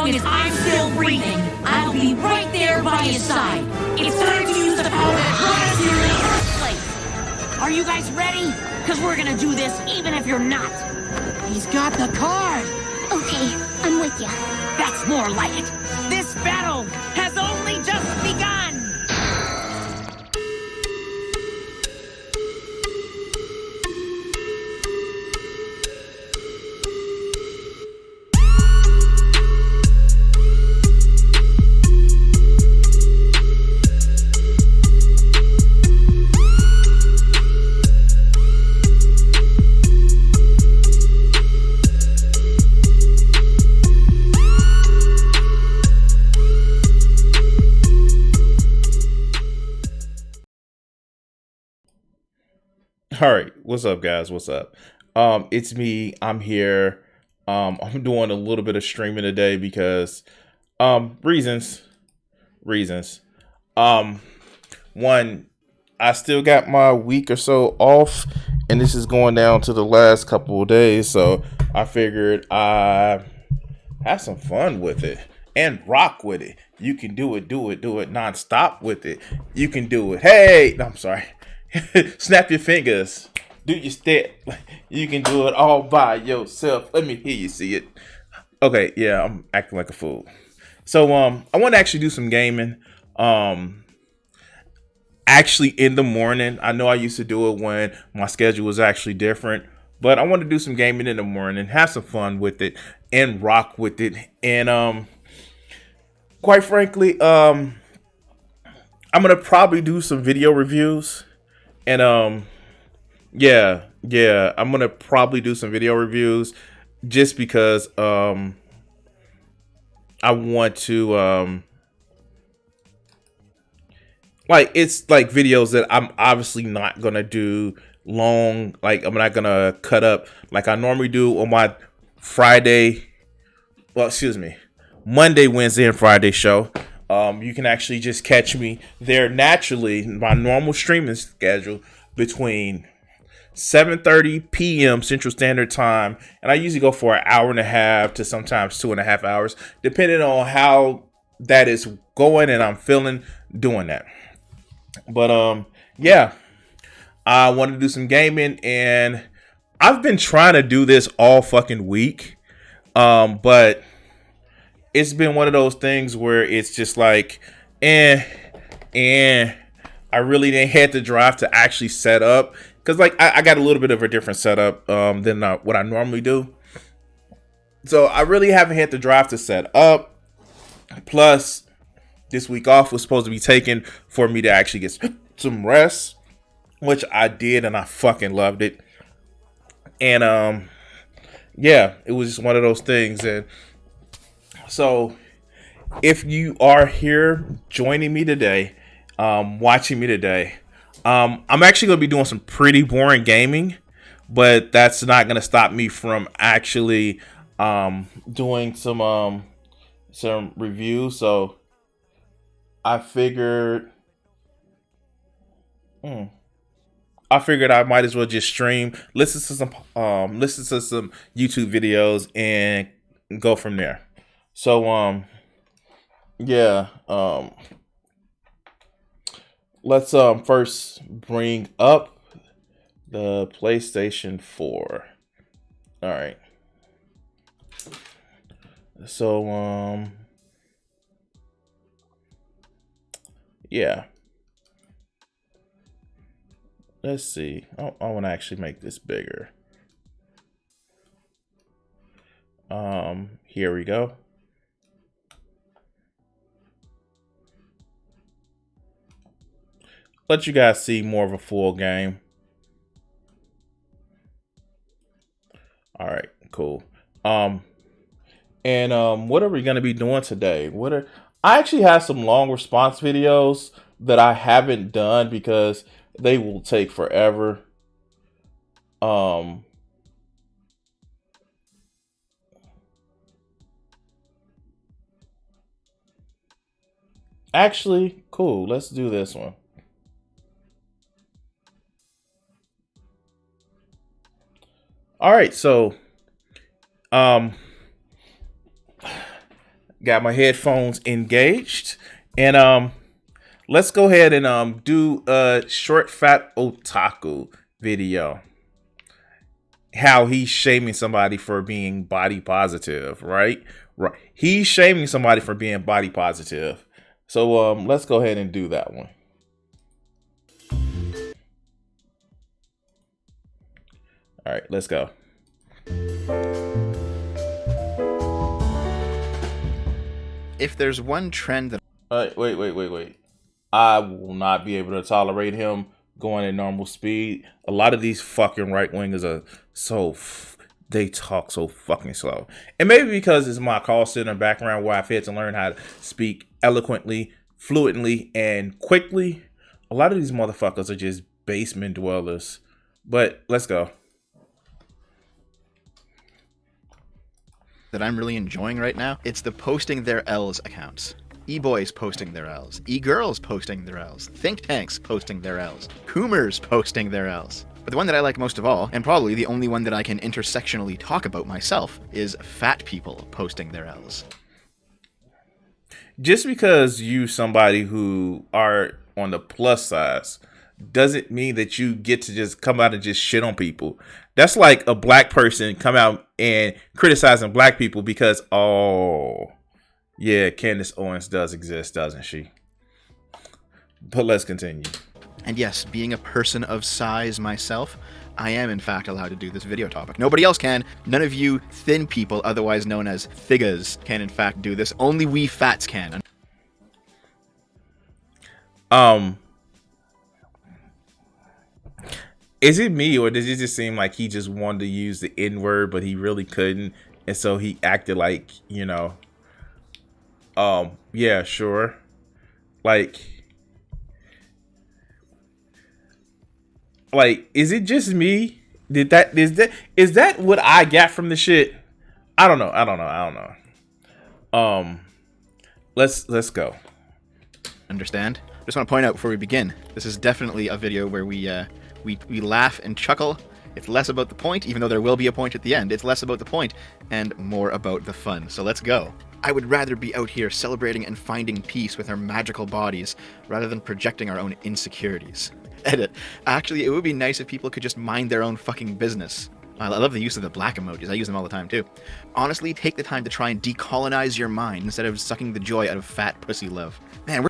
long as I'm still breathing, I'll be right there by his side. It's time to use the power that brought us here in the first place. Are you guys ready? Because we're gonna do this even if you're not. He's got the card. Okay, I'm with ya. That's more like it. This battle has only just begun. All right, what's up, guys? What's up? It's me. I'm here. I'm doing a little bit of streaming today because reasons. One, I still got my week or so off, and this is going down to the last couple of days, so I figured I have some fun with it and rock with it. You can do it nonstop with it. You can do it. Hey, no, I'm sorry. Snap your fingers. Do your step. You can do it all by yourself. Let me hear you see it. Okay, yeah, I'm acting like a fool. So I want to actually do some gaming. Actually in the morning. I know I used to do it when my schedule was actually different, but I want to do some gaming in the morning, have some fun with it, and rock with it. And quite frankly, I'm gonna probably do some video reviews. And yeah, I'm gonna probably do some video reviews just because I want to like, it's like videos that I'm obviously not gonna do long. Like, I'm not gonna cut up like I normally do on my Monday, Wednesday, and Friday show. You can actually just catch me there naturally, my normal streaming schedule, between 7:30 p.m. Central Standard Time, and I usually go for an hour and a half to sometimes 2.5 hours, depending on how that is going and I'm feeling doing that. But yeah, I want to do some gaming, and I've been trying to do this all fucking week, but it's been one of those things where it's just like, I really didn't have the drive to actually set up, because like I got a little bit of a different setup than what I normally do. So I really haven't had the drive to set up. Plus, this week off was supposed to be taken for me to actually get some rest, which I did, and I fucking loved it. And yeah, it was just one of those things. And so if you are here joining me today, watching me today, I'm actually going to be doing some pretty boring gaming, but that's not going to stop me from actually doing some reviews. So I figured I might as well just stream, listen to some YouTube videos, and go from there. So yeah, let's first bring up the PlayStation 4. All right. So yeah. Let's see. I want to actually make this bigger. Here we go. Let you guys see more of a full game. All right, cool. And what are we going to be doing today? I actually have some long response videos that I haven't done because they will take forever. Actually, cool. Let's do this one. All right, so Got my headphones engaged, and let's go ahead and do a short fat otaku video. How he's shaming somebody for being body positive, right? Right. He's shaming somebody for being body positive. So let's go ahead and do that one. All right, let's go. If there's one trend that Wait. I will not be able to tolerate him going at normal speed. A lot of these fucking right wingers are they talk so fucking slow. And maybe because it's my call center background where I've had to learn how to speak eloquently, fluently, and quickly. A lot of these motherfuckers are just basement dwellers. But let's go. that I'm really enjoying right now, it's the posting their L's accounts. E-boys posting their L's, e-girls posting their L's, think tanks posting their L's, coomers posting their L's. But the one that I like most of all, and probably the only one that I can intersectionally talk about myself, is fat people posting their L's. Just because you somebody who are on the plus size doesn't mean that you get to just come out and just shit on people. That's like a black person come out and criticizing black people because, oh, yeah, Candace Owens does exist, doesn't she? But let's continue. And yes, being a person of size myself, I am in fact allowed to do this video topic. Nobody else can. None of you thin people, otherwise known as figures, can in fact do this. Only we fats can. Is it me, or does it just seem like he just wanted to use the N-word, but he really couldn't, and so he acted like, you know, yeah, sure, like, is it just me? Is that what I got from the shit? I don't know. Let's go. Understand? Just want to point out before we begin, this is definitely a video where we laugh and chuckle. It's less about the point, even though there will be a point at the end. It's less about the point and more about the fun. So let's go. I would rather be out here celebrating and finding peace with our magical bodies rather than projecting our own insecurities. Edit. Actually, it would be nice if people could just mind their own fucking business. I love the use of the black emojis. I use them all the time too. Honestly, take the time to try and decolonize your mind instead of sucking the joy out of fat pussy love. Man, we're...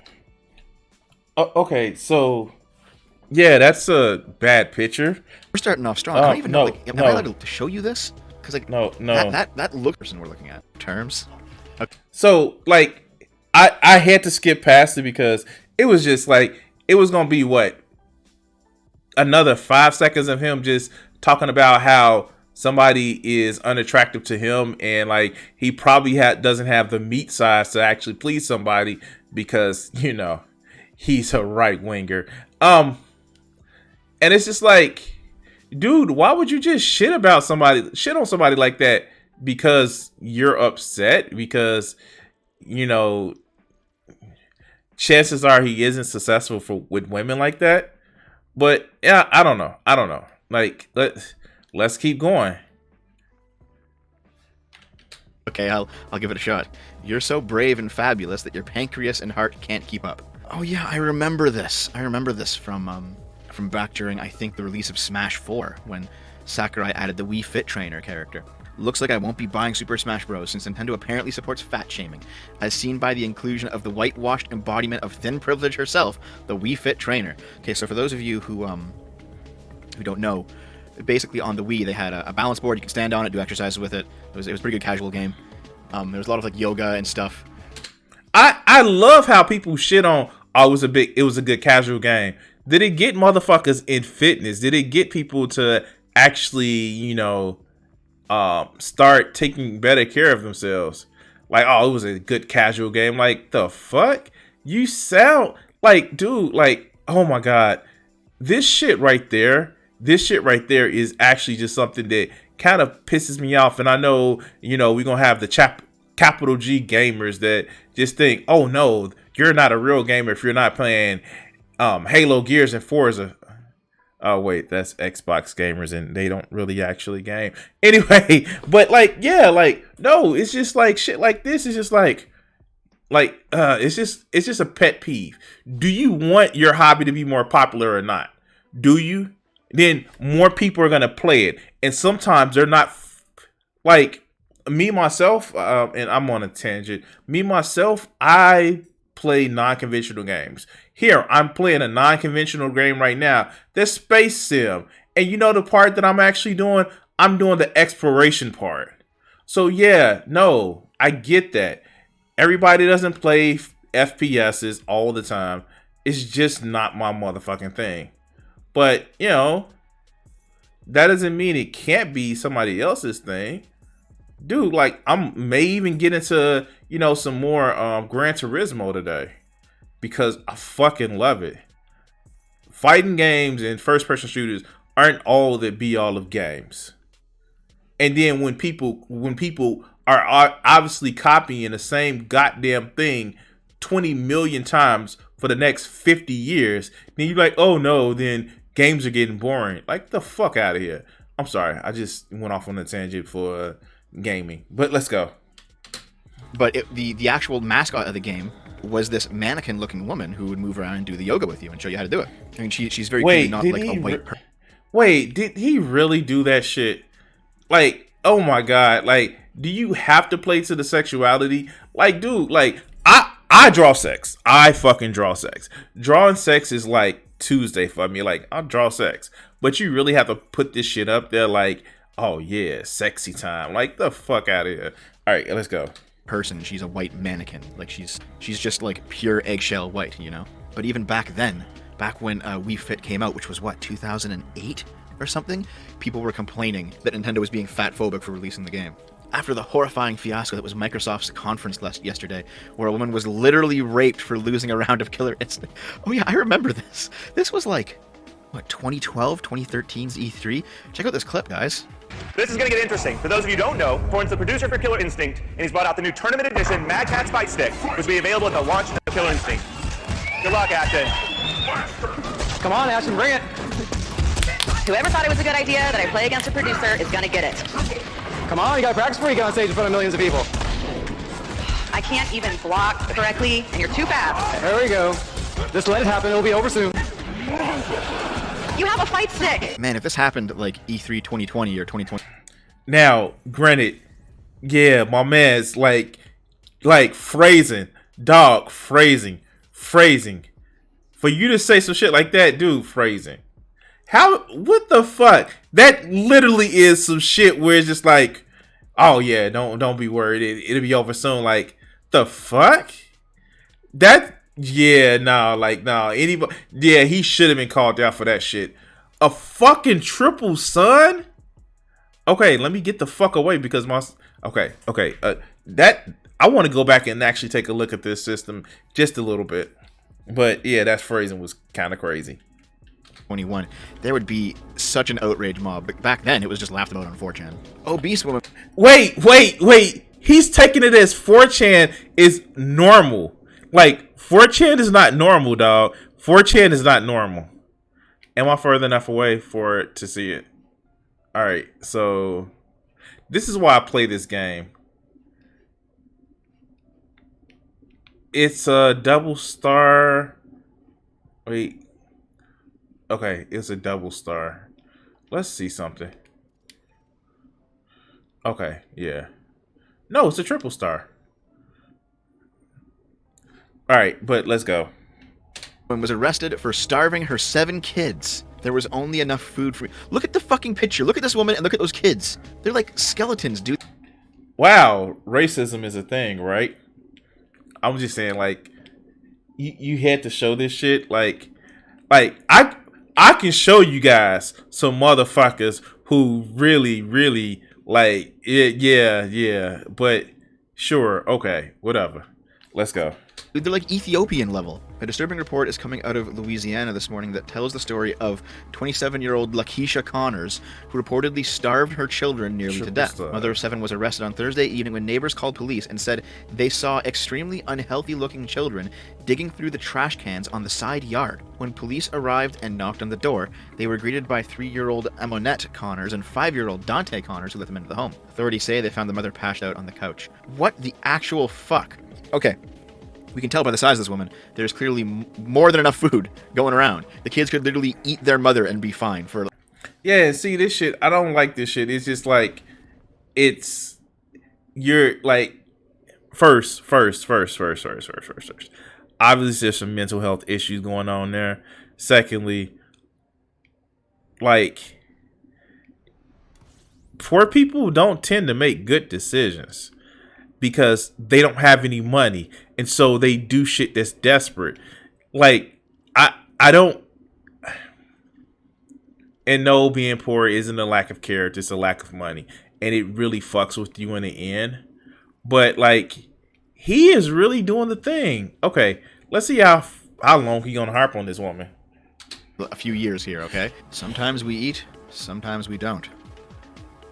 Okay, so... yeah, that's a bad picture. We're starting off strong. I don't even know, like, am I allowed to show you this? Because, like, no. That look person we're looking at. Terms. Okay. So, like, I had to skip past it because it was just, like, it was going to be, what? Another 5 seconds of him just talking about how somebody is unattractive to him and, like, he probably doesn't have the meat size to actually please somebody because, you know, he's a right-winger. And it's just like, dude, why would you just shit on somebody like that because you're upset? Because, you know, chances are he isn't successful with women like that. But yeah, I don't know. Like, let's keep going. Okay, I'll give it a shot. You're so brave and fabulous that your pancreas and heart can't keep up. Oh yeah, I remember this. From back during, I think, the release of Smash 4, when Sakurai added the Wii Fit Trainer character. Looks like I won't be buying Super Smash Bros. Since Nintendo apparently supports fat shaming, as seen by the inclusion of the whitewashed embodiment of thin privilege herself, the Wii Fit Trainer. Okay, so for those of you who don't know, basically on the Wii they had a balance board. You could stand on it, do exercises with it. It was a pretty good casual game. There was a lot of like yoga and stuff. I love how people shit on, oh, it was a good casual game. Did it get motherfuckers in fitness? Did it get people to actually, you know, start taking better care of themselves? Like, oh, it was a good casual game. Like, the fuck? You sound like, dude, like, oh my God. This shit right there is actually just something that kind of pisses me off. And I know, you know, we're going to have the capital G gamers that just think, oh no, you're not a real gamer if you're not playing Halo, Gears, and Forza. Oh wait, that's Xbox gamers and they don't really actually game. Anyway, but like, yeah, like, no, it's just like shit like this is just like, Like, it's just a pet peeve. Do you want your hobby to be more popular or not? Do you? Then more people are gonna play it, and sometimes they're not like me myself. And I'm on a tangent. Me myself, I play non-conventional games. Here, I'm playing a non-conventional game right now. There's Space Sim, and you know the part that I'm actually doing. I'm doing the exploration part. So yeah, no, I get that. Everybody doesn't play FPSs all the time. It's just not my motherfucking thing. But, you know, that doesn't mean it can't be somebody else's thing. Dude, like, I may even get into, you know, some more Gran Turismo today. Because I fucking love it. Fighting games and first-person shooters aren't all that be all of games. And then when people are obviously copying the same goddamn thing 20 million times for the next 50 years, then you're like, oh no, then games are getting boring. Like, the fuck out of here. I'm sorry, I just went off on a tangent for gaming. But let's go. But the actual mascot of the game was this mannequin-looking woman who would move around and do the yoga with you and show you how to do it. I mean, she's very clearly not like a white person. Wait, did he really do that shit? Like, oh my god, like, do you have to play to the sexuality? Like, dude, like, I draw sex. I fucking draw sex. Drawing sex is like Tuesday for me. Like, I'll draw sex. But you really have to put this shit up there like, oh yeah, sexy time. Like, the fuck out of here. Alright, let's go. Person, she's a white mannequin. Like, she's just like pure eggshell white, you know? But even back then, back when Wii Fit came out, which was what, 2008? Or something, people were complaining that Nintendo was being fat-phobic for releasing the game. After the horrifying fiasco that was Microsoft's conference yesterday, where a woman was literally raped for losing a round of Killer Instinct. Oh yeah, I remember this. This was like, what, 2012, 2013's E3? Check out this clip, guys. This is going to get interesting. For those of you who don't know, Horn's the producer for Killer Instinct, and he's brought out the new Tournament Edition Mad Cat Spice Stick, which will be available at the launch of Killer Instinct. Good luck, Ashton. Come on, Ashton, bring it. Whoever thought it was a good idea that I play against a producer is gonna get it. Come on, you gotta practice before you get on stage in front of millions of people. I can't even block correctly, and you're too fast. There we go. Just let it happen, it'll be over soon. You have a fight stick. Man, if this happened like E3 2020 or 2020. Now, granted, yeah, my man's like phrasing, dog, phrasing. For you to say some shit like that, dude, phrasing. How, what the fuck? That literally is some shit where it's just like, oh yeah, don't be worried, it'll be over soon. Like, the fuck? That, yeah, anybody, yeah, he should have been called out for that shit. A fucking triple son? Okay, let me get the fuck away because that, I want to go back and actually take a look at this system just a little bit. But yeah, that phrasing was kind of crazy. 21, there would be such an outrage mob. But back then, it was just laughed about on 4chan. Obese woman. Wait. He's taking it as 4chan is normal. Like, 4chan is not normal, dog. 4chan is not normal. Am I further enough away for it to see it? Alright, so this is why I play this game. It's a double star. Wait. Okay, it's a double star. Let's see something. Okay, yeah. No, it's a triple star. Alright, but let's go. Woman was arrested for starving her 7 kids. There was only enough food for... Look at the fucking picture. Look at this woman and look at those kids. They're like skeletons, dude. Wow, racism is a thing, right? I'm just saying, like, you had to show this shit. Like I can show you guys some motherfuckers who really like it. Yeah, but sure, okay, whatever. Let's go. Dude, they're like Ethiopian level. A disturbing report is coming out of Louisiana this morning that tells the story of 27-year-old Lakeisha Connors, who reportedly starved her children nearly to death. Mother of 7 was arrested on Thursday evening when neighbors called police and said they saw extremely unhealthy-looking children digging through the trash cans on the side yard. When police arrived and knocked on the door, they were greeted by 3-year-old Amonette Connors and 5-year-old Dante Connors, who let them into the home. Authorities say they found the mother passed out on the couch. What the actual fuck? Okay. We can tell by the size of this woman, there's clearly more than enough food going around. The kids could literally eat their mother and be fine for... Yeah, see, this shit, I don't like this shit. It's just like, you're like, first. Obviously, there's some mental health issues going on there. Secondly, like, poor people don't tend to make good decisions because they don't have any money, and so they do shit that's desperate. Like, I don't. And no, being poor isn't a lack of character; it's a lack of money, and it really fucks with you in the end. But like, he is really doing the thing. Okay, let's see how long he gonna harp on this woman. A few years here, okay? Sometimes we eat, sometimes we don't.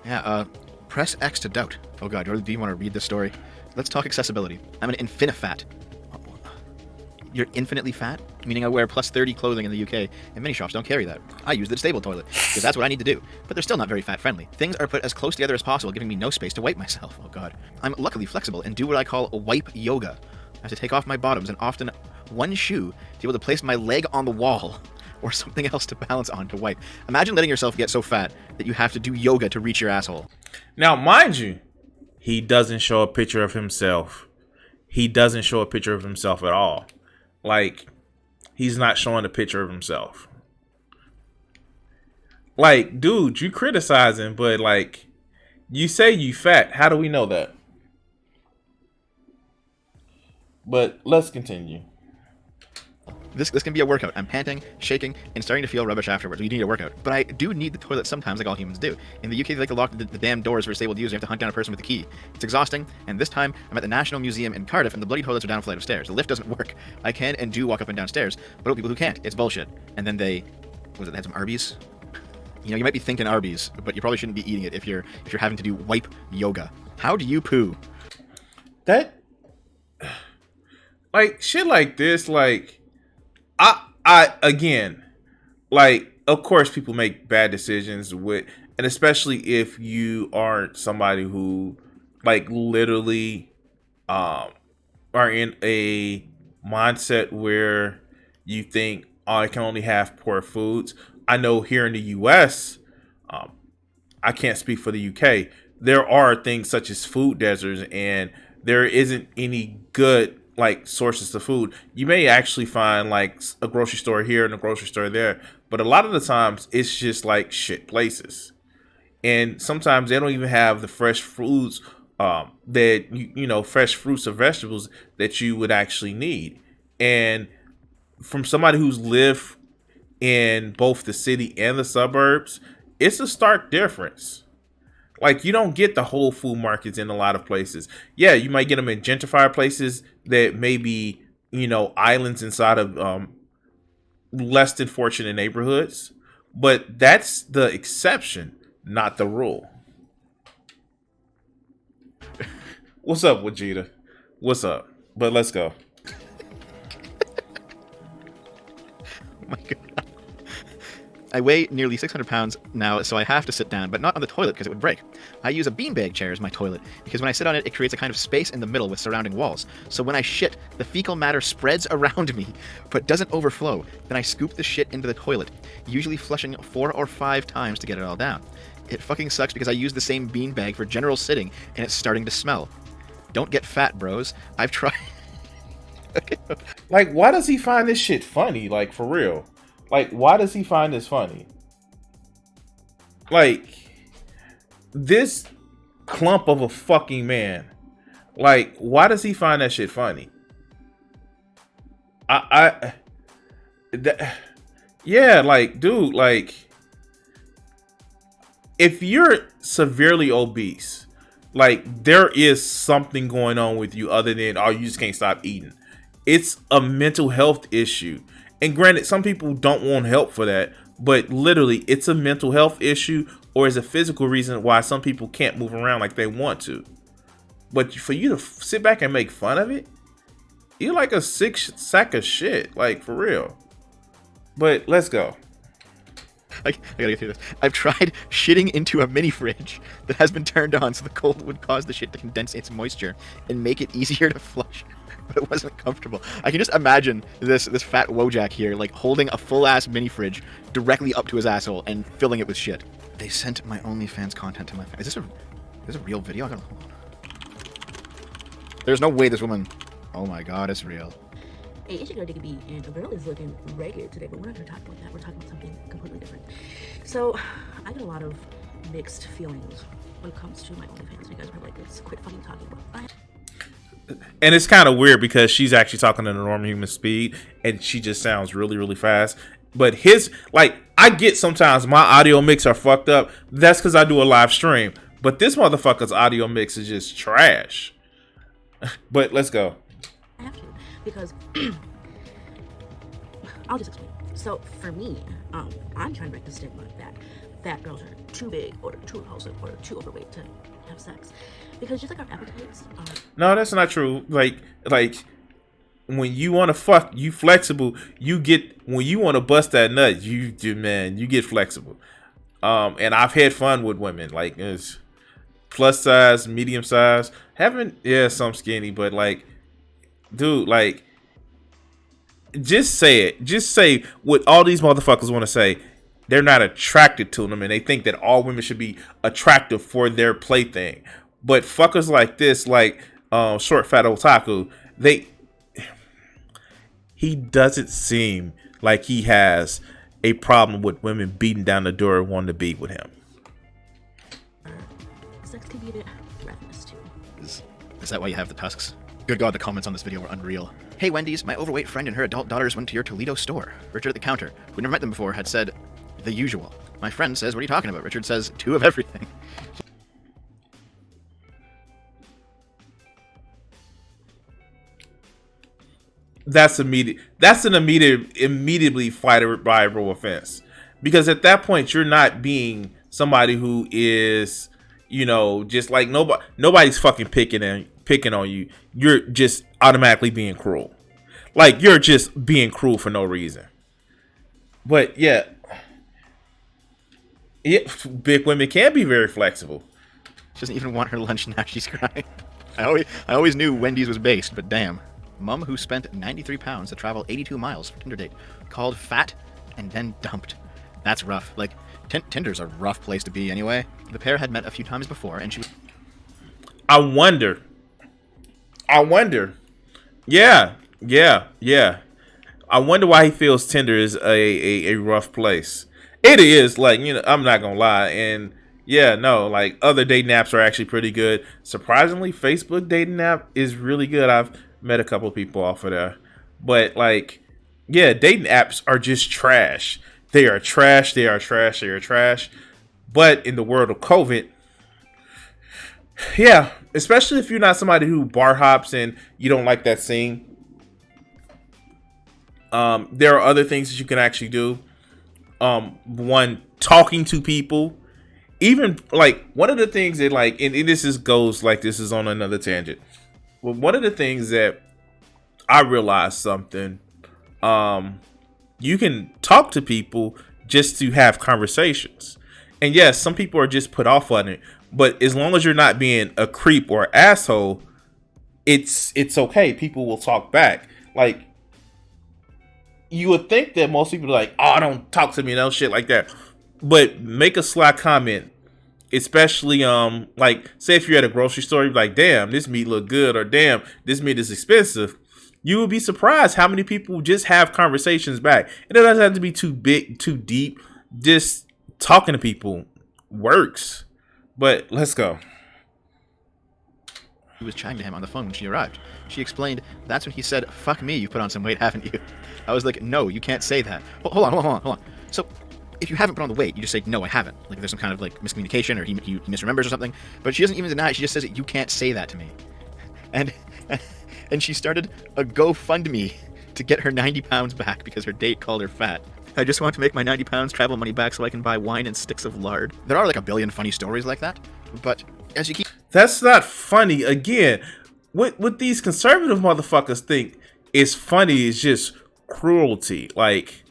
Yeah, press X to doubt. Oh god, do you want to read this story? Let's talk accessibility. I'm an infinifat. You're infinitely fat? Meaning I wear plus 30 clothing in the UK, and many shops don't carry that. I use the disabled toilet, because that's what I need to do. But they're still not very fat friendly. Things are put as close together as possible, giving me no space to wipe myself. Oh god. I'm luckily flexible and do what I call wipe yoga. I have to take off my bottoms and often one shoe to be able to place my leg on the wall or something else to balance on to wipe. Imagine letting yourself get so fat that you have to do yoga to reach your asshole. Now, mind you, he doesn't show a picture of himself. He doesn't show a picture of himself at all. Like, he's not showing a picture of himself. Like, dude, you criticizing, but like, you say you fat. How do we know that? But let's continue. This can be a workout. I'm panting, shaking, and starting to feel rubbish afterwards. You need a workout. But I do need the toilet sometimes, like all humans do. In the UK, they like to lock the damn doors for disabled users. You have to hunt down a person with a key. It's exhausting, and this time, I'm at the National Museum in Cardiff, and the bloody toilets are down a flight of stairs. The lift doesn't work. I can and do walk up and down stairs, but people who can't. It's bullshit. And then they had some Arby's? You know, you might be thinking Arby's, but you probably shouldn't be eating it if you're having to do wipe yoga. How do you poo? That, like, shit like this, like, again, like, of course people make bad decisions and especially if you aren't somebody who, like, literally are in a mindset where you think, oh, I can only have poor foods. I know here in the US, I can't speak for the UK, there are things such as food deserts, and there isn't any good, like, sources of food. You may actually find like a grocery store here and a grocery store there, but a lot of the times it's just like shit places, and sometimes they don't even have the fresh foods that you know, fresh fruits or vegetables that you would actually need. And from somebody who's lived in both the city and the suburbs, it's a stark difference. Like, you don't get the whole food markets in a lot of places. Yeah, you might get them in gentrified places that may be, you know, islands inside of less than fortunate neighborhoods. But that's the exception, not the rule. What's up, Vegeta? What's up? But let's go. Oh my god. I weigh nearly 600 pounds now, so I have to sit down, but not on the toilet because it would break. I use a beanbag chair as my toilet, because when I sit on it, it creates a kind of space in the middle with surrounding walls. So when I shit, the fecal matter spreads around me, but doesn't overflow. Then I scoop the shit into the toilet, usually flushing 4 or 5 times to get it all down. It fucking sucks because I use the same beanbag for general sitting, and it's starting to smell. Don't get fat, bros. I've tried... Okay. Like, why does he find this shit funny? Like, for real. Like, why does he find this funny? Like, this clump of a fucking man. Like, why does he find that shit funny? Yeah, like, dude, like, if you're severely obese, like, there is something going on with you other than, oh, you just can't stop eating. It's a mental health issue. And granted, some people don't want help for that, but literally it's a mental health issue or is a physical reason why some people can't move around like they want to. But for you to sit back and make fun of it, you're like a sick sack of shit, like, for real. But let's go. I gotta get through this. I've tried shitting into a mini fridge that has been turned on so the cold would cause the shit to condense its moisture and make it easier to flush, but it wasn't comfortable. I can just imagine this fat Wojak here, like, holding a full-ass mini fridge directly up to his asshole and filling it with shit. They sent my OnlyFans content to my... Is this a real video? I gotta... Hold on. There's no way this woman... Oh my god, it's real. Hey, it's your girl Diggy B, and a girl is looking regular today, but we're not going to talk about that. We're talking about something completely different. So, I get a lot of mixed feelings when it comes to my OnlyFans. You guys are probably like, let's quit fucking talking about it. And it's kind of weird because she's actually talking at a normal human speed, and she just sounds really, really fast. But his, like, I get sometimes my audio mix are fucked up. That's because I do a live stream. But this motherfucker's audio mix is just trash. But let's go. I have to, because I'll just explain. So for me, I'm trying to break the stigma that fat girls are too big or too impulsive or too overweight to have sex, because just like our appetites. No, that's not true. Like when you want to fuck, you flexible. You get when you want to bust that nut, you get flexible. And I've had fun with women, like it's plus size, medium size. Some skinny, but like, dude, like, just say it. Just say what all these motherfuckers want to say. They're not attracted to them, and they think that all women should be attractive for their plaything. But fuckers like this, like ShortFatOtaku, he doesn't seem like he has a problem with women beating down the door and wanting to be with him. Sex can be a bit ravenous too. Is that why you have the tusks? Good God, the comments on this video were unreal. Hey Wendy's, my overweight friend and her adult daughters went to your Toledo store. Richard at the counter, who never met them before, had said, the usual. My friend says, what are you talking about? Richard says, 2 of everything. That's an immediately fireable offense, because at that point you're not being somebody who is, just like nobody's fucking picking on you. You're just automatically being cruel. Like you're just being cruel for no reason. But yeah, big women can be very flexible. She doesn't even want her lunch now. She's crying. I always knew Wendy's was based, but damn. Mum, who spent 93 pounds to travel 82 miles for Tinder date, called fat and then dumped. That's rough. Like, Tinder's a rough place to be anyway. The pair had met a few times before, and she... I wonder. Yeah. I wonder why he feels Tinder is a rough place. It is, like, I'm not gonna lie. And yeah, no, like, other dating apps are actually pretty good. Surprisingly, Facebook dating app is really good. I've met a couple of people off of there. But, like, yeah, dating apps are just trash. They are trash. But in the world of COVID, yeah, especially if you're not somebody who bar hops and you don't like that scene, there are other things that you can actually do. One, talking to people. Even, like, one of the things that, like, and this is on another tangent. Well, one of the things that I realized something, you can talk to people just to have conversations. And yes, some people are just put off on it, but as long as you're not being a creep or asshole, it's okay. People will talk back. Like, you would think that most people are like, oh, don't talk to me, no shit like that. But make a sly comment. Especially, like, say if you're at a grocery store, you're like, damn, this meat look good, or damn, this meat is expensive. You would be surprised how many people just have conversations back. It doesn't have to be too big, too deep. Just talking to people works. But let's go. He was chatting to him on the phone when she arrived. She explained, that's when he said, fuck me, you put on some weight, haven't you? I was like, no, you can't say that. Hold on. So, if you haven't put on the weight, you just say, no, I haven't. Like, if there's some kind of, like, miscommunication or he misremembers or something. But she doesn't even deny it. She just says, you can't say that to me. And she started a GoFundMe to get her 90 pounds back because her date called her fat. I just want to make my 90 pounds travel money back so I can buy wine and sticks of lard. There are like a billion funny stories like that, but as you keep... That's not funny. Again, what these conservative motherfuckers think is funny is just cruelty. Like,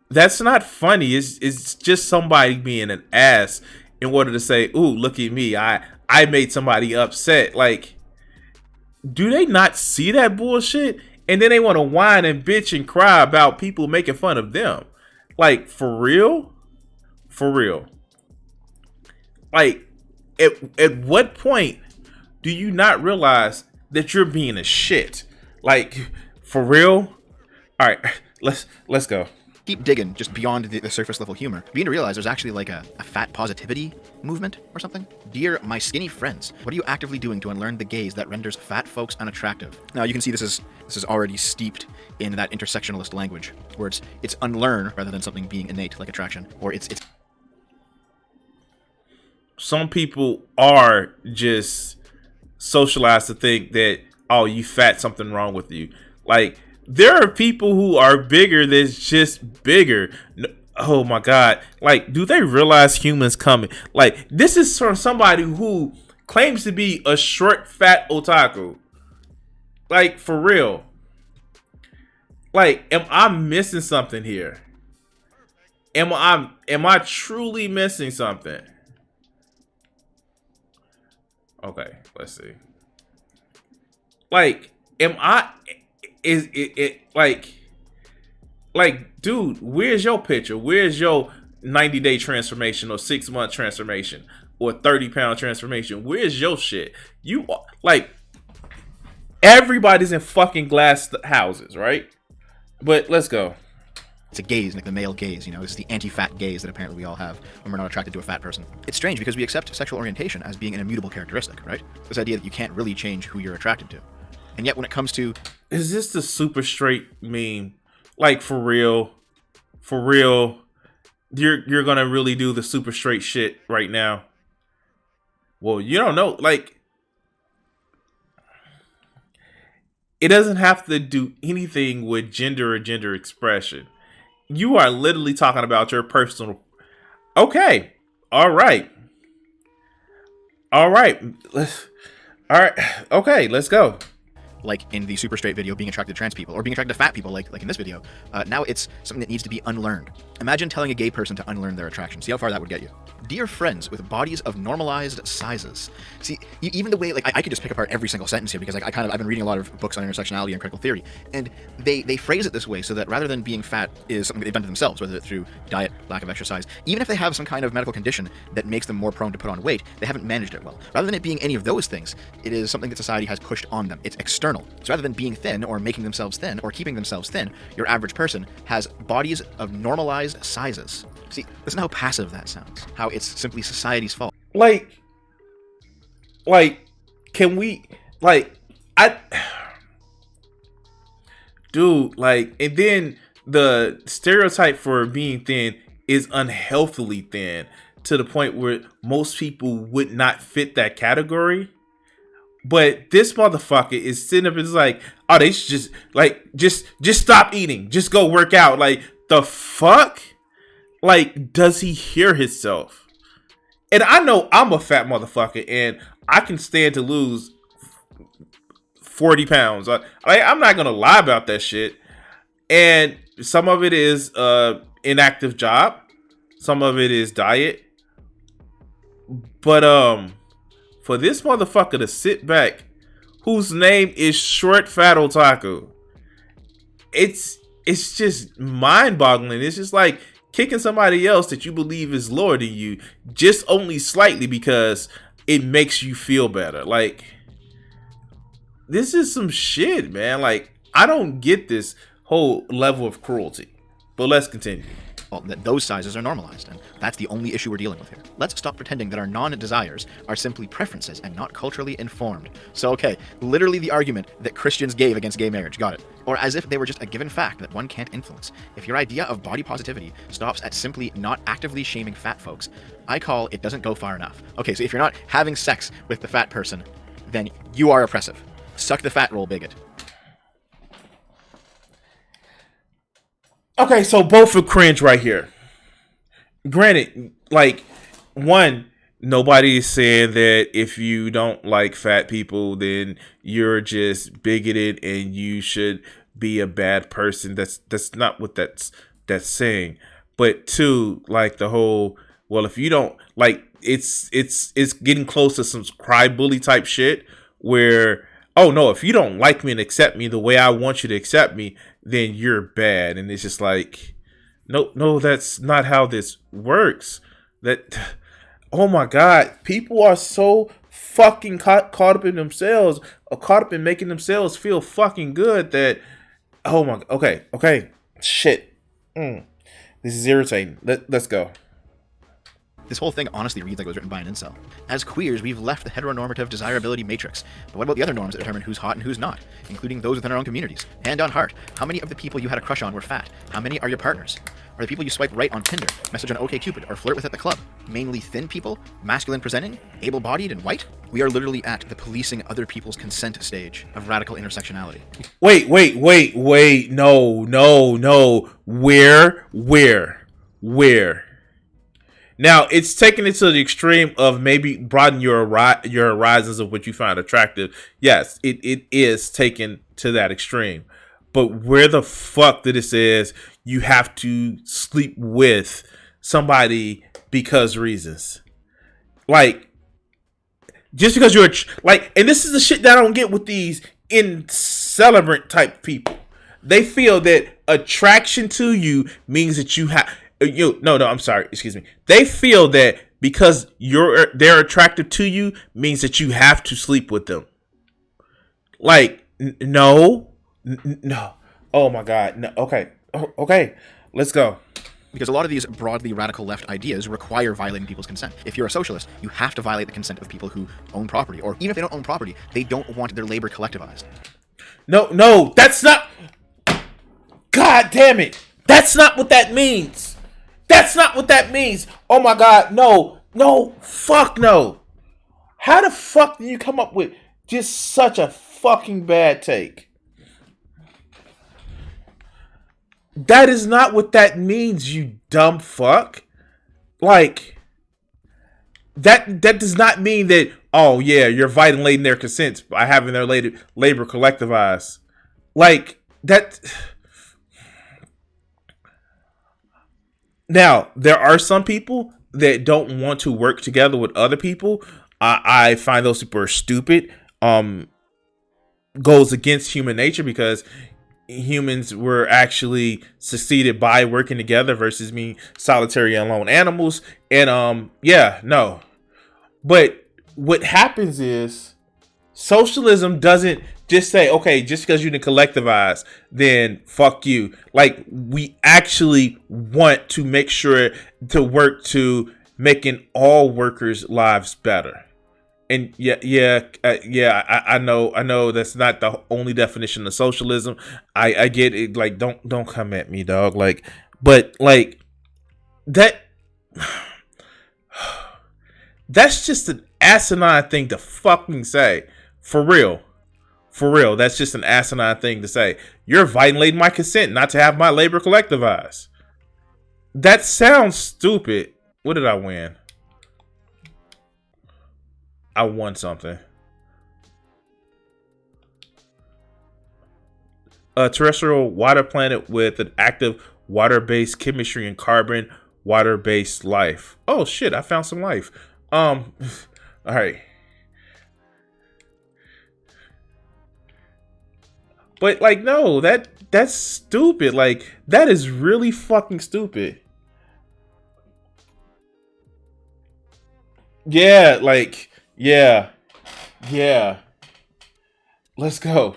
That's not funny. It's just somebody being an ass in order to say, "Ooh, look at me. I made somebody upset." Like, do they not see that bullshit? And then they want to whine and bitch and cry about people making fun of them. Like, for real? For real. Like, at what point do you not realize that you're being a shit? Like, for real? All right, let's go. Keep digging just beyond the surface level humor, begin to realize there's actually like a fat positivity movement or something. Dear my skinny friends, what are you actively doing to unlearn the gaze that renders fat folks unattractive? Now you can see this is already steeped in that intersectionalist language, where it's unlearn rather than something being innate like attraction, or it's. Some people are just socialized to think that, oh, you fat, something wrong with you. Like, there are people who are bigger that's just bigger. Oh my God. Like, do they realize humans coming? Like, this is from somebody who claims to be a short, fat otaku. Like, for real. Like, am I missing something here? Am I truly missing something? Okay, let's see. Like, is it like, dude, where's your picture? Where's your 90-day transformation or 6-month transformation or 30-pound transformation? Where's your shit? You like, everybody's in fucking glass houses, right? But let's go. It's a gaze, like the male gaze, you know, it's the anti-fat gaze that apparently we all have when we're not attracted to a fat person. It's strange because we accept sexual orientation as being an immutable characteristic, right? This idea that you can't really change who you're attracted to. And yet when it comes to... Is this the super straight meme? Like, for real? For real? You're gonna really do the super straight shit right now? Well, you don't know. Like, it doesn't have to do anything with gender or gender expression. You are literally talking about your personal... Okay. All right. All right. All right. Okay, let's go. Like in the super straight video, being attracted to trans people, or being attracted to fat people, like in this video. Now it's something that needs to be unlearned. Imagine telling a gay person to unlearn their attraction. See how far that would get you. Dear friends with bodies of normalized sizes. See, even the way, like, I could just pick apart every single sentence here because, like, I've been reading a lot of books on intersectionality and critical theory, and they phrase it this way so that rather than being fat is something they've done to themselves, whether through diet, lack of exercise, even if they have some kind of medical condition that makes them more prone to put on weight, they haven't managed it well. Rather than it being any of those things, it is something that society has pushed on them. It's external. So rather than being thin or making themselves thin or keeping themselves thin, your average person has bodies of normalized sizes. See, listen how passive that sounds. How it's simply society's fault. Like, can we, like, dude, like, and then the stereotype for being thin is unhealthily thin to the point where most people would not fit that category. But this motherfucker is sitting up and is like, oh, they should just stop eating. Just go work out. Like, the fuck? Like, does he hear himself? And I know I'm a fat motherfucker and I can stand to lose 40 pounds. I'm not going to lie about that shit. And some of it is inactive job. Some of it is diet. But for this motherfucker to sit back, whose name is ShortFatOtaku, it's just mind-boggling. It's just like kicking somebody else that you believe is lower than you, just only slightly because it makes you feel better. Like, this is some shit, man. Like, I don't get this whole level of cruelty. But let's continue. Well, that those sizes are normalized, and that's the only issue we're dealing with here. Let's stop pretending that our non-desires are simply preferences and not culturally informed. So, okay, literally the argument that Christians gave against gay marriage, got it. Or as if they were just a given fact that one can't influence. If your idea of body positivity stops at simply not actively shaming fat folks, I call it doesn't go far enough. Okay, so if you're not having sex with the fat person, then you are oppressive. Suck the fat roll, bigot. Okay, so both are cringe right here. Granted, like, one, nobody is saying that if you don't like fat people, then you're just bigoted and you should be a bad person. That's not what that's that's saying. But two, like the whole, well, if you don't like, it's getting close to some cry bully type shit where, oh no, if you don't like me and accept me the way I want you to accept me, then you're bad. And it's just like, no, that's not how this works. That, oh my God, people are so fucking caught up in themselves, or caught up in making themselves feel fucking good that, oh my, okay, shit. This is irritating. Let's go. This whole thing honestly reads like it was written by an incel. As queers, we've left the heteronormative desirability matrix. But what about the other norms that determine who's hot and who's not, including those within our own communities? Hand on heart, how many of the people you had a crush on were fat? How many are your partners? Are the people you swipe right on Tinder, message on OkCupid, or flirt with at the club mainly thin people, masculine presenting, able-bodied, and white? We are literally at the policing other people's consent stage of radical intersectionality. Wait, no. Where? Now, it's taking it to the extreme of maybe broaden your horizons of what you find attractive. Yes, it is taken to that extreme. But where the fuck that it says you have to sleep with somebody because reasons? Like, just because you're like, and this is the shit that I don't get with these celebrant type people. They feel that attraction to you means that you have. I'm sorry. Excuse me. They feel that because they're attractive to you means that you have to sleep with them. Like, no. Oh my God. No. Okay. Let's go. Because a lot of these broadly radical left ideas require violating people's consent. If you're a socialist, you have to violate the consent of people who own property, or even if they don't own property, they don't want their labor collectivized. No, that's not. God damn it. That's not what that means. Oh my God, no, fuck no. How the fuck do you come up with just such a fucking bad take? That is not what that means, you dumb fuck. Like, that does not mean that, oh yeah, you're violating their consent by having their labor collectivized. Like, that. Now, there are some people that don't want to work together with other people. I find those people are stupid. Goes against human nature because humans were actually succeeded by working together versus being solitary and lone animals. And no. But what happens is socialism doesn't just say, okay, just because you didn't collectivize, then fuck you. Like, we actually want to make sure to work to making all workers' lives better. And I know that's not the only definition of socialism. I get it. Like, don't come at me, dog. Like, but like that. That's just an asinine thing to fucking say. For real, that's just an asinine thing to say. You're violating my consent not to have my labor collectivized. That sounds stupid. What did I win? I won something. A terrestrial water planet with an active water-based chemistry and carbon water-based life. Oh shit, I found some life. All right. But like, no, that's stupid. Like, that is really fucking stupid. Yeah, like, yeah. Let's go.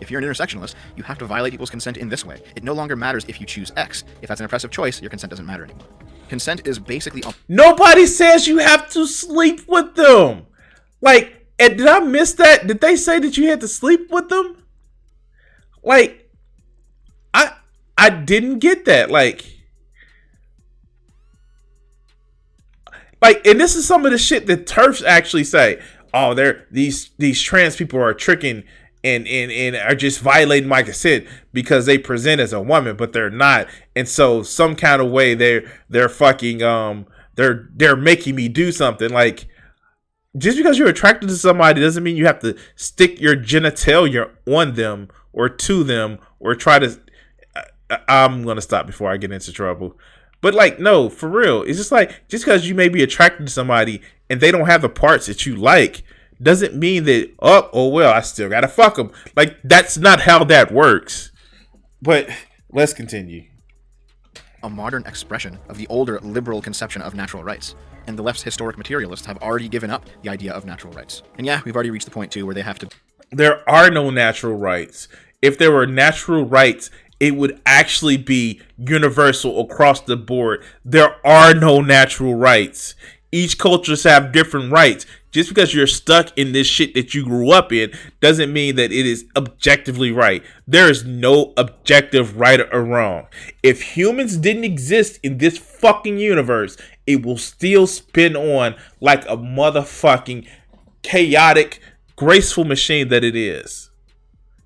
If you're an intersectionalist, you have to violate people's consent in this way. It no longer matters if you choose X. If that's an oppressive choice, your consent doesn't matter anymore. Consent is basically... Nobody says you have to sleep with them. Like, and did I miss that? Did they say that you had to sleep with them? Like, I didn't get that. Like, and this is some of the shit that TERFs actually say. Oh, these trans people are tricking and are just violating my consent because they present as a woman, but they're not. And so some kind of way they're fucking they're making me do something. Like, just because you're attracted to somebody doesn't mean you have to stick your genitalia on them or to them or try to. I'm gonna stop before I get into trouble. But like, no, for real, it's just like just because you may be attracted to somebody and they don't have the parts that you like doesn't mean that oh well, I still gotta fuck them. Like that's not how that works. But let's continue. A modern expression of the older liberal conception of natural rights. And the left's historic materialists have already given up the idea of natural rights. And yeah, we've already reached the point too where they have to. There are no natural rights. If there were natural rights, it would actually be universal across the board. There are no natural rights. Each cultures have different rights. Just because you're stuck in this shit that you grew up in doesn't mean that it is objectively right. There is no objective right or wrong. If humans didn't exist in this fucking universe, it will still spin on like a motherfucking chaotic, graceful machine that it is.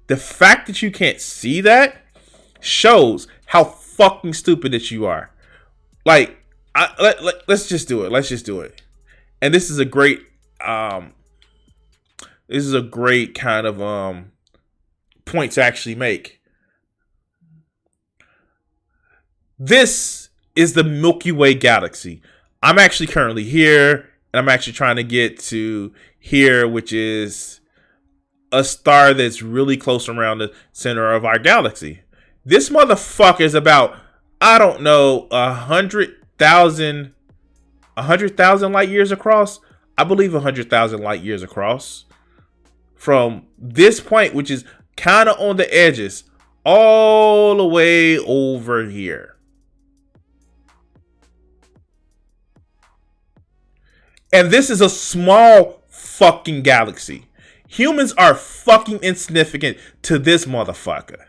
The fact that you can't see that shows how fucking stupid that you are. Like, let's just do it. Let's just do it. And this is a great kind of point to actually make. This is the Milky Way galaxy. I'm actually currently here, and I'm actually trying to get to here, which is a star that's really close around the center of our galaxy. This motherfucker is about, I don't know, 100,000 light years across. I believe 100,000 light years across from this point, which is kind of on the edges, all the way over here. And this is a small fucking galaxy. Humans are fucking insignificant to this motherfucker.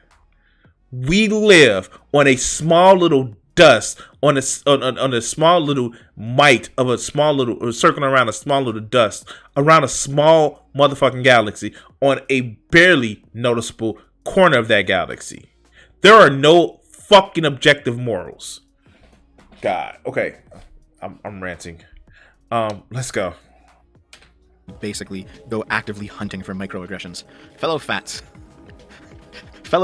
We live on a small little dust, on a small little mite of a small little, or circling around a small little dust, around a small motherfucking galaxy, on a barely noticeable corner of that galaxy. There are no fucking objective morals. God, okay, I'm ranting. Let's go. Basically, go actively hunting for microaggressions. Fellow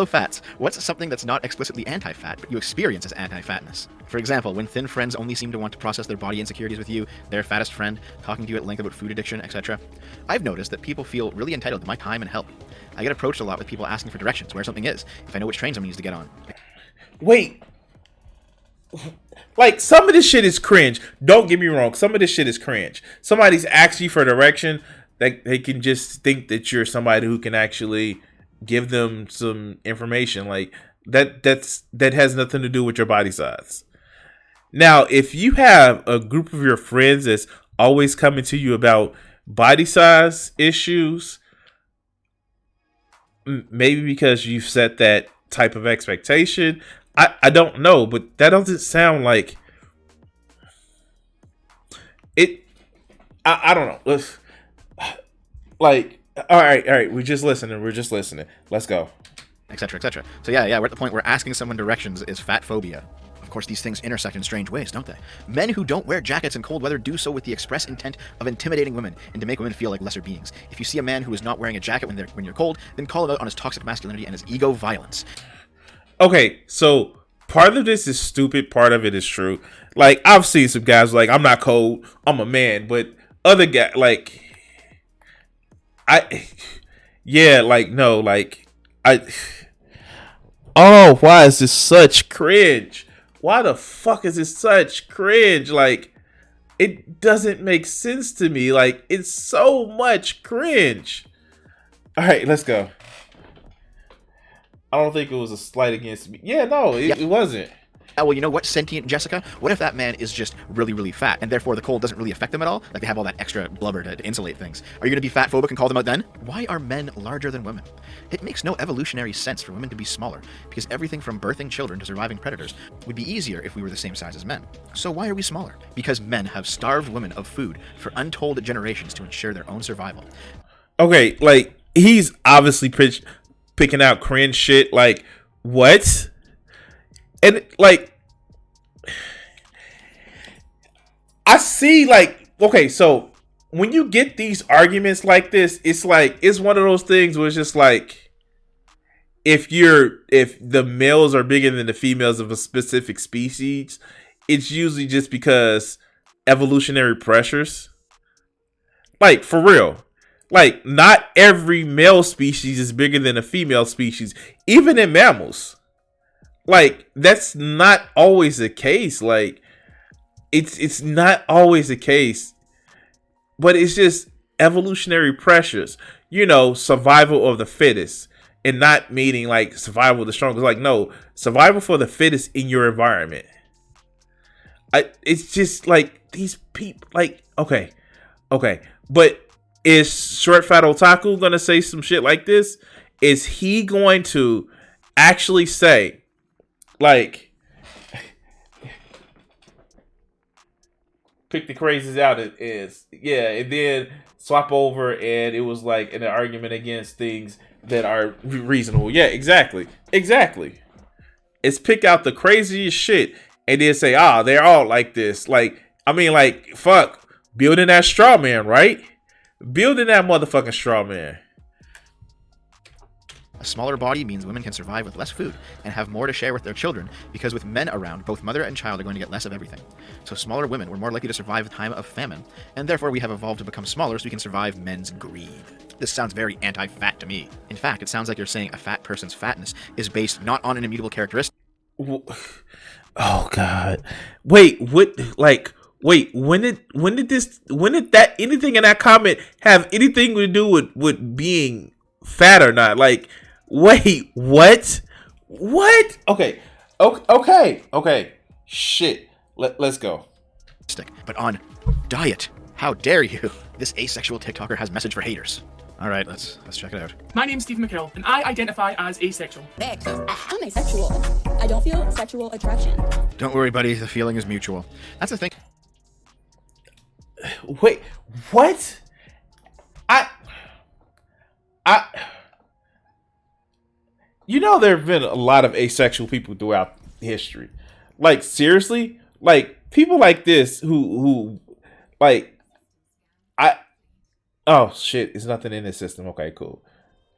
fats, what's something that's not explicitly anti-fat, but you experience as anti-fatness? For example, when thin friends only seem to want to process their body insecurities with you, their fattest friend, talking to you at length about food addiction, etc. I've noticed that people feel really entitled to my time and help. I get approached a lot with people asking for directions, where something is, if I know which train someone needs to get on. Wait. Like, some of this shit is cringe. Don't get me wrong. Some of this shit is cringe. Somebody's asking you for direction. They can just think that you're somebody who can actually give them some information. Like, that has nothing to do with your body size. Now, if you have a group of your friends that's always coming to you about body size issues, maybe because you've set that type of expectation, I don't know, but that doesn't sound like it. I don't know. Like, all right. We're just listening. Let's go. Etc. etc. So yeah, we're at the point where asking someone directions is fat phobia. Of course, these things intersect in strange ways, don't they? Men who don't wear jackets in cold weather do so with the express intent of intimidating women and to make women feel like lesser beings. If you see a man who is not wearing a jacket when you're cold, then call him out on his toxic masculinity and his ego violence. Okay, so part of this is stupid, part of it is true. Like, I've seen some guys like, I'm not cold, I'm a man, but other guys, like, oh, why is this such cringe? Why the fuck is this such cringe? Like, it doesn't make sense to me. Like, it's so much cringe. All right, let's go. I don't think it was a slight against me. Yeah, no, it wasn't. Well, you know what, sentient Jessica? What if that man is just really, really fat, and therefore the cold doesn't really affect them at all? Like, they have all that extra blubber to insulate things. Are you going to be fat phobic and call them out then? Why are men larger than women? It makes no evolutionary sense for women to be smaller, because everything from birthing children to surviving predators would be easier if we were the same size as men. So why are we smaller? Because men have starved women of food for untold generations to ensure their own survival. Okay, like, he's obviously picking out cringe shit. Like, what? And, like, I see, like, okay, so when you get these arguments like this, it's like, it's one of those things where it's just like, if the males are bigger than the females of a specific species, it's usually just because evolutionary pressures. Like, for real. Like, not every male species is bigger than a female species, even in mammals. Like, that's not always the case. Like, it's not always the case. But it's just evolutionary pressures. You know, survival of the fittest. And not meaning like survival of the strongest. Like, no, survival for the fittest in your environment. It's just like these people, like, okay. But is ShortFatOtaku gonna say some shit like this? Is he going to actually say, like, pick the crazies out? It is, yeah, and then swap over, and it was like an argument against things that are reasonable. Yeah, exactly. It's pick out the craziest shit and then say, they're all like this. Like, I mean, like, fuck. Building that straw man, right? Building that motherfucking straw man. A smaller body means women can survive with less food and have more to share with their children, because with men around, both mother and child are going to get less of everything. So smaller women were more likely to survive a time of famine, and therefore we have evolved to become smaller so we can survive men's greed. This sounds very anti-fat to me. In fact, it sounds like you're saying a fat person's fatness is based not on an immutable characteristic. Oh God! Wait, what? Like, wait, when did that anything in that comment have anything to do with being fat or not? Like, wait, what? Okay. Shit. Let's go. But on diet, how dare you? This asexual TikToker has message for haters. All right, let's check it out. My name's Stephen McKill, and I identify as asexual. I'm asexual. I don't feel sexual attraction. Don't worry, buddy. The feeling is mutual. That's the thing. Wait, what? You know, there have been a lot of asexual people throughout history. Like, seriously? Like, people like this who like, oh shit, it's nothing in this system. Okay, cool.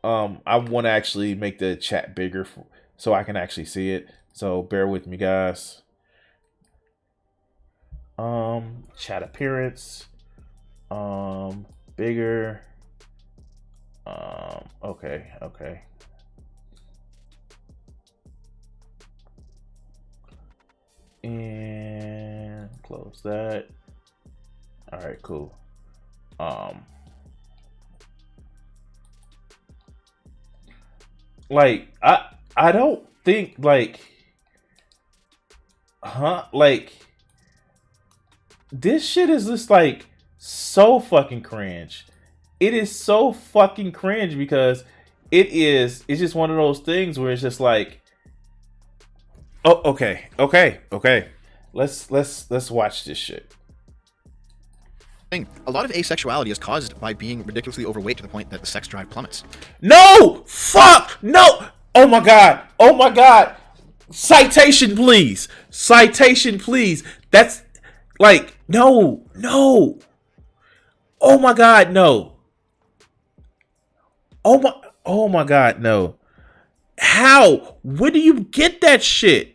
I want to actually make the chat bigger so I can actually see it. So bear with me, guys. Chat appearance. Bigger. Okay. And close that. All right, cool. Like, I don't think, like, like, this shit is just, like, so fucking cringe. It is so fucking cringe because it's just one of those things where it's just like, oh, okay. Let's watch this shit. A lot of asexuality is caused by being ridiculously overweight to the point that the sex drive plummets. No! Fuck! No! Oh my god! Citation, please! That's like, no! Oh my god, no! Oh my god, no! How? Where do you get that shit?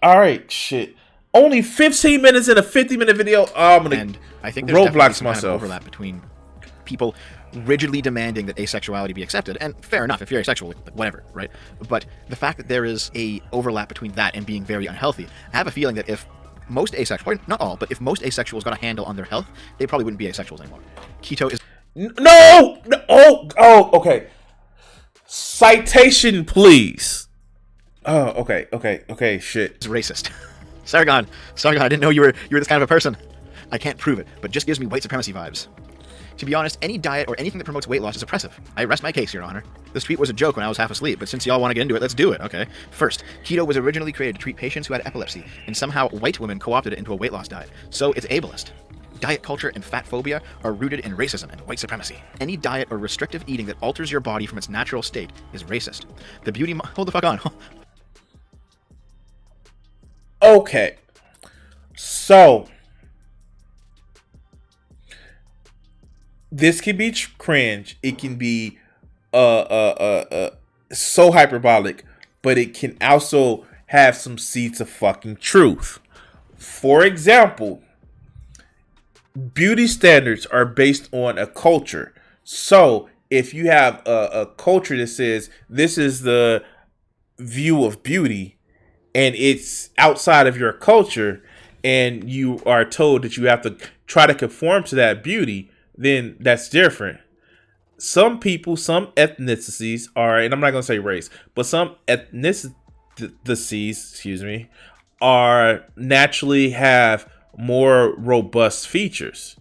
All right, shit. Only 15 minutes in a 50-minute video. Oh, I'm gonna I think there's Roblox some myself. kind of overlap between people rigidly demanding that asexuality be accepted, and fair enough, if you're asexual, whatever, right? But the fact that there is a overlap between that and being very unhealthy, I have a feeling that if most asexuals, not all, but if most asexuals got a handle on their health, they probably wouldn't be asexuals anymore. Keto is... No! Okay. Citation, please. Oh, okay, shit. It's racist. Sargon, I didn't know you were this kind of a person. I can't prove it, but just gives me white supremacy vibes. To be honest, any diet or anything that promotes weight loss is oppressive. I rest my case, Your Honor. This tweet was a joke when I was half asleep, but since y'all want to get into it, let's do it, okay? First, keto was originally created to treat patients who had epilepsy, and somehow white women co-opted it into a weight loss diet. So it's ableist. Diet culture and fat phobia are rooted in racism and white supremacy. Any diet or restrictive eating that alters your body from its natural state is racist. The beauty... Hold the fuck on. Okay. So... this can be cringe. It can be so hyperbolic, but it can also have some seeds of fucking truth. For example, beauty standards are based on a culture. So if you have a culture that says this is the view of beauty and it's outside of your culture and you are told that you have to try to conform to that beauty, then that's different. Some people, some ethnicities are, and I'm not going to say race, but some ethnicities, excuse me, are naturally have more robust features.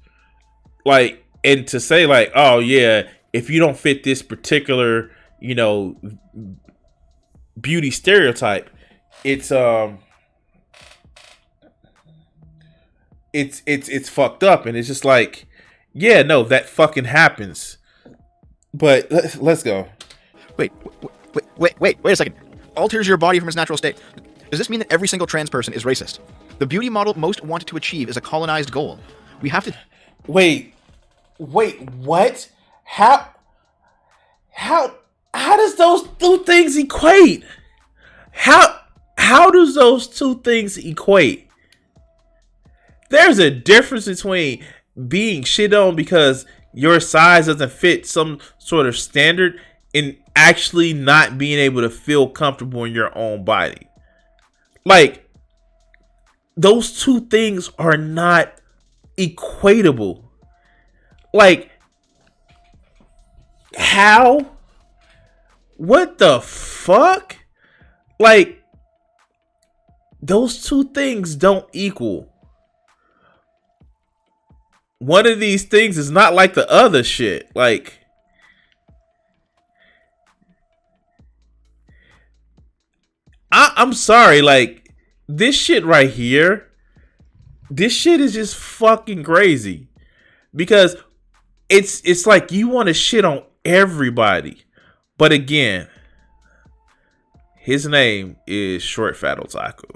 Like, and to say like, oh yeah, if you don't fit this particular, you know, beauty stereotype, it's fucked up, and it's just like, yeah, no, that fucking happens. But let's go. Wait a second. Alters your body from its natural state. Does this mean that every single trans person is racist? The beauty model most wanted to achieve is a colonized goal. We have to... Wait, what? How does those two things equate? How does those two things equate? There's a difference between being shit on because your size doesn't fit some sort of standard and actually not being able to feel comfortable in your own body. Like, those two things are not equatable. Like, how? What the fuck? Like, those two things don't equal. One of these things is not like the other shit. Like, I'm sorry, like, this shit right here, this shit is just fucking crazy. Because it's like you want to shit on everybody. But again, his name is ShortFatOtaku.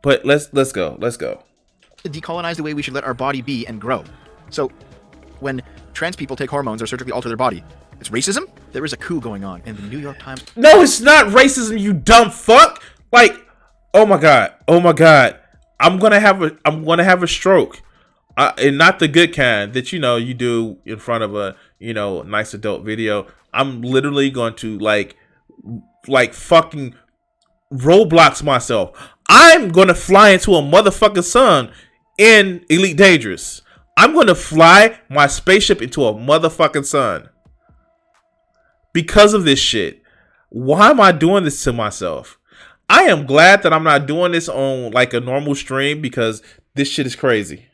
But let's go. to decolonize the way we should let our body be and grow. So, when trans people take hormones or surgically alter their body, it's racism? There is a coup going on in the New York Times. No, it's not racism, you dumb fuck. Like, oh my god. I'm gonna have a stroke. And not the good kind that, you know, you do in front of a, you know, nice adult video. I'm literally going to like fucking Roblox myself. I'm going to fly into a motherfucking sun in Elite Dangerous. I'm going to fly my spaceship into a motherfucking sun. Because of this shit. Why am I doing this to myself? I am glad that I'm not doing this on like a normal stream because this shit is crazy.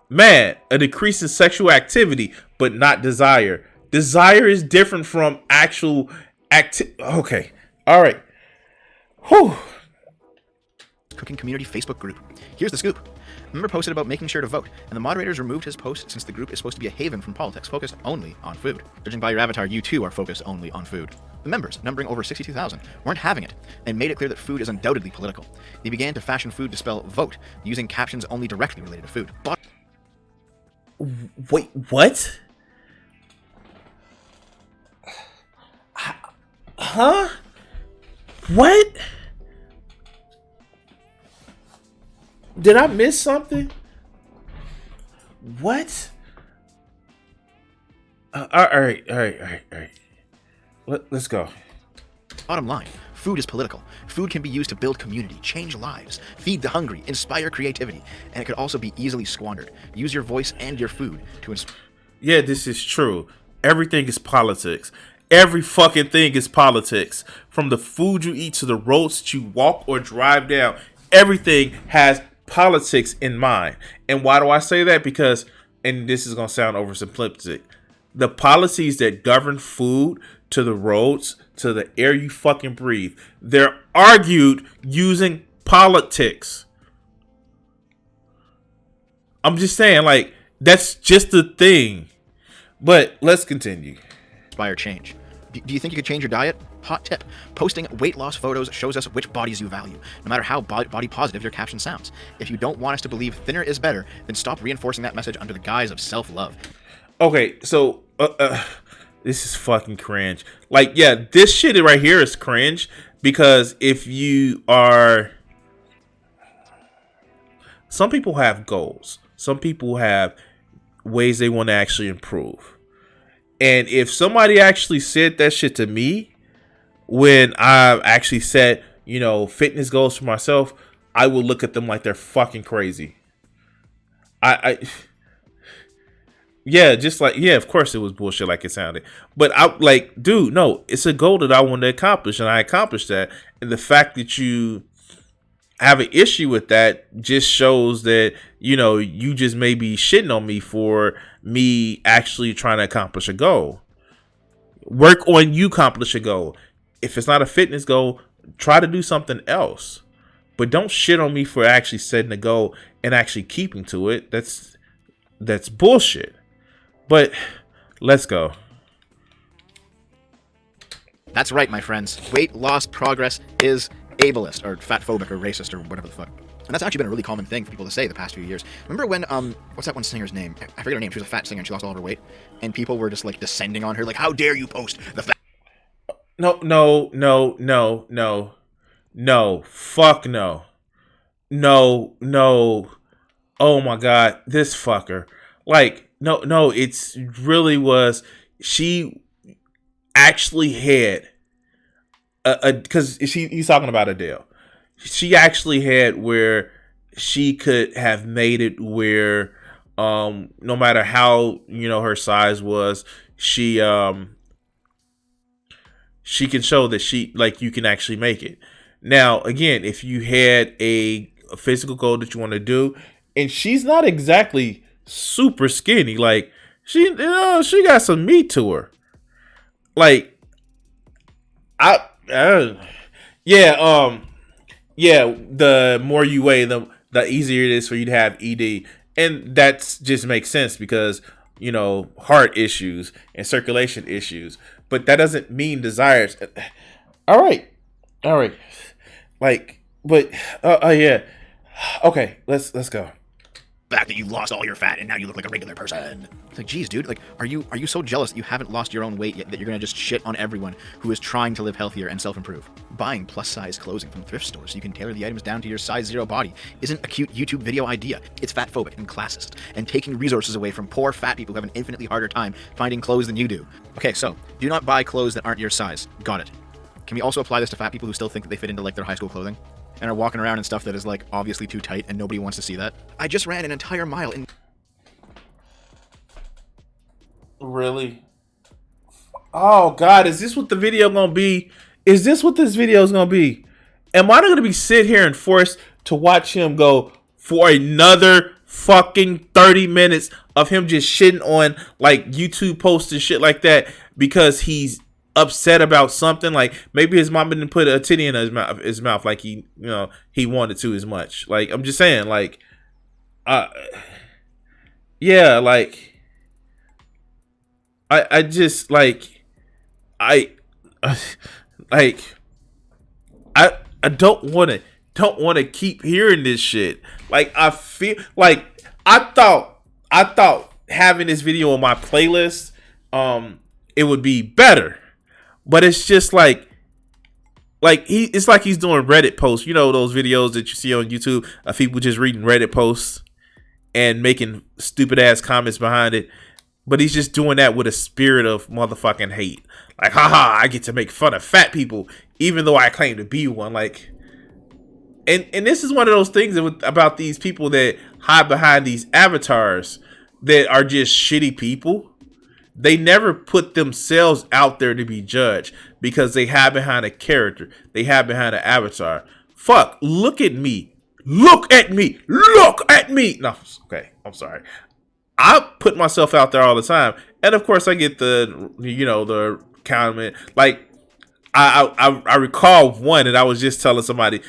Man, a decrease in sexual activity, but not desire. Desire is different from actual Okay. All right. Whew. Cooking community Facebook group. Here's the scoop. A member posted about making sure to vote, and the moderators removed his post since the group is supposed to be a haven from politics focused only on food. Judging by your avatar, you too are focused only on food. The members, numbering over 62,000, weren't having it, and made it clear that food is undoubtedly political. They began to fashion food to spell vote, using captions only directly related to food. Wait, what? Huh? What? Did I miss something? What? All right. Let's go. Bottom line, food is political. Food can be used to build community, change lives, feed the hungry, inspire creativity, and it could also be easily squandered. Use your voice and your food to inspire. Yeah, this is true. Everything is politics. Every fucking thing is politics. From the food you eat to the roads that you walk or drive down, everything has politics in mind. And why do I say that? Because, and this is going to sound oversimplistic, the policies that govern food to the roads, to the air you fucking breathe, they're argued using politics. I'm just saying, like, that's just the thing. But let's continue. Inspire change. Do you think you could change your diet? Hot tip, posting weight loss photos shows us which bodies you value, no matter how body positive your caption sounds. If you don't want us to believe thinner is better, then stop reinforcing that message under the guise of self-love. Okay, so this is fucking cringe. Like, yeah, this shit right here is cringe because if you are... Some people have goals. Some people have ways they want to actually improve. And if somebody actually said that shit to me when I actually set, you know, fitness goals for myself, I will look at them like they're fucking crazy. Yeah, just like, yeah, of course it was bullshit like it sounded. But I like, dude, no, it's a goal that I want to accomplish, and I accomplished that. And the fact that you have an issue with that just shows that, you know, you just may be shitting on me for me actually trying to accomplish a goal. Work on you accomplish a goal. If it's not a fitness goal, try to do something else. But don't shit on me for actually setting a goal and actually keeping to it. That's bullshit. But let's go. That's right, my friends. Weight loss progress is ableist or fatphobic or racist or whatever the fuck. And that's actually been a really common thing for people to say the past few years. Remember when, what's that one singer's name? I forget her name. She was a fat singer and she lost all of her weight. And people were just like descending on her, like, how dare you post the fat... No. Fuck no. No. Oh my God. This fucker. Like, no, it's really was, she actually had because he's talking about Adele. She actually had where she could have made it where no matter how, you know, her size was, she can show that she, like, you can actually make it. Now, again, if you had a physical goal that you want to do, and she's not exactly super skinny, like, she, you know, she got some meat to her. Like, the more you weigh, the easier it is for you to have ED. And that just makes sense because, you know, heart issues and circulation issues. But that doesn't mean desires. All right. Like, but, yeah. Okay, let's go. Fact that you lost all your fat and now you look like a regular person. It's like, geez, dude, like, are you so jealous that you haven't lost your own weight yet that you're gonna just shit on everyone who is trying to live healthier and self-improve? Buying plus-size clothing from thrift stores so you can tailor the items down to your size 0 body isn't a cute YouTube video idea. It's fatphobic and classist, and taking resources away from poor fat people who have an infinitely harder time finding clothes than you do. Okay, so, do not buy clothes that aren't your size. Got it. Can we also apply this to fat people who still think that they fit into, like, their high school clothing? And are walking around in stuff that is, like, obviously too tight and nobody wants to see that? I just ran an entire mile in... Really? Oh, God, is this what the video gonna be? Is this what this video is gonna be? Am I gonna be sit here and forced to watch him go for another fucking 30 minutes of him just shitting on, like, YouTube posts and shit like that because he's upset about something? Like, maybe his mom didn't put a titty in his mouth like he, you know, he wanted to as much. Like, I'm just saying, like, yeah, like, I just, like, I don't want to keep hearing this shit. Like, I feel like I thought having this video on my playlist, it would be better. But it's just like it's like he's doing Reddit posts. You know, those videos that you see on YouTube of people just reading Reddit posts and making stupid ass comments behind it. But he's just doing that with a spirit of motherfucking hate. Like, haha, I get to make fun of fat people, even though I claim to be one. Like, and this is one of those things about these people that hide behind these avatars that are just shitty people. They never put themselves out there to be judged because they hide behind a character. They hide behind an avatar. Fuck, look at me. Look at me. Look at me. No, okay, I'm sorry. I put myself out there all the time. And of course I get the, you know, the comment. Like, I recall one that I was just telling somebody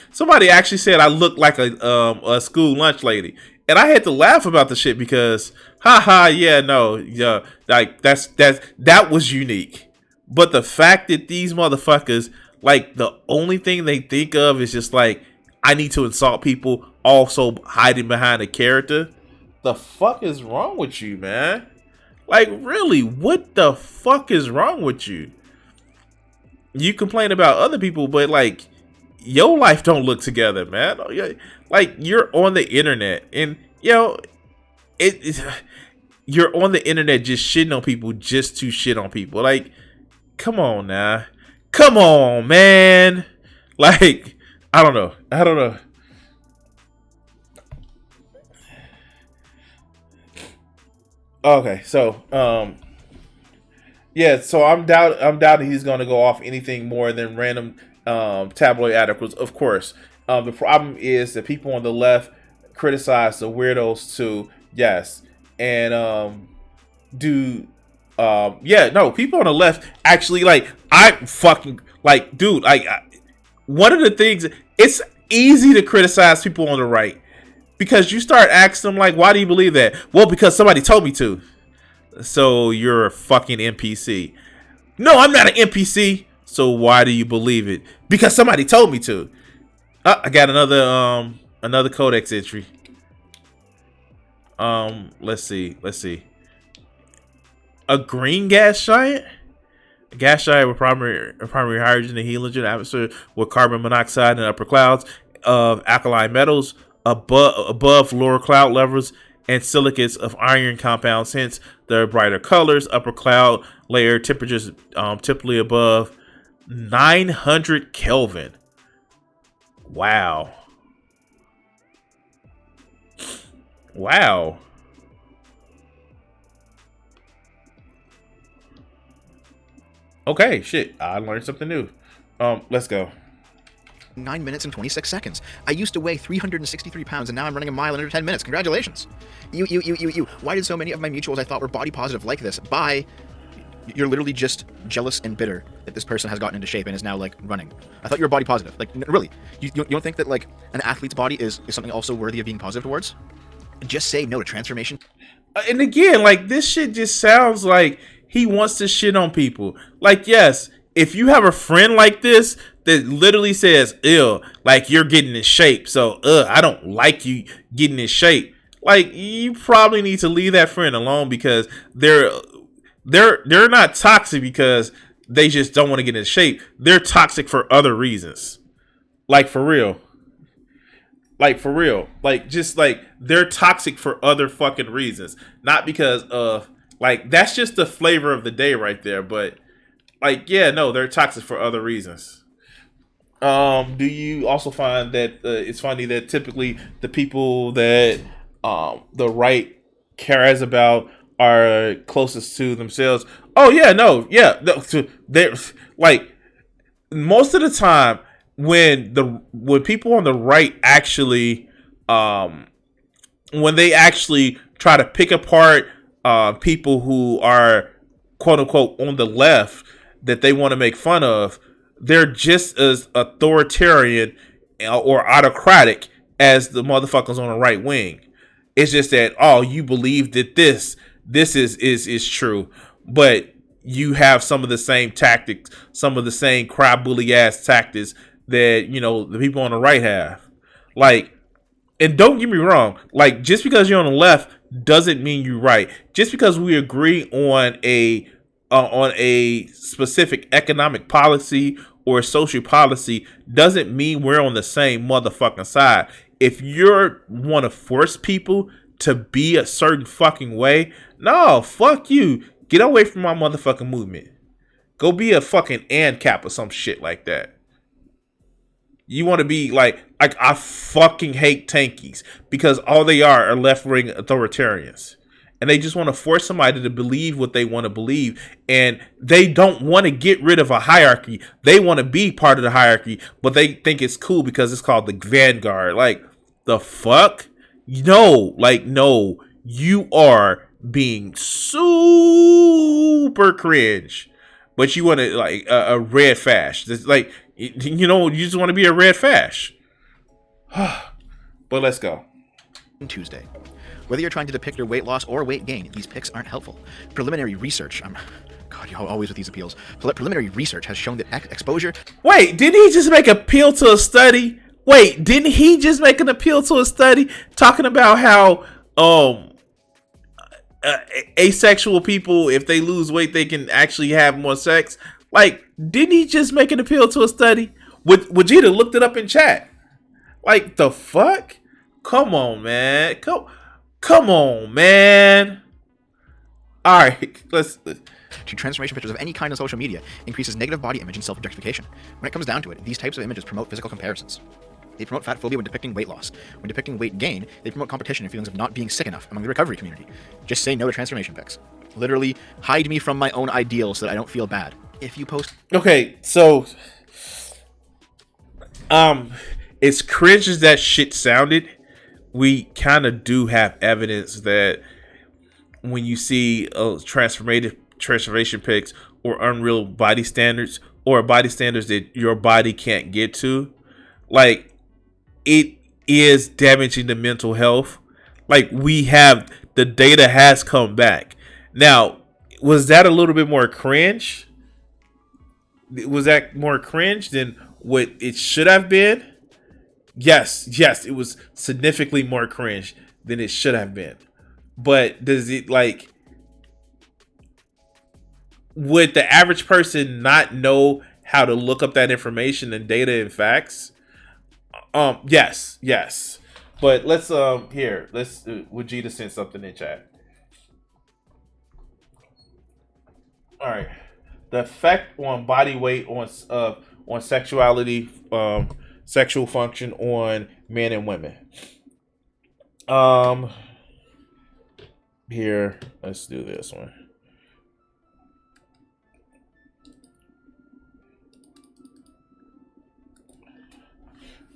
actually said I look like a school lunch lady. And I had to laugh about the shit because, haha, yeah, no, yeah, like that was unique. But the fact that these motherfuckers, like, the only thing they think of is just like, I need to insult people, also hiding behind a character. The fuck is wrong with you, man? Like, really, what the fuck is wrong with you? You complain about other people, but like, your life don't look together, man. Like, you're on the internet, and you're on the internet just shitting on people just to shit on people. Like, come on now, come on, man. Like, I don't know. Okay, so yeah, so I'm doubting he's gonna go off anything more than random tabloid articles. Of course, the problem is that people on the left criticize the weirdos too. Yes, and people on the left actually, like, I fucking, like, dude, like, one of the things, it's easy to criticize people on the right because you start asking them, like, why do you believe that? Well, because somebody told me to. So you're a fucking NPC. No, I'm not an NPC. So why do you believe it? Because somebody told me to. I got another codex entry. Let's see. A green gas giant? A gas giant with primary hydrogen and helium in the atmosphere with carbon monoxide in upper clouds of alkaline metals above lower cloud levels and silicates of iron compounds, hence the brighter colors. Upper cloud layer temperatures typically above 900 Kelvin. Wow. Okay, shit. I learned something new. Let's go. 9 minutes and 26 seconds. I used to weigh 363 pounds, and now I'm running a mile in under 10 minutes. Congratulations. You. Why did so many of my mutuals I thought were body positive like this? You're literally just jealous and bitter that this person has gotten into shape and is now, like, running. I thought you were body positive. Like, really. You don't think that, like, an athlete's body is something also worthy of being positive towards? Just say no to transformation. And again, like, this shit just sounds like he wants to shit on people. Like, yes, if you have a friend like this that literally says, ew, like, you're getting in shape, so I don't like you getting in shape, like, you probably need to leave that friend alone, because they're not toxic because they just don't want to get in shape. They're toxic for other reasons. Like, for real. Like, just, like, they're toxic for other fucking reasons. Not because of, like, that's just the flavor of the day right there. But, like, yeah, no, they're toxic for other reasons. Do you also find that it's funny that typically the people that the right cares about are closest to themselves? Oh, yeah, no, yeah. They're, like, most of the time, when people on the right actually when they actually try to pick apart people who are quote unquote on the left that they want to make fun of, they're just as authoritarian or autocratic as the motherfuckers on the right wing. It's just that, oh, you believe that this is true, but you have some of the same tactics, some of the same cry bully ass tactics that, you know, the people on the right have. Like, and don't get me wrong, like, just because you're on the left doesn't mean you're right. Just because we agree on a specific economic policy or social policy doesn't mean we're on the same motherfucking side. If you want to force people to be a certain fucking way, no, fuck you. Get away from my motherfucking movement. Go be a fucking ANCAP or some shit like that. You want to be like I fucking hate tankies because all they are left-wing authoritarians. And they just want to force somebody to believe what they want to believe. And they don't want to get rid of a hierarchy. They want to be part of the hierarchy, but they think it's cool because it's called the vanguard. Like, the fuck? No, like, no. You are being super cringe. But you want to, like, a red fash. It's like, you know, you just want to be a red fash. But let's go. Tuesday. Whether you're trying to depict your weight loss or weight gain, these pics aren't helpful. Preliminary research. God, you're always with these appeals. Preliminary research has shown that exposure... Wait, didn't he just make an appeal to a study? Wait, didn't he just make an appeal to a study talking about how asexual people, if they lose weight, they can actually have more sex? Like, didn't he just make an appeal to a study? Would Vegeta looked it up in chat? Like, the fuck? Come on, man. Come on, man. All right, let's... to transformation pictures of any kind on social media increases negative body image and self-objectification. When it comes down to it, these types of images promote physical comparisons. They promote fat phobia when depicting weight loss. When depicting weight gain, they promote competition and feelings of not being sick enough among the recovery community. Just say no to transformation pics. Literally, hide me from my own ideals so that I don't feel bad. If you post... Okay, so... as cringe as that shit sounded, we kind of do have evidence that when you see transformation pics or unreal body standards or body standards that your body can't get to, like, it is damaging the mental health. Like, we have, the data has come back. Now, was that a little bit more cringe? Was that more cringe than what it should have been? Yes, it was significantly more cringe than it should have been. But does it, like, would the average person not know how to look up that information and data and facts? Yes. But let's Vegeta send something in chat. All right. The effect on body weight on sexuality, sexual function on men and women. Here, let's do this one.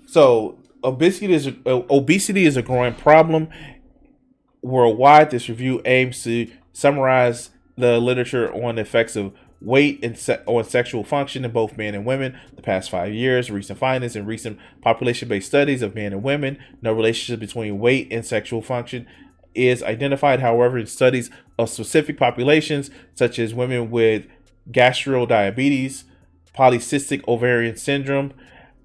So, obesity is a growing problem worldwide. This review aims to summarize the literature on the effects of weight and on sexual function in both men and women the past 5 years. Recent findings in recent population-based studies of men and women, no relationship between weight and sexual function is identified. However, in studies of specific populations, such as women with gastro diabetes, polycystic ovarian syndrome,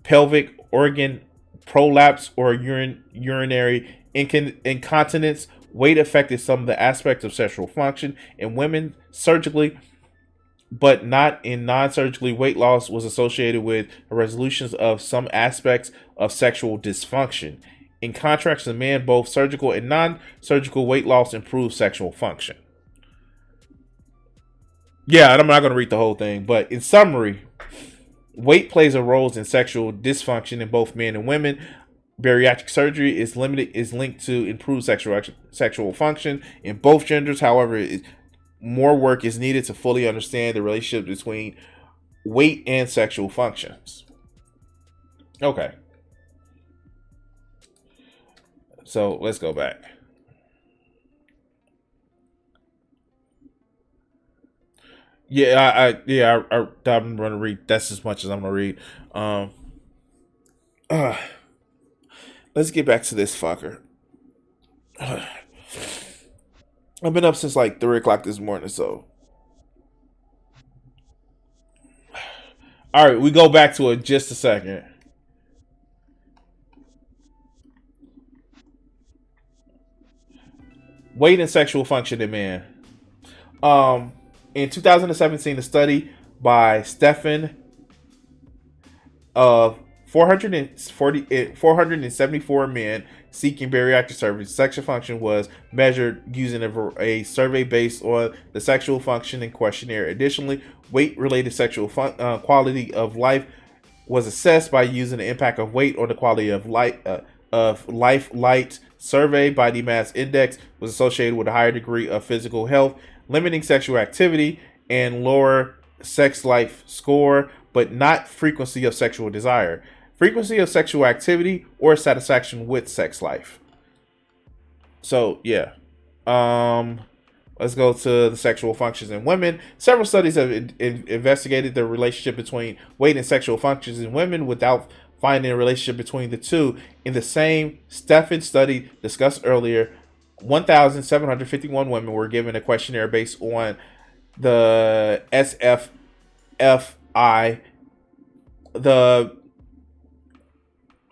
pelvic organ prolapse, or urinary incontinence, weight affected some of the aspects of sexual function in women surgically, but not in non-surgically. Weight loss was associated with resolutions of some aspects of sexual dysfunction. In contrast to men, both surgical and non-surgical weight loss improves sexual function. Yeah, and I'm not going to read the whole thing, but in summary, weight plays a role in sexual dysfunction in both men and women. Bariatric surgery is linked to improved sexual function in both genders. However, more work is needed to fully understand the relationship between weight and sexual functions. Okay. So let's go back. I'm gonna read. That's as much as I'm gonna read. Let's get back to this fucker. I've been up since like 3 o'clock this morning, so. All right, we go back to it just a second. Weight and sexual function in men. In 2017, a study by Stefan of 474 men seeking bariatric surgery, sexual function was measured using a survey based on the sexual function and questionnaire. Additionally, weight-related sexual quality of life was assessed by using the impact of weight on the quality of life. Light survey body mass index was associated with a higher degree of physical health, limiting sexual activity, and lower sex life score, but not frequency of sexual desire, frequency of sexual activity, or satisfaction with sex life. So yeah, let's go to the sexual functions in women. Several studies have investigated the relationship between weight and sexual functions in women without finding a relationship between the two. In the same Stefan study discussed earlier, 1,751 women were given a questionnaire based on the SFFI, the,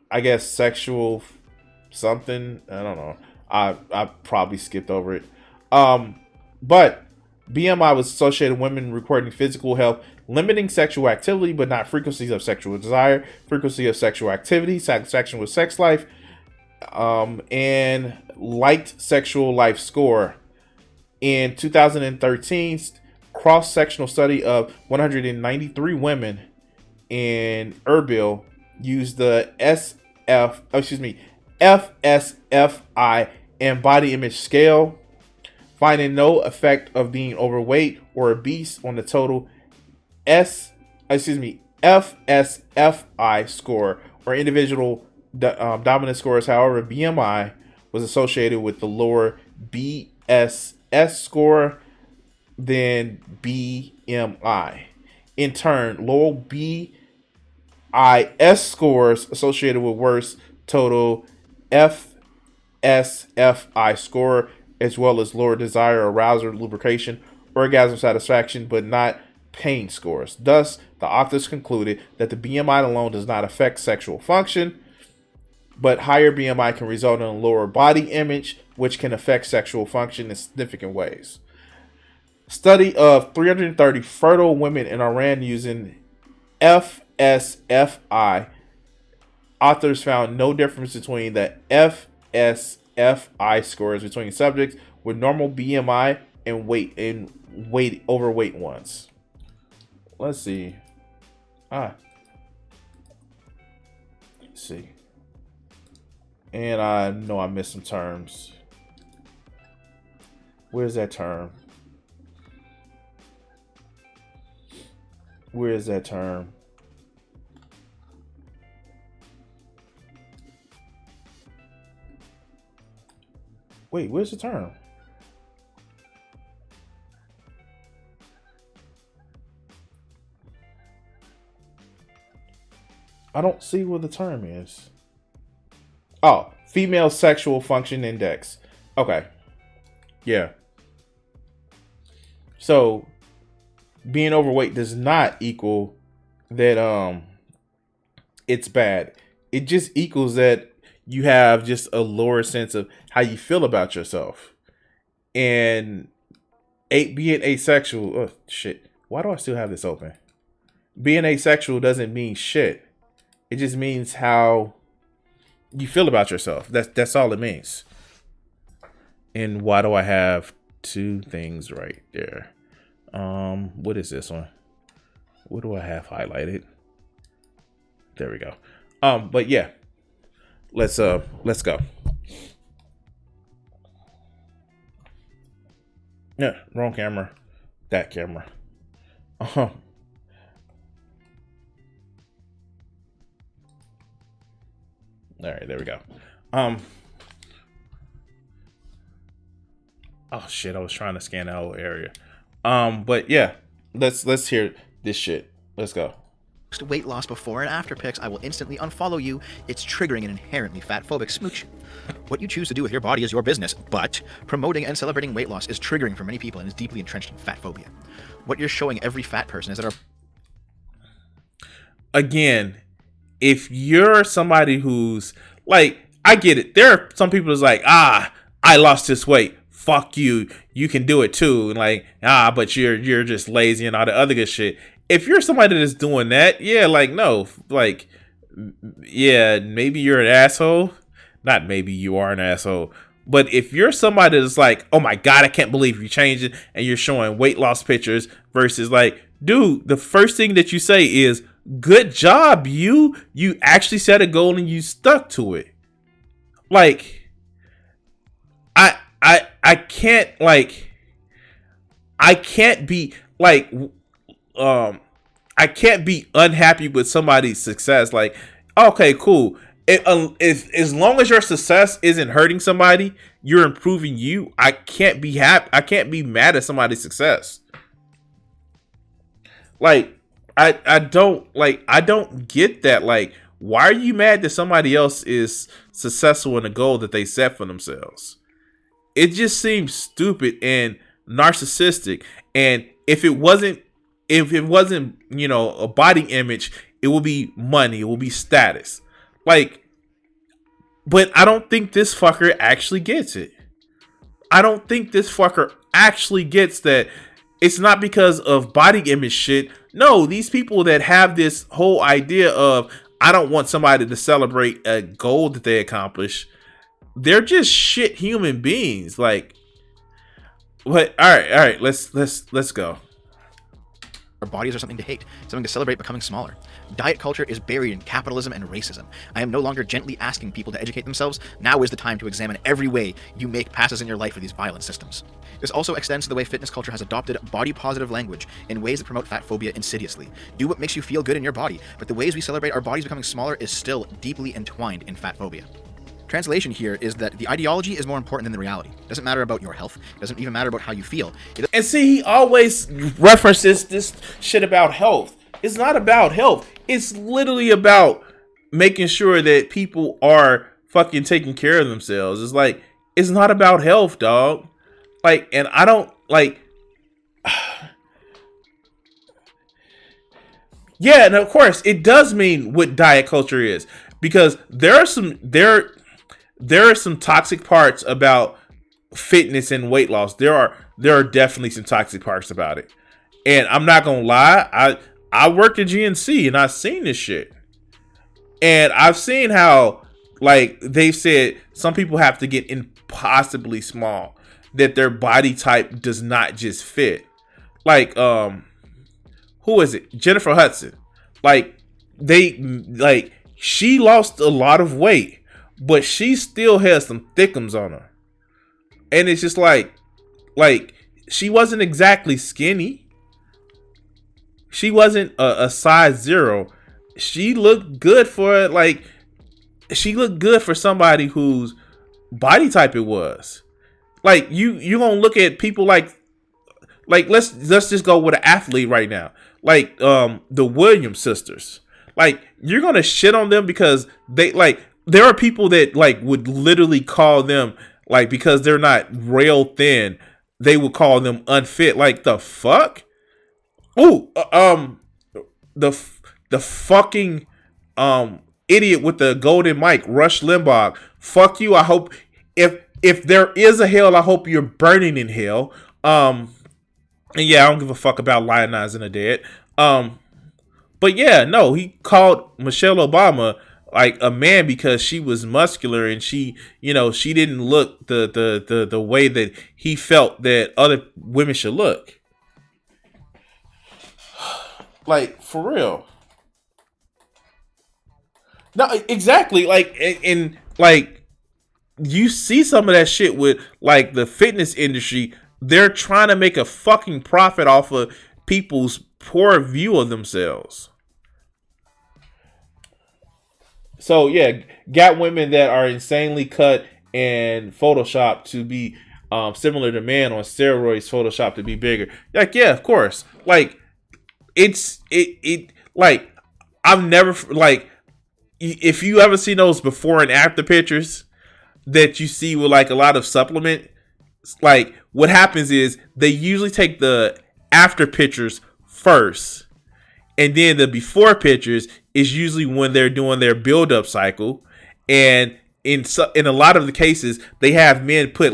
I guess, sexual something. I don't know. I probably skipped over it. But BMI was associated with women reporting physical health, limiting sexual activity, but not frequencies of sexual desire, frequency of sexual activity, satisfaction with sex life, and liked sexual life score. In 2013, cross-sectional study of 193 women in Erbil used the FSFI and body image scale, finding no effect of being overweight or obese on the total FSFI score or individual dominant scores. However, BMI was associated with the lower BSS score than BMI. In turn, low BIS scores associated with worse total FSFI score, as well as lower desire, arousal, lubrication, orgasm satisfaction, but not pain scores. Thus, the authors concluded that the BMI alone does not affect sexual function, but higher BMI can result in a lower body image, which can affect sexual function in significant ways. Study of 330 fertile women in Iran using FSFI. Authors found no difference between the FSFI scores between subjects with normal BMI and overweight ones. Let's see. Let's see. And I know I missed some terms. Where's that term? Where is that term? Wait, where's the term? I don't see where the term is. Oh, female sexual function index. Okay. Yeah. So being overweight does not equal that it's bad. It just equals that you have just a lower sense of how you feel about yourself. And being asexual, oh shit. Why do I still have this open? Being asexual doesn't mean shit. It just means how you feel about yourself. That's all it means. And why do I have two things right there? What is this one? What do I have highlighted? There we go. But yeah, let's go. Yeah, wrong camera. That camera. All right, there we go. Oh shit, I was trying to scan the whole area. But yeah, let's hear this shit. Let's go. Weight loss before and after pics, I will instantly unfollow you. It's triggering an inherently fat-phobic smooch. What you choose to do with your body is your business, but promoting and celebrating weight loss is triggering for many people and is deeply entrenched in fat phobia. What you're showing every fat person is that again, if you're somebody who's like, I get it. There are some people who's like, I lost this weight. Fuck you. You can do it too. And like, but you're just lazy and all the other good shit. If you're somebody that's doing that, yeah, like, no, like, yeah, maybe you're an asshole. Not maybe you are an asshole. But if you're somebody that's like, oh my God, I can't believe you changed it, and you're showing weight loss pictures versus like, dude, the first thing that you say is, good job, you actually set a goal and you stuck to it. Like, I can't be like, I can't be unhappy with somebody's success. Like, okay, cool. If as long as your success isn't hurting somebody, you're improving you. I can't be happy. I can't be mad at somebody's success. Like, I don't get that. Like, why are you mad that somebody else is successful in a goal that they set for themselves? It just seems stupid and narcissistic. And if it wasn't, you know, a body image, it will be money, it will be status. Like, but I don't think this fucker actually gets it. I don't think this fucker actually gets that it's not because of body image shit. No, these people that have this whole idea of, I don't want somebody to celebrate a goal that they accomplish, they're just shit human beings. Like, what? All right, let's go. Our bodies are something to hate, something to celebrate becoming smaller. Diet culture is buried in capitalism and racism. I am no longer gently asking people to educate themselves. Now is the time to examine every way you make passes in your life for these violent systems. This also extends to the way fitness culture has adopted body-positive language in ways that promote fat phobia insidiously. Do what makes you feel good in your body, but the ways we celebrate our bodies becoming smaller is still deeply entwined in fat phobia. Translation here is that the ideology is more important than the reality. It doesn't matter about your health. It doesn't even matter about how you feel. And see, he always references this shit about health. It's not about health. It's literally about making sure that people are fucking taking care of themselves. It's like, it's not about health, dog. Like, and I don't like. Yeah, and of course, it does mean what diet culture is, because there are some toxic parts about fitness and weight loss. There are definitely some toxic parts about it. And I'm not gonna lie, I worked at GNC and I've seen this shit. And I've seen how, like, they've said some people have to get impossibly small, that their body type does not just fit. Like, who is it? Jennifer Hudson. She lost a lot of weight, but she still has some thickums on her. And it's just like she wasn't exactly skinny. She wasn't a size 0. She looked good for somebody whose body type it was. Like, you gonna look at people like let's just go with an athlete right now. Like the Williams sisters. Like, you're gonna shit on them because they there are people that would literally call them, because they're not rail thin, they would call them unfit. Like, the fuck? Ooh, the fucking idiot with the golden mic, Rush Limbaugh. Fuck you. I hope if there is a hell, I hope you're burning in hell. And yeah, I don't give a fuck about lionizing the dead. But yeah, no, he called Michelle Obama a man because she was muscular and she didn't look the way that he felt that other women should look. Like, for real. No, exactly. You see some of that shit with the fitness industry. They're trying to make a fucking profit off of people's poor view of themselves. So yeah, got women that are insanely cut and photoshopped to be similar to men on steroids, photoshopped to be bigger. Yeah, of course. I've never if you ever seen those before and after pictures that you see with a lot of supplement, what happens is they usually take the after pictures first, and then the before pictures is usually when they're doing their build-up cycle. And in a lot of the cases, they have men put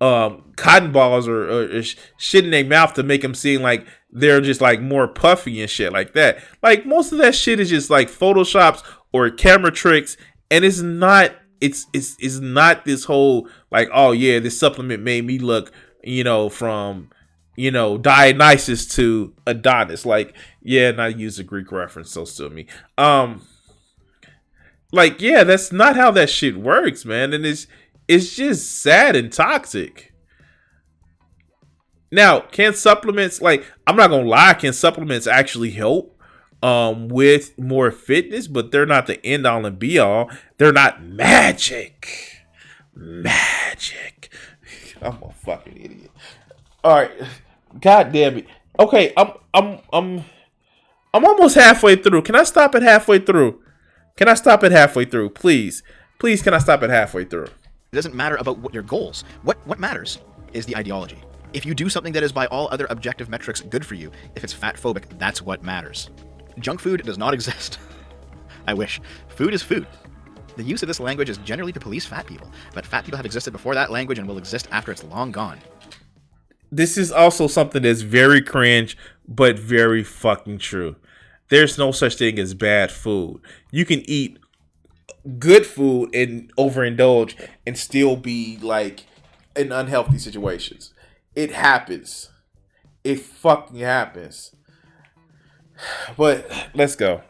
cotton balls or shit in their mouth to make them seem like they're just more puffy and shit like that. Most of that shit is just photoshops or camera tricks, and it's not this whole oh yeah, this supplement made me look from Dionysus to Adonis. Yeah, and I use a Greek reference, so still me. Yeah, that's not how that shit works, man. And it's just sad and toxic. Now, can supplements, I'm not gonna lie, can supplements actually help with more fitness? But they're not the end all and be all. They're not magic. I'm a fucking idiot. All right, god damn it. Okay, I'm almost halfway through. Can I stop at halfway through? Please, can I stop at halfway through? It doesn't matter about what your goals. What matters is the ideology. If you do something that is by all other objective metrics good for you, if it's fat phobic, that's what matters. Junk food does not exist. I wish. Food is food. The use of this language is generally to police fat people, but fat people have existed before that language and will exist after it's long gone. This is also something that's very cringe, but very fucking true. There's no such thing as bad food. You can eat good food and overindulge and still be like in unhealthy situations. It happens. It fucking happens. But let's go.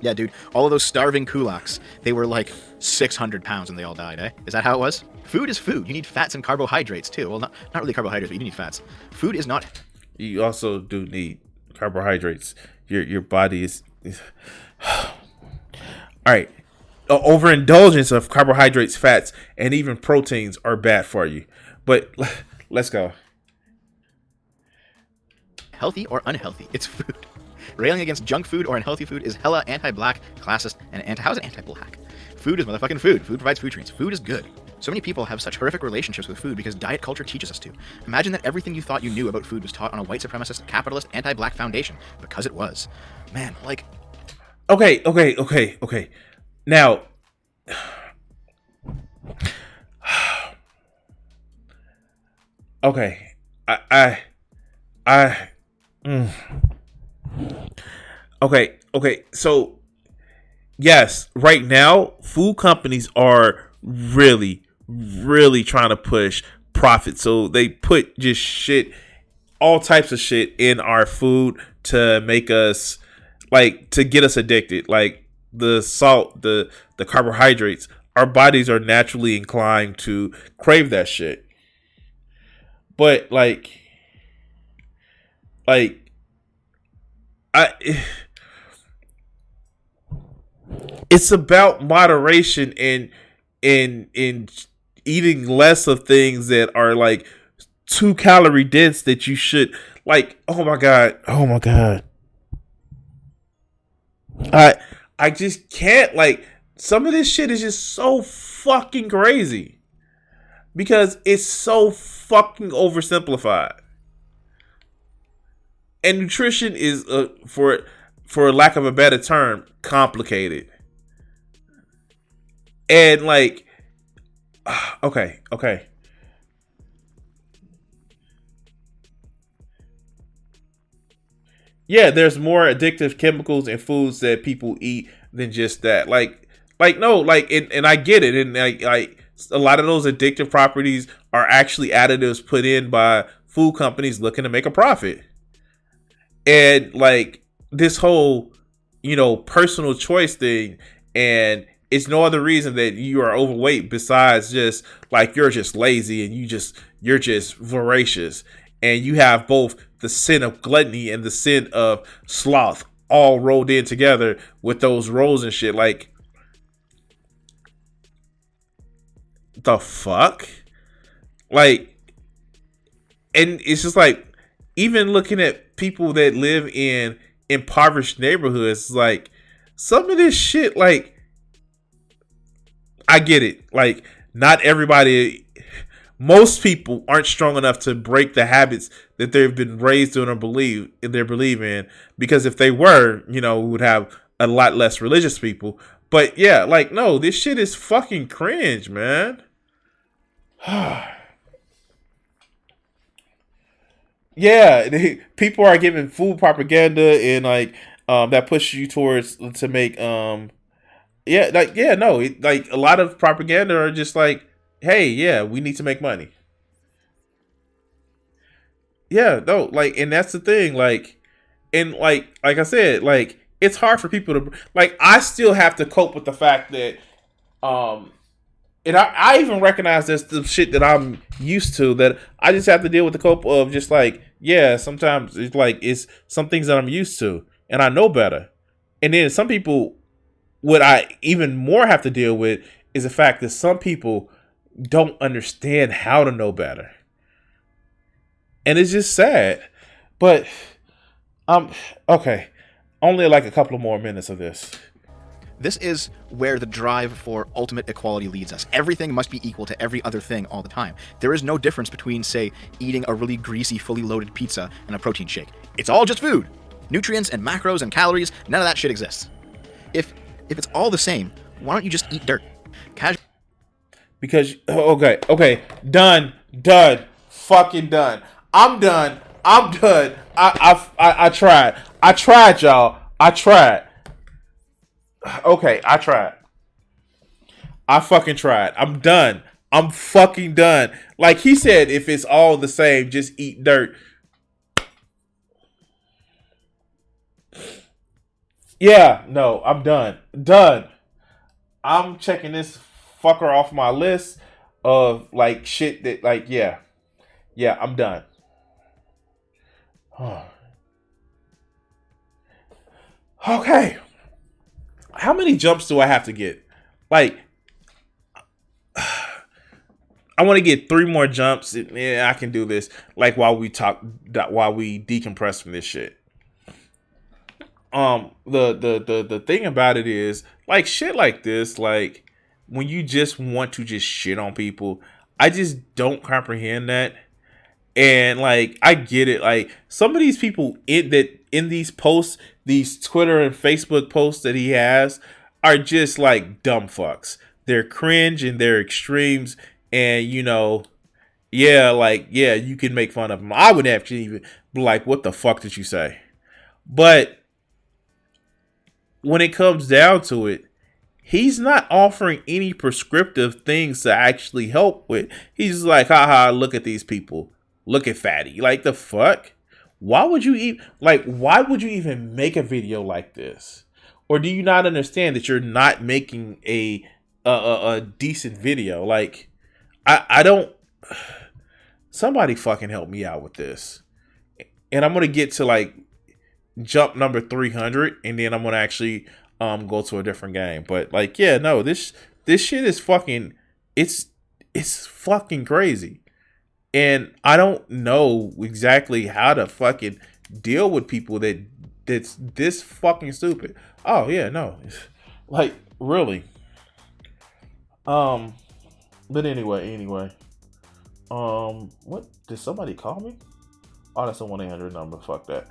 Yeah, dude, all of those starving kulaks, they were like 600 pounds and they all died, eh? Is that how it was? Food is food. You need fats and carbohydrates too. Well, not really carbohydrates, but you need fats. Food is not... You also do need carbohydrates. Your body is... All right. Overindulgence of carbohydrates, fats, and even proteins are bad for you. But let's go. Healthy or unhealthy, it's food. Railing against junk food or unhealthy food is hella anti-black, classist, and how's it anti-black? Food is motherfucking food. Food provides food trains. Food is good. So many people have such horrific relationships with food because diet culture teaches us to. Imagine that everything you thought you knew about food was taught on a white supremacist, capitalist, anti-black foundation. Because it was. Man, like... Okay. Now... Okay. Okay. So, yes, right now, food companies are really trying to push profit. So they put just shit, all types of shit in our food to make us, like, to get us addicted. Like the salt, the carbohydrates. Our bodies are naturally inclined to crave that shit. But it's about moderation in eating less of things that are like 2-calorie dense that you should like. Oh my god. I just can't, like, some of this shit is just so fucking crazy because it's so fucking oversimplified. And nutrition is, for lack of a better term, complicated. And like, okay. Yeah, there's more addictive chemicals in foods that people eat than just that. And I get it. And like a lot of those addictive properties are actually additives put in by food companies looking to make a profit. And like this whole, personal choice thing, and it's no other reason that you are overweight besides just like you're just lazy and you're just voracious, and you have both the sin of gluttony and the sin of sloth all rolled in together with those rolls and shit. Like, the fuck? Like, and it's just like, even looking at people that live in impoverished neighborhoods, like, some of this shit, like, I get it. Like, not everybody, most people aren't strong enough to break the habits that they've been raised in or believe in. Because if they were, we would have a lot less religious people. But yeah, like, no, this shit is fucking cringe, man. Yeah, people are giving food propaganda and like that pushes you towards to make a lot of propaganda are just like, hey, yeah, we need to make money. Yeah, no, like, and that's the thing, like, and like I said, like, it's hard for people to, like, I still have to cope with the fact that and I even recognize that's the shit that I'm used to, that I just have to deal with the cope of just like, yeah, sometimes it's like, it's some things that I'm used to and I know better. And then some people, what I even more have to deal with is the fact that some people don't understand how to know better. And it's just sad. But, okay. Only like a couple of more minutes of this. This is where the drive for ultimate equality leads us. Everything must be equal to every other thing all the time. There is no difference between, say, eating a really greasy, fully loaded pizza and a protein shake. It's all just food. Nutrients and macros and calories, none of that shit exists. If it's all the same, why don't you just eat dirt? Because okay, done, fucking done. I'm done. I tried, y'all. I tried. Okay, I tried. I fucking tried. I'm done. I'm fucking done. Like he said, if it's all the same, just eat dirt. Yeah, no, I'm done. Done. I'm checking this fucker off my list of like shit that like yeah, I'm done. Okay. How many jumps do I have to get? Like, I want to get 3 more jumps. Yeah, I can do this. Like while we decompress from this shit. The thing about it is like shit like this, like when you just want to just shit on people, I just don't comprehend that. And like I get it, like some of these people in these posts, these Twitter and Facebook posts that he has are just like dumb fucks. They're cringe and they're extremes, and you know, yeah, you can make fun of them. I would actually even be like, what the fuck did you say? But when it comes down to it, he's not offering any prescriptive things to actually help with. He's like, haha, look at these people. Look at Fatty. Like, the fuck? Why would you even make a video like this? Or do you not understand that you're not making a decent video? Like, I don't... Somebody fucking help me out with this. And I'm going to get to, like, jump number 300, and then I'm going to actually go to a different game. But, like, yeah, no, this shit is fucking... It's fucking crazy. And I don't know exactly how to fucking deal with people that's this fucking stupid. Oh yeah, no. Like, really. But anyway. What? Did somebody call me? Oh, that's a 1-800 number. Fuck that.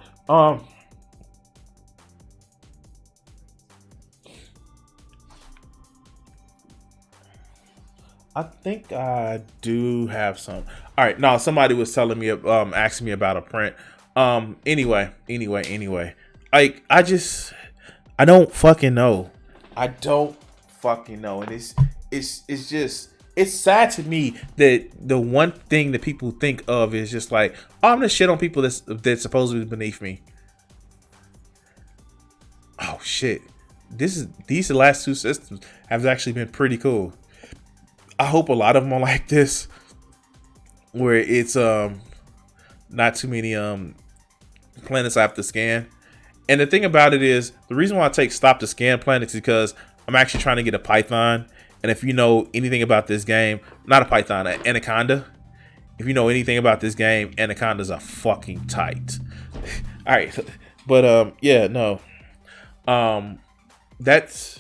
I think I do have some. All right, no, somebody was telling me, asking me about a print. Anyway. Like, I don't fucking know. I don't fucking know, and it's sad to me that the one thing that people think of is just like, oh, I'm gonna shit on people that's supposedly beneath me. Oh shit, these last 2 systems have actually been pretty cool. I hope a lot of them are like this, where it's not too many planets I have to scan. And the thing about it is, the reason why I take stop to scan planets is because I'm actually trying to get a Python. And if you know anything about this game, not a Python, an Anaconda. If you know anything about this game, Anacondas are fucking tight. All right, but yeah, no, that's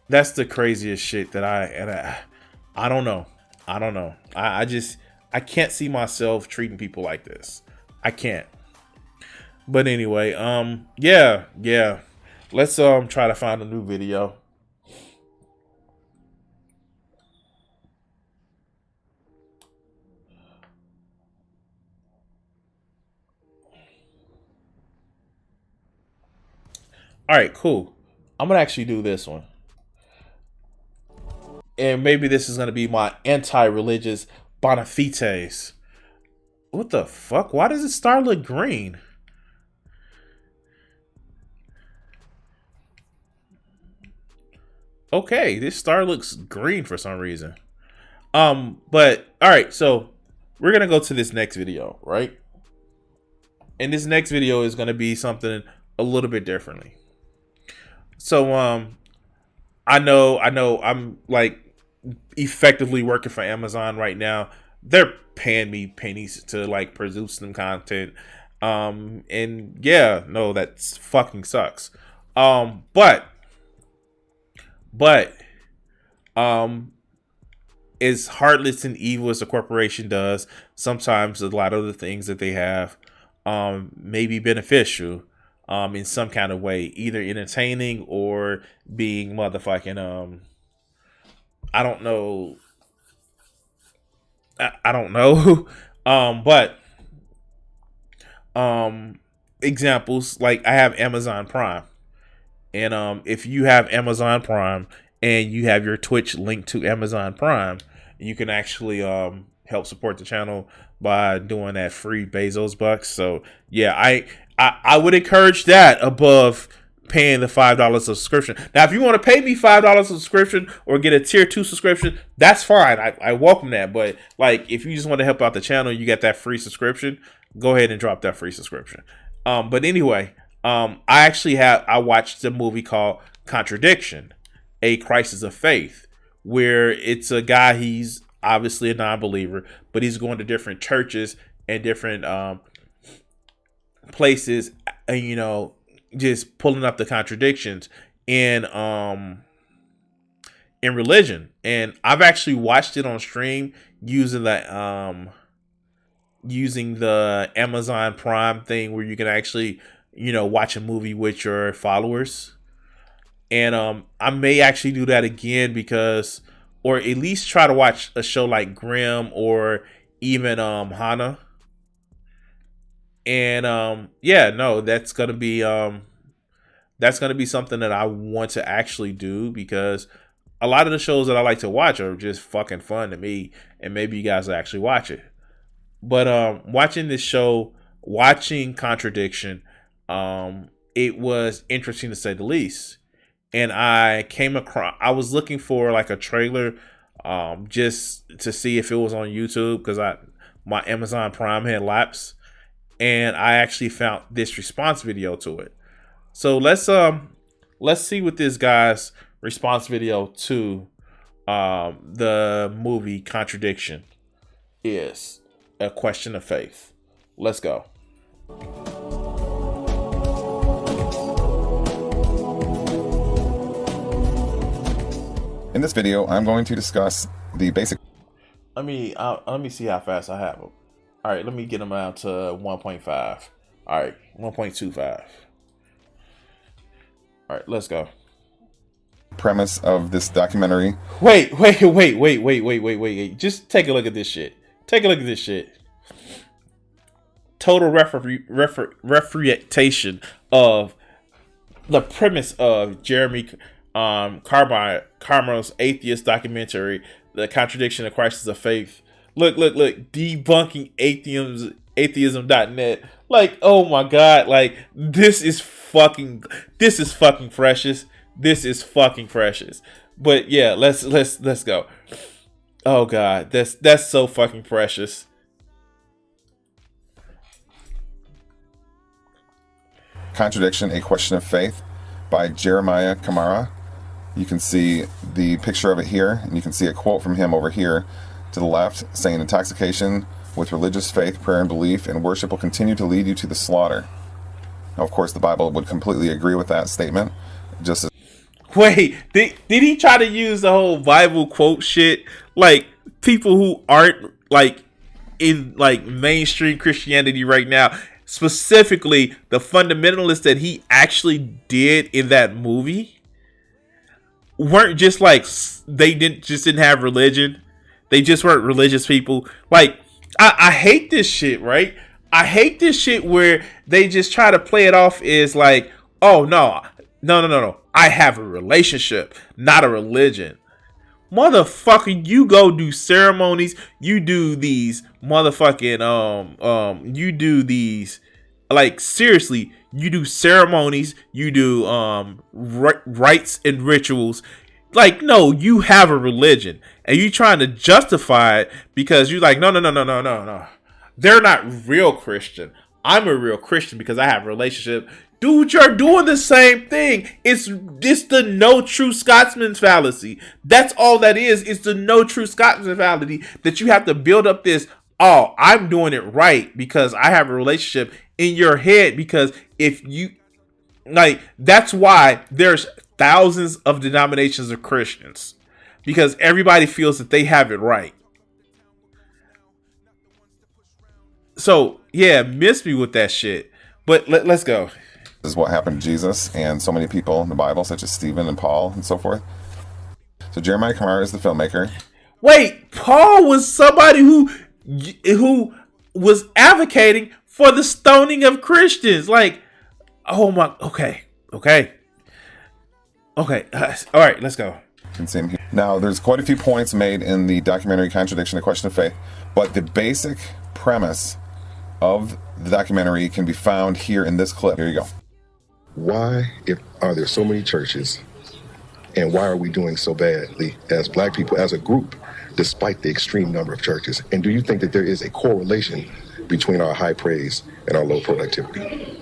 the craziest shit that I don't know. I can't see myself treating people like this. I can't. But anyway, yeah. Let's try to find a new video. All right, cool. I'm gonna actually do this one. And maybe this is going to be my anti-religious bona fides. What the fuck? Why does the star look green? Okay, this star looks green for some reason. But all right, so we're going to go to this next video, right? And this next video is going to be something a little bit differently. So I know I'm like effectively working for Amazon right now. They're paying me pennies to like produce some content. And yeah, no, that's fucking sucks. But But as heartless and evil as a corporation does, sometimes a lot of the things that they have may be beneficial in some kind of way, either entertaining or being motherfucking I don't know. I don't know. But examples, like I have Amazon Prime. And if you have Amazon Prime and you have your Twitch linked to Amazon Prime, you can actually help support the channel by doing that free Bezos bucks. So yeah, I would encourage that above paying the $5 subscription. Now, if you want to pay me $5 subscription or get a tier 2 subscription, that's fine. I welcome that. But like, if you just want to help out the channel, you get that free subscription, go ahead and drop that free subscription. But anyway, I watched a movie called Contradiction, A Crisis of Faith, where it's a guy, he's obviously a non-believer, but he's going to different churches and different places, and, you know, just pulling up the contradictions in religion. And I've actually watched it on stream using the Amazon Prime thing where you can actually, you know, watch a movie with your followers. And I may actually do that again, because, or at least try to watch a show like Grimm or even Hana. And yeah, no, that's gonna be something that I want to actually do, because a lot of the shows that I like to watch are just fucking fun to me, and maybe you guys will actually watch it. But watching this show, watching Contradiction, it was interesting to say the least. And I was looking for like a trailer just to see if it was on YouTube, because my Amazon Prime had lapsed, and I actually found this response video to it. So let's see what this guy's response video to the movie Contradiction is. A question of faith. Let's go. In this video, I'm going to discuss the basic. Let me see how fast I have them. All right, let me get them out to 1.5. All right, 1.25. All right, let's go. Premise of this documentary. Wait. Just take a look at this shit. Total refutation of the premise of Jeremy Carmichael's atheist documentary, The Contradiction of Crisis of Faith. Look, debunking atheism.net. Like, oh my god, like this is fucking precious. This is fucking precious. But yeah, let's go. Oh god, that's so fucking precious. Contradiction, A Question of Faith by Jeremiah Kamara. You can see the picture of it here, and you can see a quote from him over here to the left saying, intoxication with religious faith, prayer, and belief and worship will continue to lead you to the slaughter. Now, of course, the Bible would completely agree with that statement. Just as Wait, did he try to use the whole Bible quote shit? Like, people who aren't like in like mainstream Christianity right now, specifically the fundamentalists that he actually did in that movie, weren't just like they didn't have religion. They just weren't religious people. Like, I hate this shit, right? I hate this shit where they just try to play it off as like, oh no. I have a relationship, not a religion. Motherfucker, you go do ceremonies. You do these motherfucking you do these, like, seriously, you do ceremonies, you do rites and rituals. Like, no, you have a religion, and you trying to justify it because you're like, no. They're not real Christian. I'm a real Christian because I have a relationship. Dude, you're doing the same thing. It's the no true Scotsman fallacy. That's all that is. It's the no true Scotsman fallacy that you have to build up this, oh, I'm doing it right because I have a relationship in your head. Because if you, Like, that's why there's thousands of denominations of Christians, because everybody feels that they have it right. So yeah, miss me with that shit. But let's go. This is what happened to Jesus and so many people in the Bible, such as Stephen and Paul and so forth. So Jeremiah Kamara is the filmmaker. Wait, Paul was somebody who was advocating for the stoning of Christians. Like, oh my, okay. All right, let's go. Now, there's quite a few points made in the documentary Contradiction: A Question of Faith, but the basic premise of the documentary can be found here in this clip. Here you go. Why are there so many churches, and why are we doing so badly as black people, as a group, despite the extreme number of churches? And do you think that there is a correlation between our high praise and our low productivity?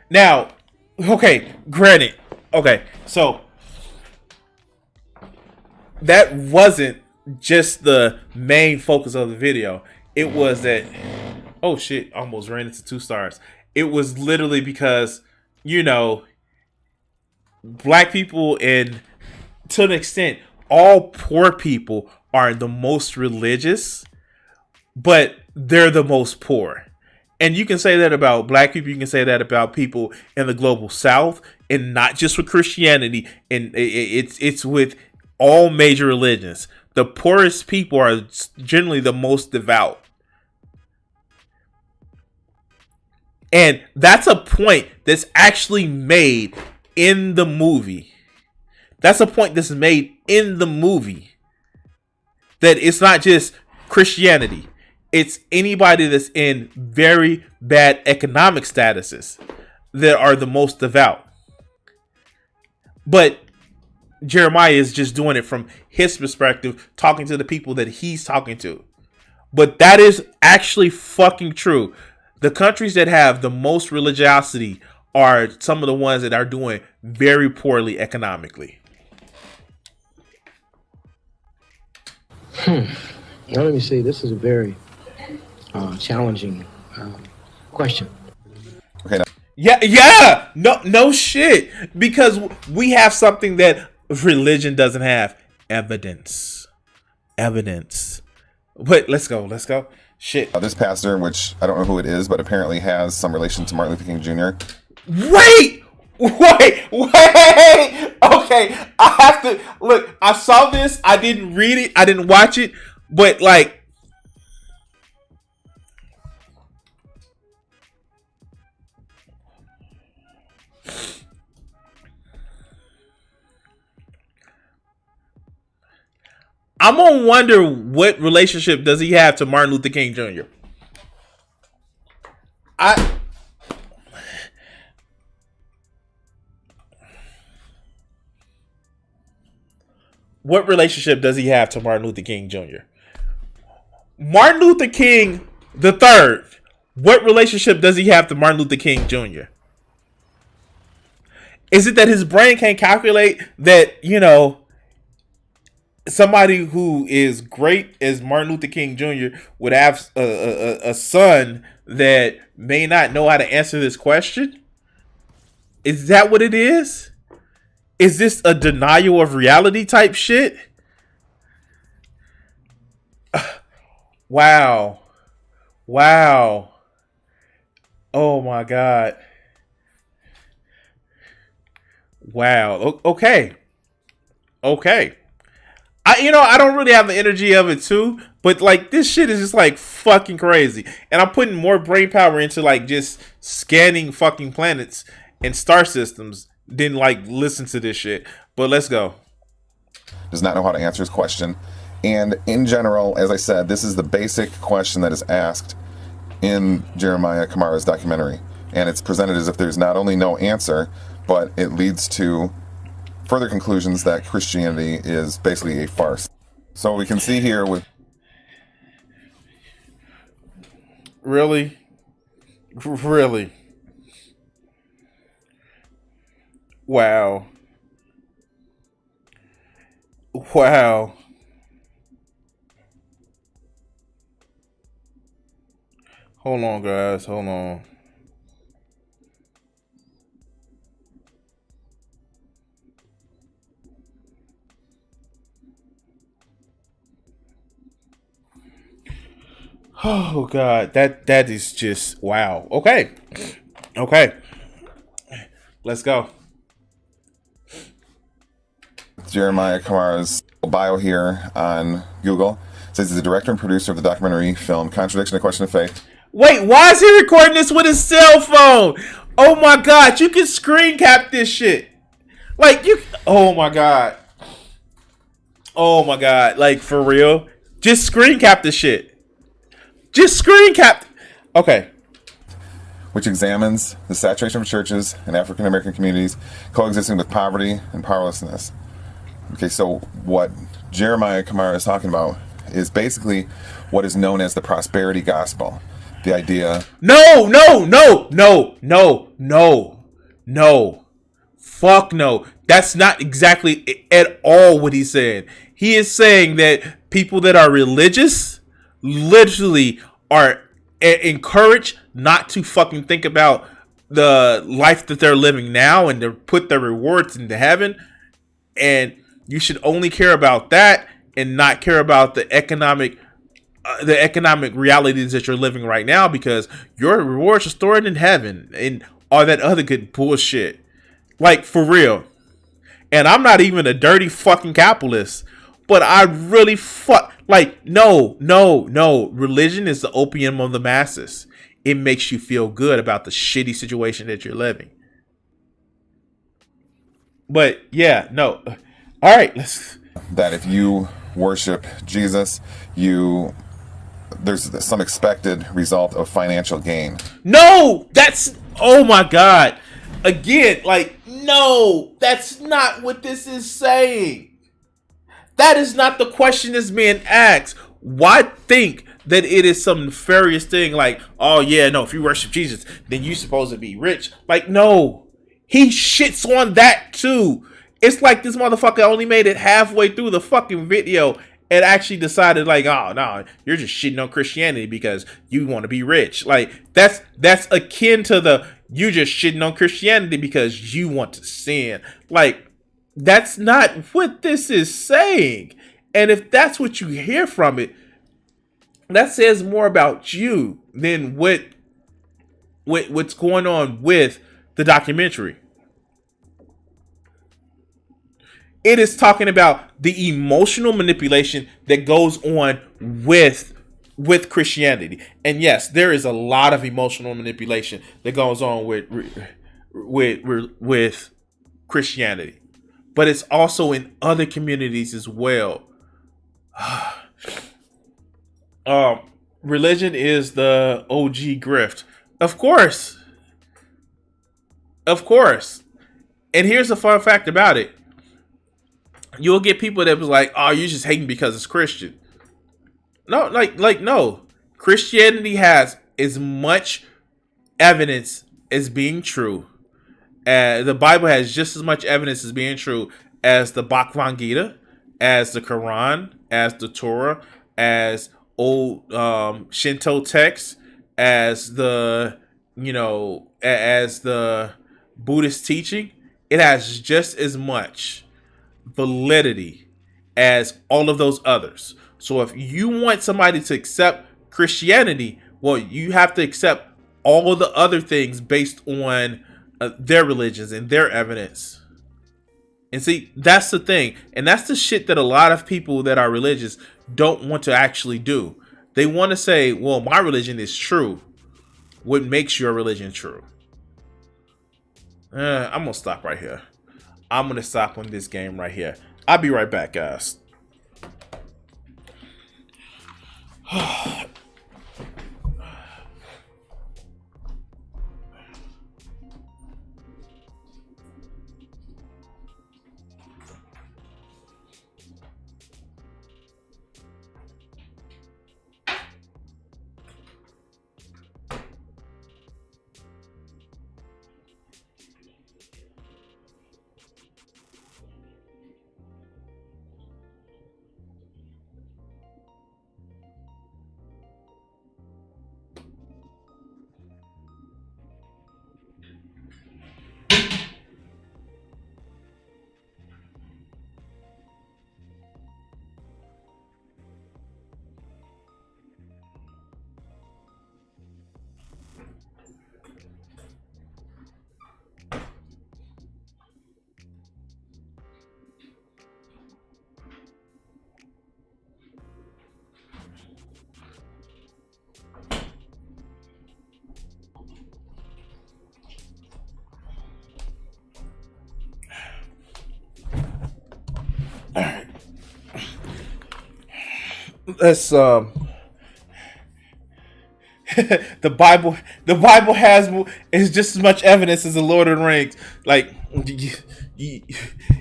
Now, okay, granted, okay, so that wasn't just the main focus of the video. It was that, oh shit, almost ran into 2 stars. It was literally because, you know, black people, and to an extent, all poor people are the most religious, but they're the most poor. And you can say that about black people. You can say that about people in the global south, and not just with Christianity. And it's with all major religions. The poorest people are generally the most devout. And that's a point that's actually made in the movie. That's a point that's made in the movie. That it's not just Christianity. It's anybody that's in very bad economic statuses that are the most devout. But Jeremiah is just doing it from his perspective, talking to the people that he's talking to. But that is actually fucking true. The countries that have the most religiosity are some of the ones that are doing very poorly economically. Now let me see. This is a very challenging question. Okay. Yeah. No shit. Because we have something that religion doesn't have: evidence. But let's go. Shit. This pastor, which I don't know who it is, but apparently has some relation to Martin Luther King Jr. Wait. Okay, I have to look. I saw this. I didn't read it. I didn't watch it. But like, I'm gonna wonder what relationship does he have to Martin Luther King Jr. What relationship does he have to Martin Luther King Jr.? Martin Luther King the third. What relationship does he have to Martin Luther King Jr.? Is it that his brain can't calculate that, you know, somebody who is great as Martin Luther King Jr. would have a son that may not know how to answer this question? Is that what it is? Is this a denial of reality type shit? Wow. Oh my God. Wow. Okay. I don't really have the energy of it too, but like this shit is just like fucking crazy. And I'm putting more brain power into like just scanning fucking planets and star systems than like listen to this shit. But let's go. Does not know how to answer his question. And in general, as I said, this is the basic question that is asked in Jeremiah Kamara's documentary. And it's presented as if there's not only no answer, but it leads to further conclusions that Christianity is basically a farce. So we can see here with... Really? Wow. Hold on, guys. Hold on. Oh God, that is just wow. Okay, okay, let's go. Jeremiah Kamara's bio here on Google. It says he's the director and producer of the documentary film Contradiction: A Question of Faith. Wait, why is he recording this with his cell phone? Oh my God, you can screen cap this shit. Like you, oh my God. Oh my God, like for real? Just screen cap this shit. Just screen cap. Okay. Which examines the saturation of churches in African American communities coexisting with poverty and powerlessness. Okay, so what Jeremiah Kamara is talking about is basically what is known as the prosperity gospel. The idea. No. Fuck no. That's not exactly at all what he's saying. He is saying that people that are religious literally are encouraged not to fucking think about the life that they're living now and to put their rewards into heaven. And you should only care about that and not care about the economic realities that you're living right now, because your rewards are stored in heaven and all that other good bullshit. Like, for real. And I'm not even a dirty fucking capitalist, but I really no. Religion is the opium of the masses. It makes you feel good about the shitty situation that you're living. But yeah, no. All right, let's. That if you worship Jesus, there's some expected result of financial gain. No, oh my God. Again, no, that's not what this is saying. That is not the question that's being asked. Why think that it is some nefarious thing like, oh yeah, no, if you worship Jesus, then you're supposed to be rich? Like, no. He shits on that too. It's like this motherfucker only made it halfway through the fucking video and actually decided like, oh no, you're just shitting on Christianity because you want to be rich. Like, that's akin to the you just shitting on Christianity because you want to sin. Like, that's not what this is saying. And if that's what you hear from it, that says more about you than what's going on with the documentary. It is talking about the emotional manipulation that goes on with Christianity. And yes, there is a lot of emotional manipulation that goes on with Christianity. But it's also in other communities as well. Religion is the OG grift. Of course. And here's the fun fact about it. You'll get people that was like, oh, you're just hating because it's Christian. No, no. Christianity has as much evidence as being true. The Bible has just as much evidence as being true as the Bhagavad Gita, as the Quran, as the Torah, as old Shinto texts, as the Buddhist teaching. It has just as much validity as all of those others. So if you want somebody to accept Christianity, well, you have to accept all of the other things based on their religions and their evidence. And see, that's the thing. And that's the shit that a lot of people that are religious don't want to actually do. They want to say, well, my religion is true. What makes your religion true? I'm going to stop right here. I'm going to stop on this game right here. I'll be right back, guys. let's the Bible is just as much evidence as the Lord of the Rings. Like,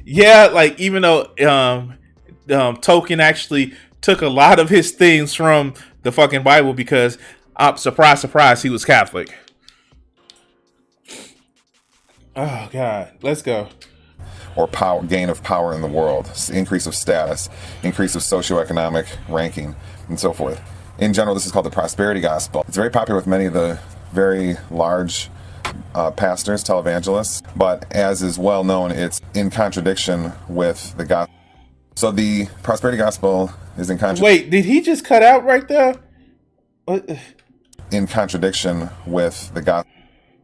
yeah, like even though Tolkien actually took a lot of his things from the fucking Bible because, surprise, surprise, he was Catholic. Oh God, let's go. Or power, gain of power in the world, increase of status, increase of socioeconomic ranking, and so forth. In general, this is called the prosperity gospel. It's very popular with many of the very large pastors, televangelists, but as is well known, it's in contradiction with the gospel. So the prosperity gospel is in contradiction. Wait, did he just cut out right there? In contradiction with the gospel.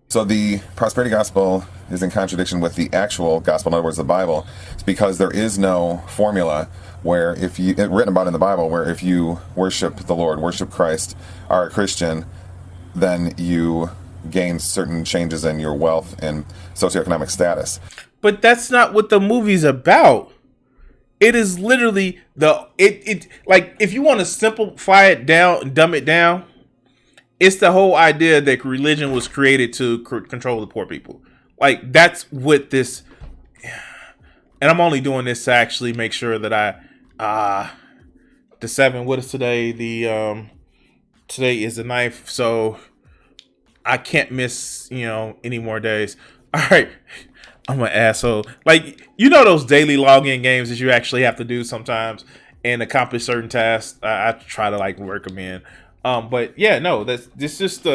So the prosperity gospel is in contradiction with the actual gospel, in other words, the Bible. It's because there is no formula where written about in the Bible, where if you worship the Lord, worship Christ, are a Christian, then you gain certain changes in your wealth and socioeconomic status. But that's not what the movie's about. It is literally like, if you want to simplify it down and dumb it down, it's the whole idea that religion was created to control the poor people. Like, that's what this, and I'm only doing this to actually make sure that the 7th, what is today? Today is the 9th, so I can't miss, any more days. All right. I'm an asshole. Like, those daily login games that you actually have to do sometimes and accomplish certain tasks. I try to work them in. But yeah, no, this just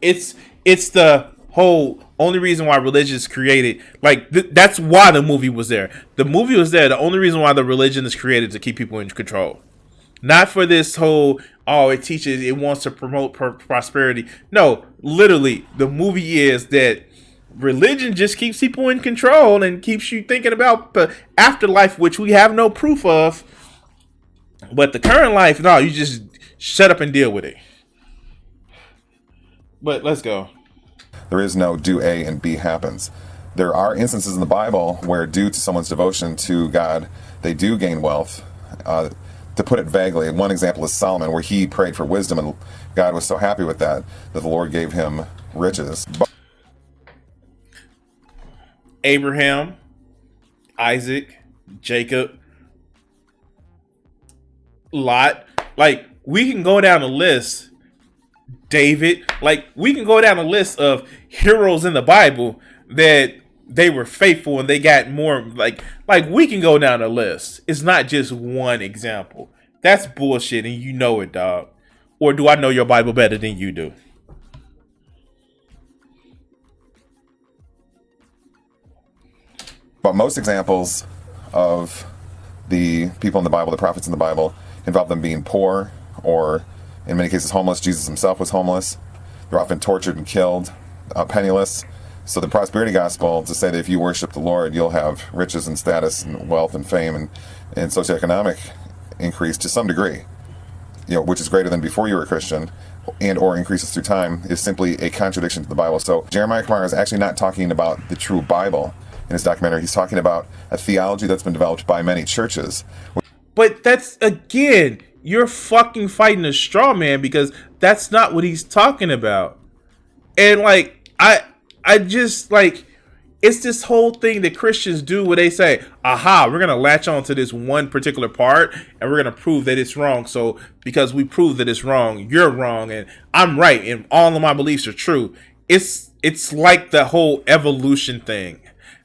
it's the whole only reason why religion is created. Like, that's why the movie was there. The movie was there. The only reason why the religion is created to keep people in control. Not for this whole, it wants to promote prosperity. No, literally, the movie is that religion just keeps people in control and keeps you thinking about the afterlife, which we have no proof of. But the current life, no, you just shut up and deal with it. But let's go. There is no do A and B happens. There are instances in the Bible where, due to someone's devotion to God, they do gain wealth. To put it vaguely, one example is Solomon, where he prayed for wisdom, and God was so happy with that the Lord gave him riches. Abraham, Isaac, Jacob, Lot. Like, we can go down a list. David. Like, we can go down a list of heroes in the Bible that they were faithful and they got more. Like we can go down a list. It's not just one example. That's bullshit, and you know it, dog. Or do I know your Bible better than you do? But most examples of the people in the Bible, the prophets in the Bible, involve them being poor or, in many cases, homeless. Jesus himself was homeless. They're often tortured and killed, penniless. So the prosperity gospel, to say that if you worship the Lord, you'll have riches and status and wealth and fame and socioeconomic increase to some degree, which is greater than before you were a Christian, and or increases through time, is simply a contradiction to the Bible. So Jeremiah Kamara is actually not talking about the true Bible in his documentary. He's talking about a theology that's been developed by many churches. But that's, again, you're fucking fighting a straw man, because that's not what he's talking about. And I just it's this whole thing that Christians do where they say, aha, we're going to latch on to this one particular part and we're going to prove that it's wrong. So because we prove that it's wrong, you're wrong and I'm right and all of my beliefs are true. It's like the whole evolution thing.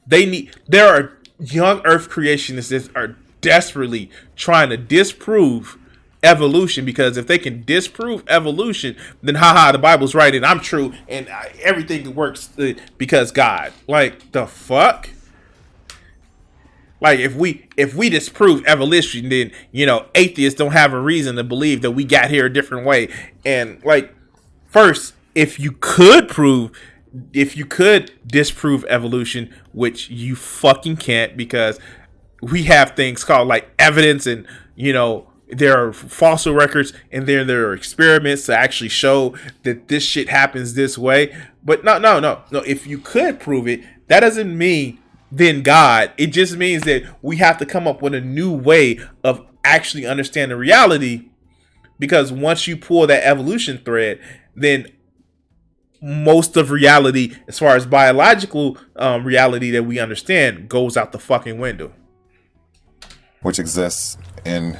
There are young earth creationists that are desperately trying to disprove evolution, because if they can disprove evolution, then haha, the Bible's right and I'm true and everything works because God. Like, the fuck? Like, if we disprove evolution, then atheists don't have a reason to believe that we got here a different way. And first, if you could disprove evolution, which you fucking can't, because we have things called evidence, and there are fossil records, and there are experiments to actually show that this shit happens this way. But no. If you could prove it, that doesn't mean then God. It just means that we have to come up with a new way of actually understand the reality, because once you pull that evolution thread, then most of reality, as far as biological reality that we understand, goes out the fucking window. Which exists in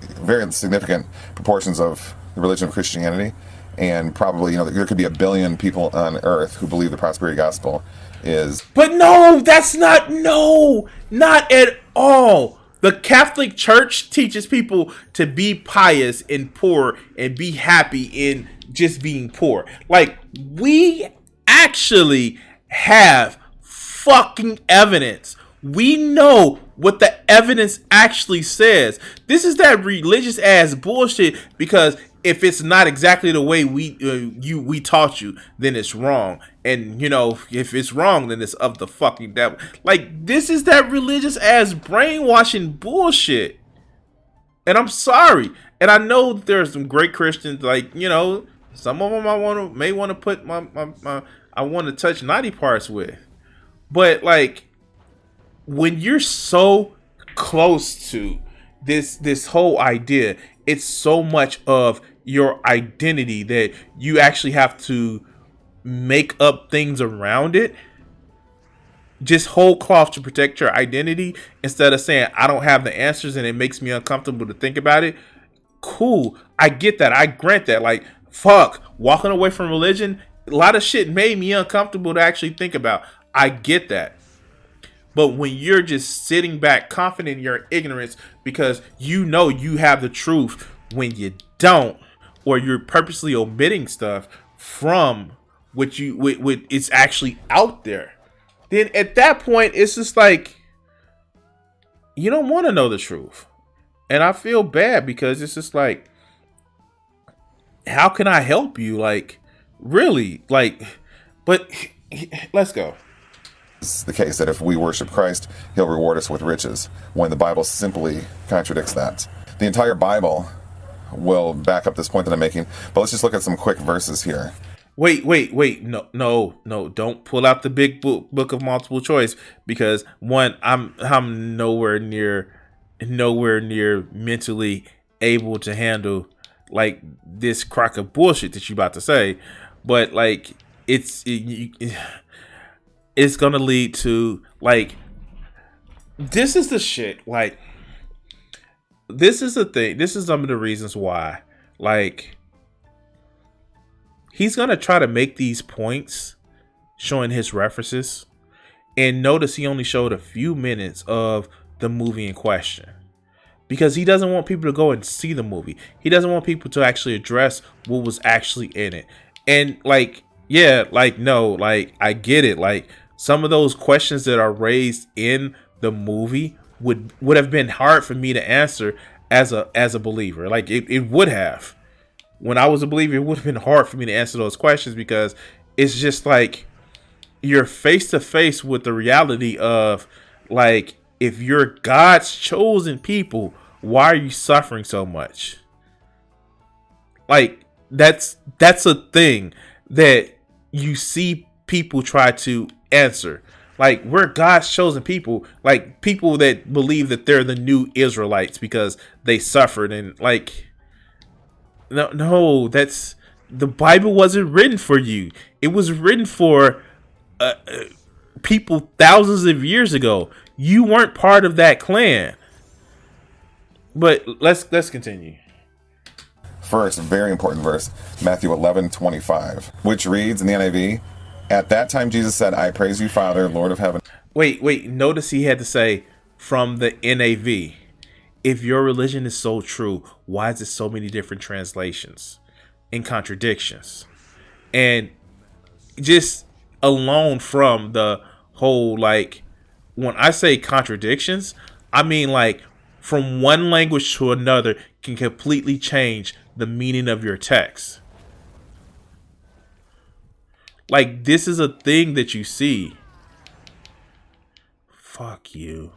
very significant proportions of the religion of Christianity. And probably, there could be 1 billion people on Earth who believe the prosperity gospel is... But no, that's not at all. The Catholic Church teaches people to be pious and poor and be happy in just being poor. Like, we actually have fucking evidence. We know what the evidence actually says. This is that religious ass bullshit, because if it's not exactly the way we taught you, then it's wrong. And if it's wrong, then it's of the fucking devil. Like, this is that religious ass brainwashing bullshit. And I'm sorry. And I know there's some great Christians, like, some of them may want to put I want to touch naughty parts with. But like, when you're so close to this whole idea, it's so much of your identity that you actually have to make up things around it. Just whole cloth to protect your identity, instead of saying, I don't have the answers and it makes me uncomfortable to think about it. Cool. I get that. I grant that. Like, fuck, walking away from religion, a lot of shit made me uncomfortable to actually think about. I get that. But when you're just sitting back confident in your ignorance because you have the truth when you don't, or you're purposely omitting stuff from what it's actually out there, then at that point it's just like, you don't want to know the truth. And I feel bad, because it's just like, how can I help you? Like, really? Like, but let's go. It's the case that if we worship Christ, he'll reward us with riches, when the Bible simply contradicts that. The entire Bible will back up this point that I'm making, but let's just look at some quick verses here. Wait. No. Don't pull out the big book of multiple choice, because one, I'm nowhere near mentally able to handle like this crock of bullshit that you about to say. But like, it's gonna lead to, like, this is the shit. Like, this is the thing. This is some of the reasons why, like, he's gonna try to make these points showing his references, and notice he only showed a few minutes of the movie in question, because he doesn't want people to go and see the movie. He doesn't want people to actually address what was actually in it. And like, yeah, like, no, like, I get it. Like, some of those questions that are raised in the movie would have been hard for me to answer as a believer. Like, it would have. When I was a believer, it would have been hard for me to answer those questions, because it's just like, you're face to face with the reality of, like, if you're God's chosen people, why are you suffering so much? Like, that's a thing that you see people try to answer. Like, we're God's chosen people, like people that believe that they're the new Israelites because they suffered, and like, no, that's, the Bible wasn't written for you. It was written for people thousands of years ago. You weren't part of that clan. But let's continue. First, a very important verse, Matthew 11:25, which reads in the NIV, "At that time Jesus said, I praise you, Father, Lord of heaven." Wait, notice he had to say from the NAV. If your religion is so true, why is there so many different translations and contradictions? And just alone from the whole, like, when I say contradictions, I mean, like, from one language to another can completely change the meaning of your text. Like, this is a thing that you see. Fuck you.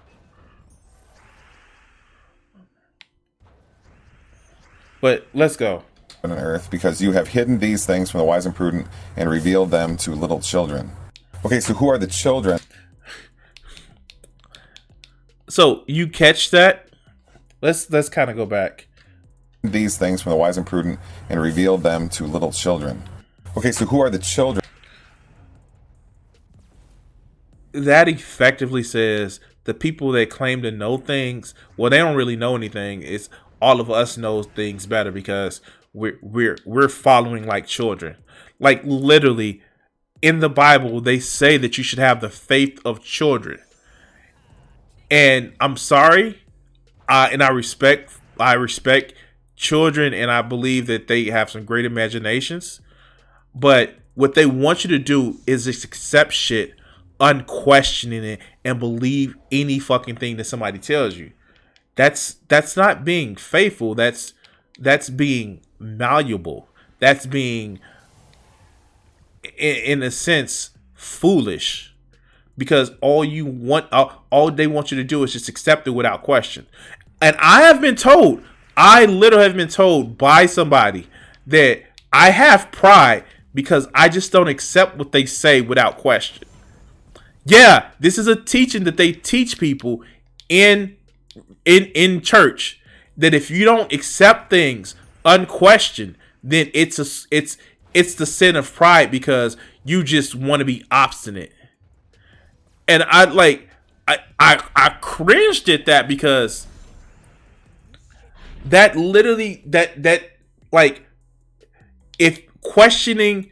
But let's go. On earth, because you have hidden these things from the wise and prudent and revealed them to little children. Okay, so who are the children? So you catch that? let's kind of go back. These things from the wise and prudent and revealed them to little children. Okay, so who are the children? That effectively says the people that claim to know things, well, they don't really know anything. It's all of us knows things better because we're following like children. Like literally in the Bible, they say that you should have the faith of children. And I'm sorry, and I respect children, and I believe that they have some great imaginations. But what they want you to do is just accept shit, unquestioning it, and believe any fucking thing that somebody tells you. That's not being faithful. That's being malleable. That's being, in a sense, foolish. Because all they want you to do is just accept it without question. And I literally have been told by somebody that I have pride because I just don't accept what they say without question. Yeah, this is a teaching that they teach people in church, that if you don't accept things unquestioned, then it's the sin of pride because you just want to be obstinate. And I cringed at that because that literally that like, if questioning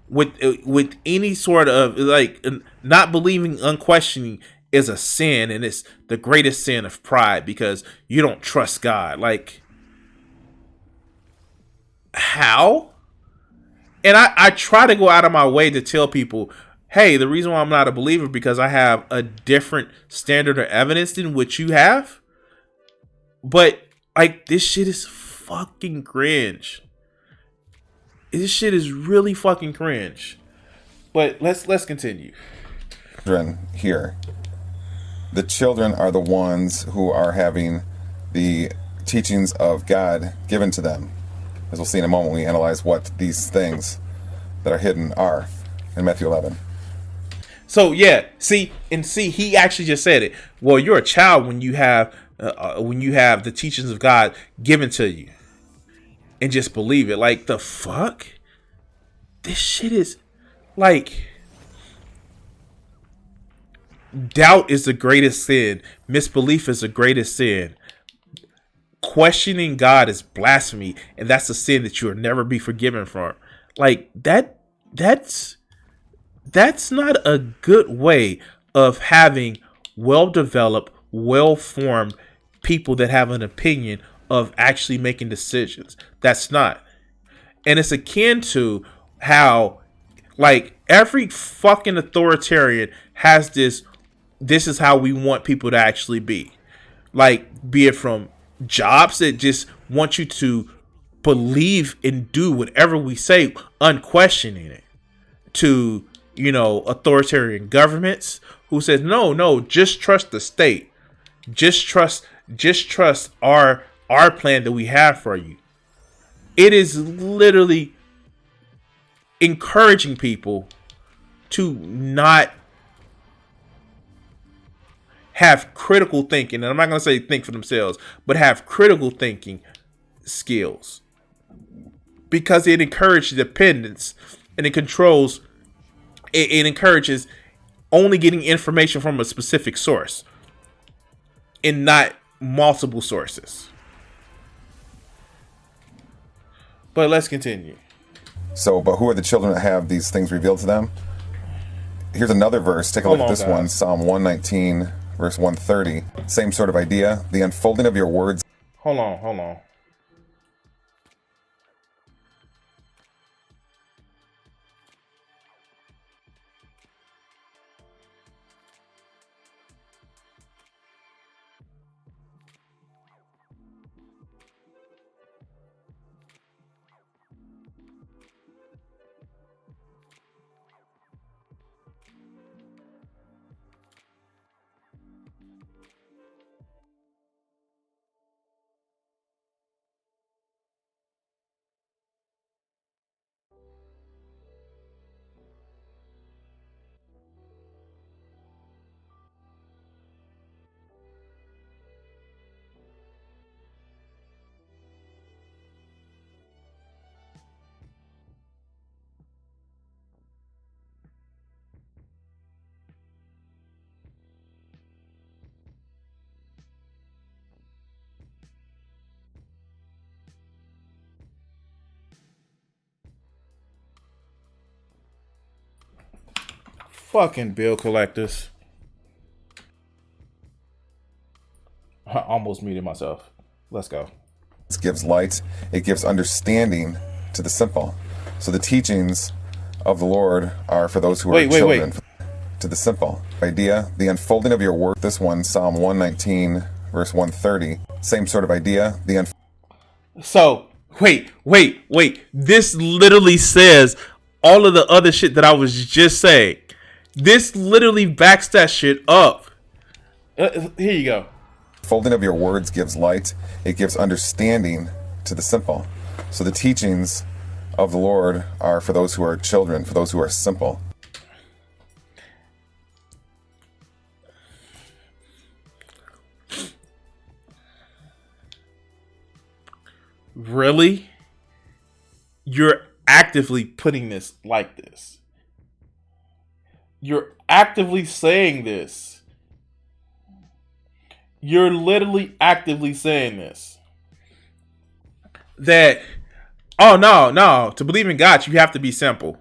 with any sort of like not believing, unquestioning is a sin, and it's the greatest sin of pride because you don't trust God. Like, how? And I try to go out of my way to tell people, hey, the reason why I'm not a believer because I have a different standard of evidence than what you have. But like, this shit is fucking cringe. This shit is really fucking cringe. But let's continue. Here, the children are the ones who are having the teachings of God given to them. As we'll see in a moment when we analyze what these things that are hidden are in Matthew 11. So yeah, see, he actually just said it. Well, you're a child when you have the teachings of God given to you, and just believe it. Like, the fuck? This shit is like, doubt is the greatest sin. Misbelief is the greatest sin. Questioning God is blasphemy, and that's a sin that you'll never be forgiven for. Like, that's not a good way of having well-developed, well-formed people that have an opinion of actually making decisions. That's not. And it's akin to how, like, every fucking authoritarian has this is how we want people to actually be. Like, be it from jobs that just want you to believe and do whatever we say, unquestioning it, to, authoritarian governments who says, no, just trust the state. Just trust our plan that we have for you. It is literally encouraging people to not have critical thinking. And I'm not going to say think for themselves, but have critical thinking skills. Because it encourages dependence, and it encourages only getting information from a specific source and not multiple sources. But let's continue. So, but who are the children that have these things revealed to them? Here's another verse. Take a look at this one. Psalm 119, verse 130. Same sort of idea. The unfolding of your words. Hold on. Fucking bill collectors. I almost muted myself. Let's go. It gives light. It gives understanding to the simple. So the teachings of the Lord are for those who are children. To the simple idea, the unfolding of your word. This one, Psalm 119, verse 130. Same sort of idea. So wait. This literally says all of the other shit that I was just saying. This literally backs that shit up. Here you go. Folding of your words gives light. It gives understanding to the simple. So the teachings of the Lord are for those who are children, for those who are simple. Really? You're actively putting this like this. You're actively saying this. You're literally actively saying this. That, oh no, to believe in God, you have to be simple.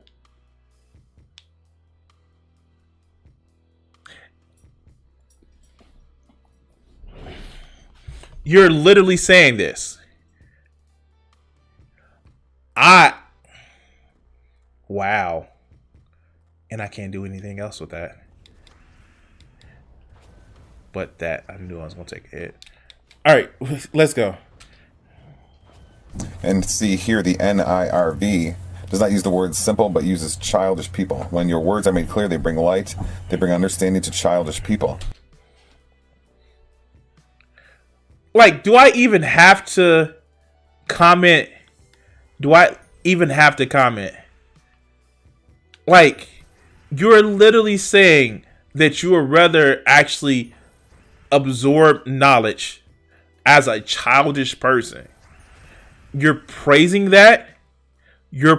You're literally saying this. Wow. And I can't do anything else with that. But that, I knew I was going to take a hit. All right, let's go. And see here, the NIRV does not use the word simple, but uses childish people. When your words are made clear, they bring light. They bring understanding to childish people. Like, do I even have to comment? Like, you're literally saying that you would rather actually absorb knowledge as a childish person. You're praising that. You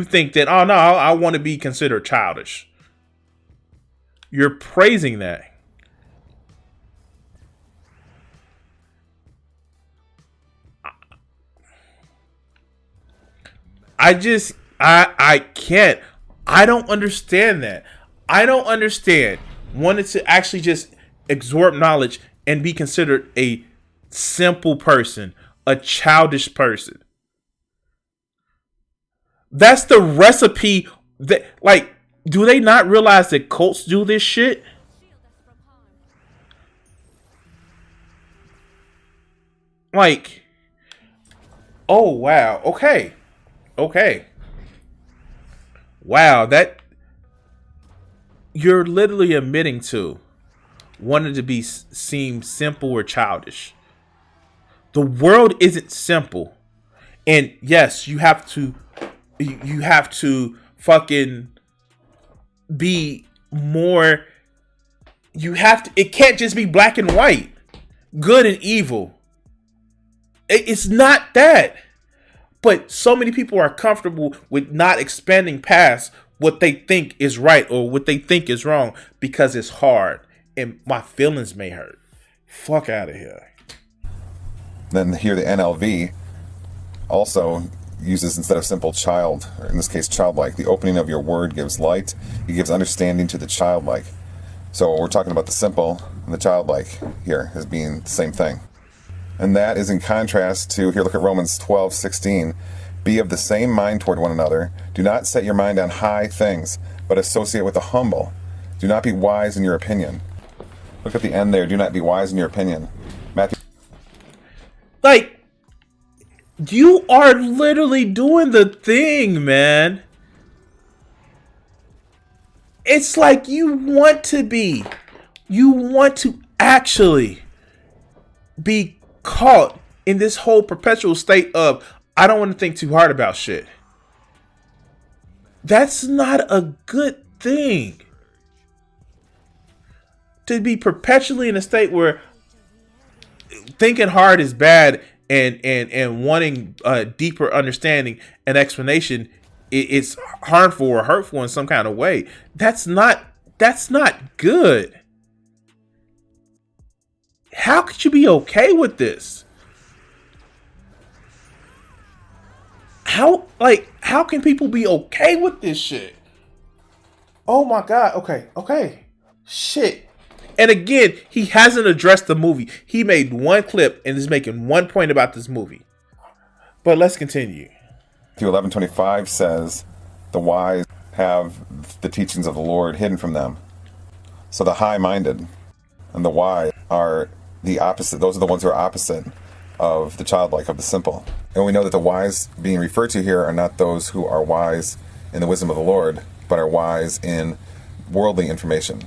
think that, oh no, I want to be considered childish. You're praising that. I can't. I don't understand that. I don't understand wanting to actually just absorb knowledge and be considered a simple person, a childish person. That's the recipe that, like, do they not realize that cults do this shit? Like, oh wow, okay. Wow, that you're literally admitting to wanting to seem simple or childish. The world isn't simple. And yes, you have to fucking be more, it can't just be black and white, good and evil. It's not that. But so many people are comfortable with not expanding past what they think is right or what they think is wrong because it's hard and my feelings may hurt. Fuck out of here. Then here the NLV also uses, instead of simple, child, or in this case childlike. The opening of your word gives light. It gives understanding to the childlike. So we're talking about the simple and the childlike here as being the same thing. And that is in contrast to, here, look at Romans 12:16. Be of the same mind toward one another. Do not set your mind on high things, but associate with the humble. Do not be wise in your opinion. Look at the end there. Do not be wise in your opinion. Matthew. Like, you are literally doing the thing, man. It's like you want to actually be caught in this whole perpetual state of, I don't want to think too hard about shit. That's not a good thing. To be perpetually in a state where thinking hard is bad and wanting a deeper understanding and explanation, it's harmful or hurtful in some kind of way. That's not good. How could you be okay with this? How can people be okay with this shit? Oh my God. Okay. Shit. And again, he hasn't addressed the movie. He made one clip and is making one point about this movie. But let's continue. Matthew 11:25 says, "The wise have the teachings of the Lord hidden from them." So the high-minded and the wise are the opposite. Those are the ones who are opposite of the childlike, of the simple. And we know that the wise being referred to here are not those who are wise in the wisdom of the Lord, but are wise in worldly information.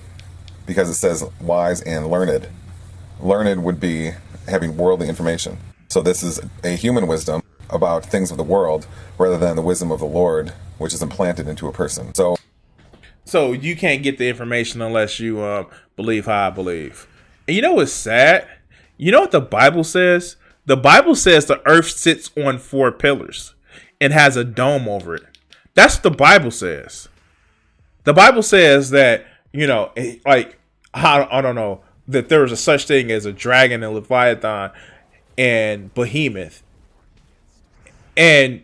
Because it says wise and learned. Learned would be having worldly information. So this is a human wisdom about things of the world rather than the wisdom of the Lord, which is implanted into a person. So you can't get the information unless you believe how I believe. And you know what's sad? You know what the Bible says? The Bible says the earth sits on 4 pillars and has a dome over it. That's what the Bible says. The Bible says that, you know, like, I don't know, that there was a such thing as a dragon and Leviathan and Behemoth. And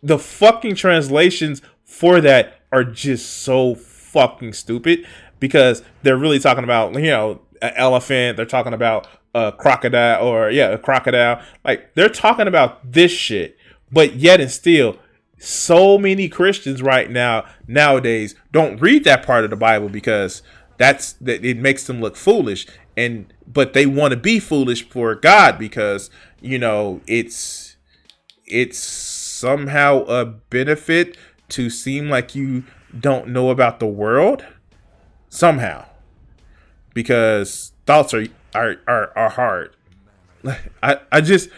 the fucking translations for that are just so fucking stupid, because they're really talking about, you know, an elephant. They're talking about a crocodile, a crocodile. Like, they're talking about this shit. But yet and still, so many Christians nowadays don't read that part of the Bible because it makes them look foolish, but they want to be foolish for God because, you know, it's somehow a benefit to seem like you don't know about the world somehow, because thoughts are hard. I just,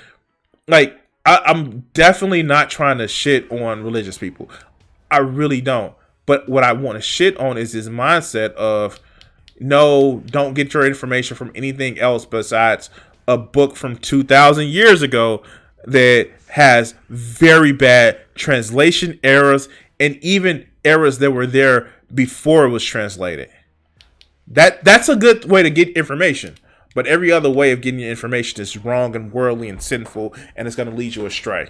like, I'm definitely not trying to shit on religious people. I really don't. But what I want to shit on is this mindset of, no, don't get your information from anything else besides a book from 2,000 years ago that has very bad translation errors and even errors that were there before it was translated. That's a good way to get information. But every other way of getting your information is wrong and worldly and sinful, and it's going to lead you astray.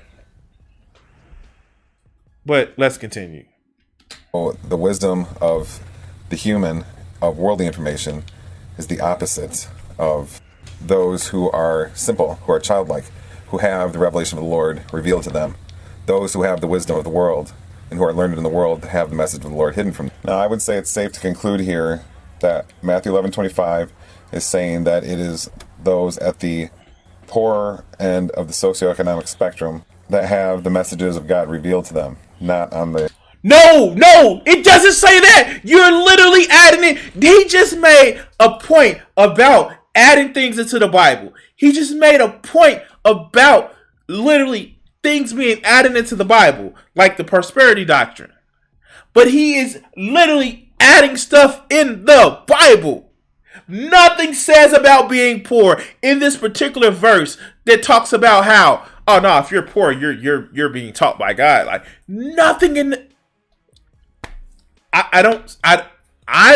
But let's continue. The wisdom of the human, of worldly information, is the opposite of those who are simple, who are childlike, who have the revelation of the Lord revealed to them. Those who have the wisdom of the world and who are learned in the world have the message of the Lord hidden from them. Now, I would say it's safe to conclude here that Matthew 11:25 is saying that it is those at the poorer end of the socioeconomic spectrum that have the messages of God revealed to them, not on the... No, it doesn't say that. You're literally adding it. He just made a point about adding things into the Bible. He just made a point about literally things being added into the Bible, like the prosperity doctrine. But he is literally adding stuff in the Bible. Nothing says about being poor in this particular verse that talks about how, oh no, if you're poor, you're being taught by God. Like, nothing in I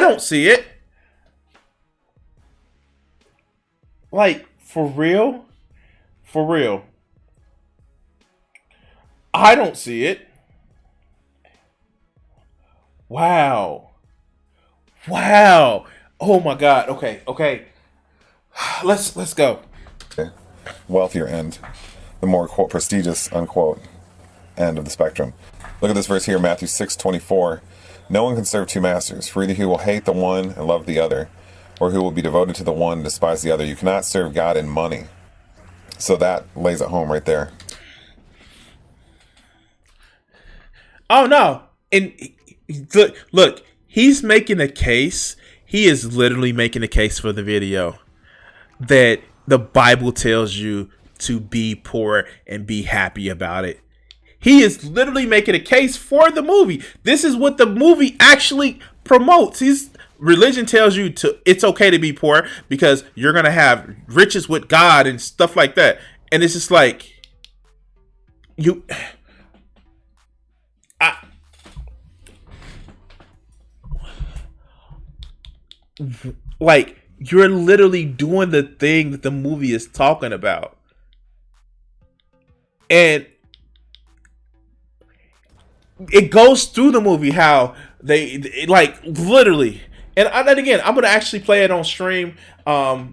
don't see it. Like, for real? I don't see it. Wow. Oh my God. Okay. Let's go. Wealthier end, the more, quote, prestigious, unquote, end of the spectrum. Look at this verse here, Matthew 6:24. No one can serve 2 masters, for either he will hate the one and love the other, or he will be devoted to the one and despise the other. You cannot serve God and money. So that lays it home right there. Oh no. And look, he's making a case. He is literally making a case for the video that the Bible tells you to be poor and be happy about it. He is literally making a case for the movie. This is what the movie actually promotes. Religion tells you it's okay to be poor because you're going to have riches with God and stuff like that. And it's just like, you're literally doing the thing that the movie is talking about. And it goes through the movie how like literally. And again, I'm gonna actually play it on stream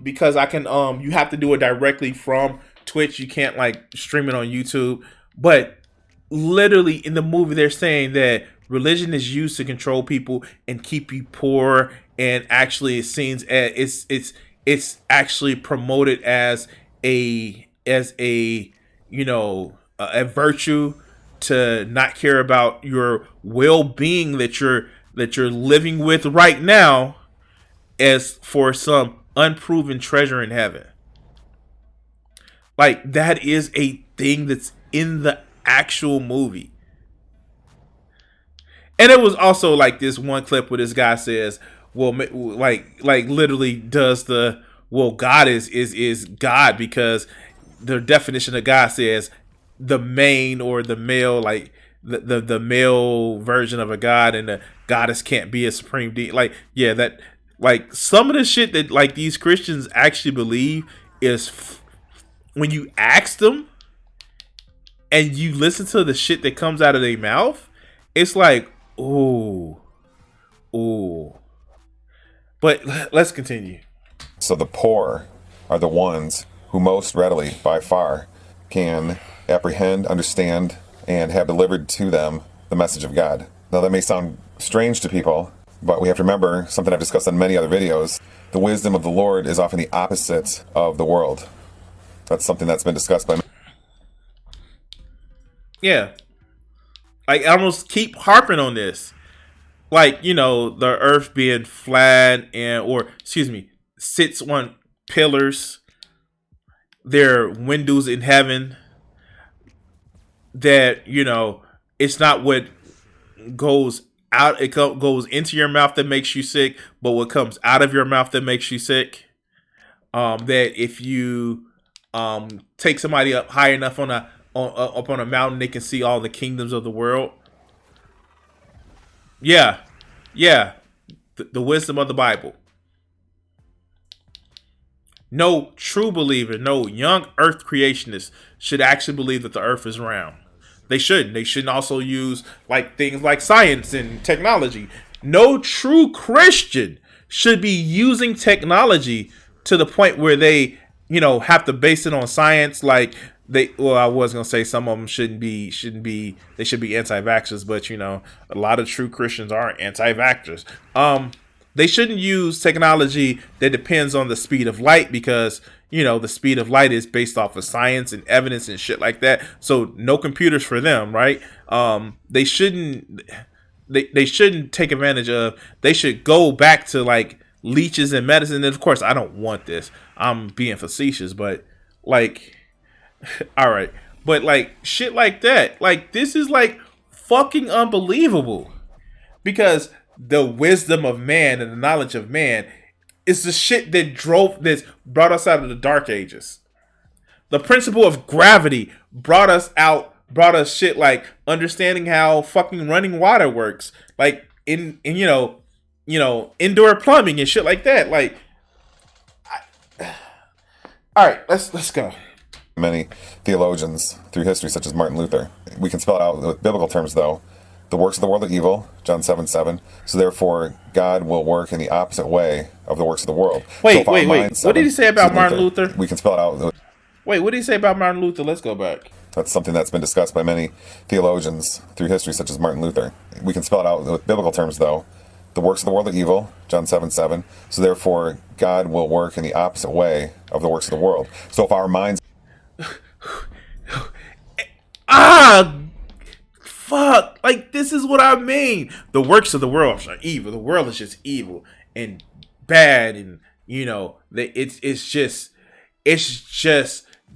because I can. You have to do it directly from Twitch. You can't like stream it on YouTube. But literally in the movie, they're saying that religion is used to control people and keep you poor. And actually, it seems it's actually promoted as a a virtue to not care about your well-being that you're living with right now as for some unproven treasure in heaven. Like, that is a thing that's in the actual movie. And it was also like this one clip where this guy says, well, like literally does the, well, God is God because the definition of God says the main or the male, like the male version of a god, and the goddess can't be a supreme deity. Like, yeah, that, like, some of the shit that like these Christians actually believe is when you ask them and you listen to the shit that comes out of their mouth, it's like, ooh. But let's continue. So the poor are the ones who most readily, by far, can apprehend, understand, and have delivered to them the message of God. Now that may sound strange to people, but we have to remember something I've discussed on many other videos. The wisdom of the Lord is often the opposite of the world. That's something that's been discussed by many. Yeah. Like, I almost keep harping on this. Like, you know, the earth being flat sits on pillars. There are windows in heaven. That, you know, it's not what goes out, it goes into your mouth that makes you sick, but what comes out of your mouth that makes you sick. That if you take somebody up high enough up on a mountain, they can see all the kingdoms of the world. Yeah. The wisdom of the Bible. No true believer, no young earth creationist should actually believe that the earth is round. They shouldn't. They shouldn't also use like things like science and technology. No true Christian should be using technology to the point where they, you know, have to base it on science. Like I was gonna say some of them they should be anti-vaxxers, but you know, a lot of true Christians are anti-vaxxers. They shouldn't use technology that depends on the speed of light because, you know, the speed of light is based off of science and evidence and shit like that. So no computers for them, right? They shouldn't take advantage of. They should go back to like leeches and medicine. And of course, I don't want this. I'm being facetious, but like, all right, but like shit like that. Like, this is like fucking unbelievable because the wisdom of man and the knowledge of man is the shit that brought us out of the dark ages. The principle of gravity brought us shit like understanding how fucking running water works, like in you know indoor plumbing and shit like that. Like, all right, let's go. Many theologians through history, such as Martin Luther. We can spell it out with biblical terms, though. The works of the world are evil, John 7:7. So therefore, God will work in the opposite way of the works of the world. Wait. What did he say about Martin Luther? We can spell it out. Wait, what did he say about Martin Luther? Let's go back. That's something that's been discussed by many theologians through history, such as Martin Luther. We can spell it out with biblical terms, though. The works of the world are evil, John 7:7. So therefore, God will work in the opposite way of the works of the world. So if our minds... Fuck, like, this is what I mean. The works of the world are evil. The world is just evil and bad, and you know, it's just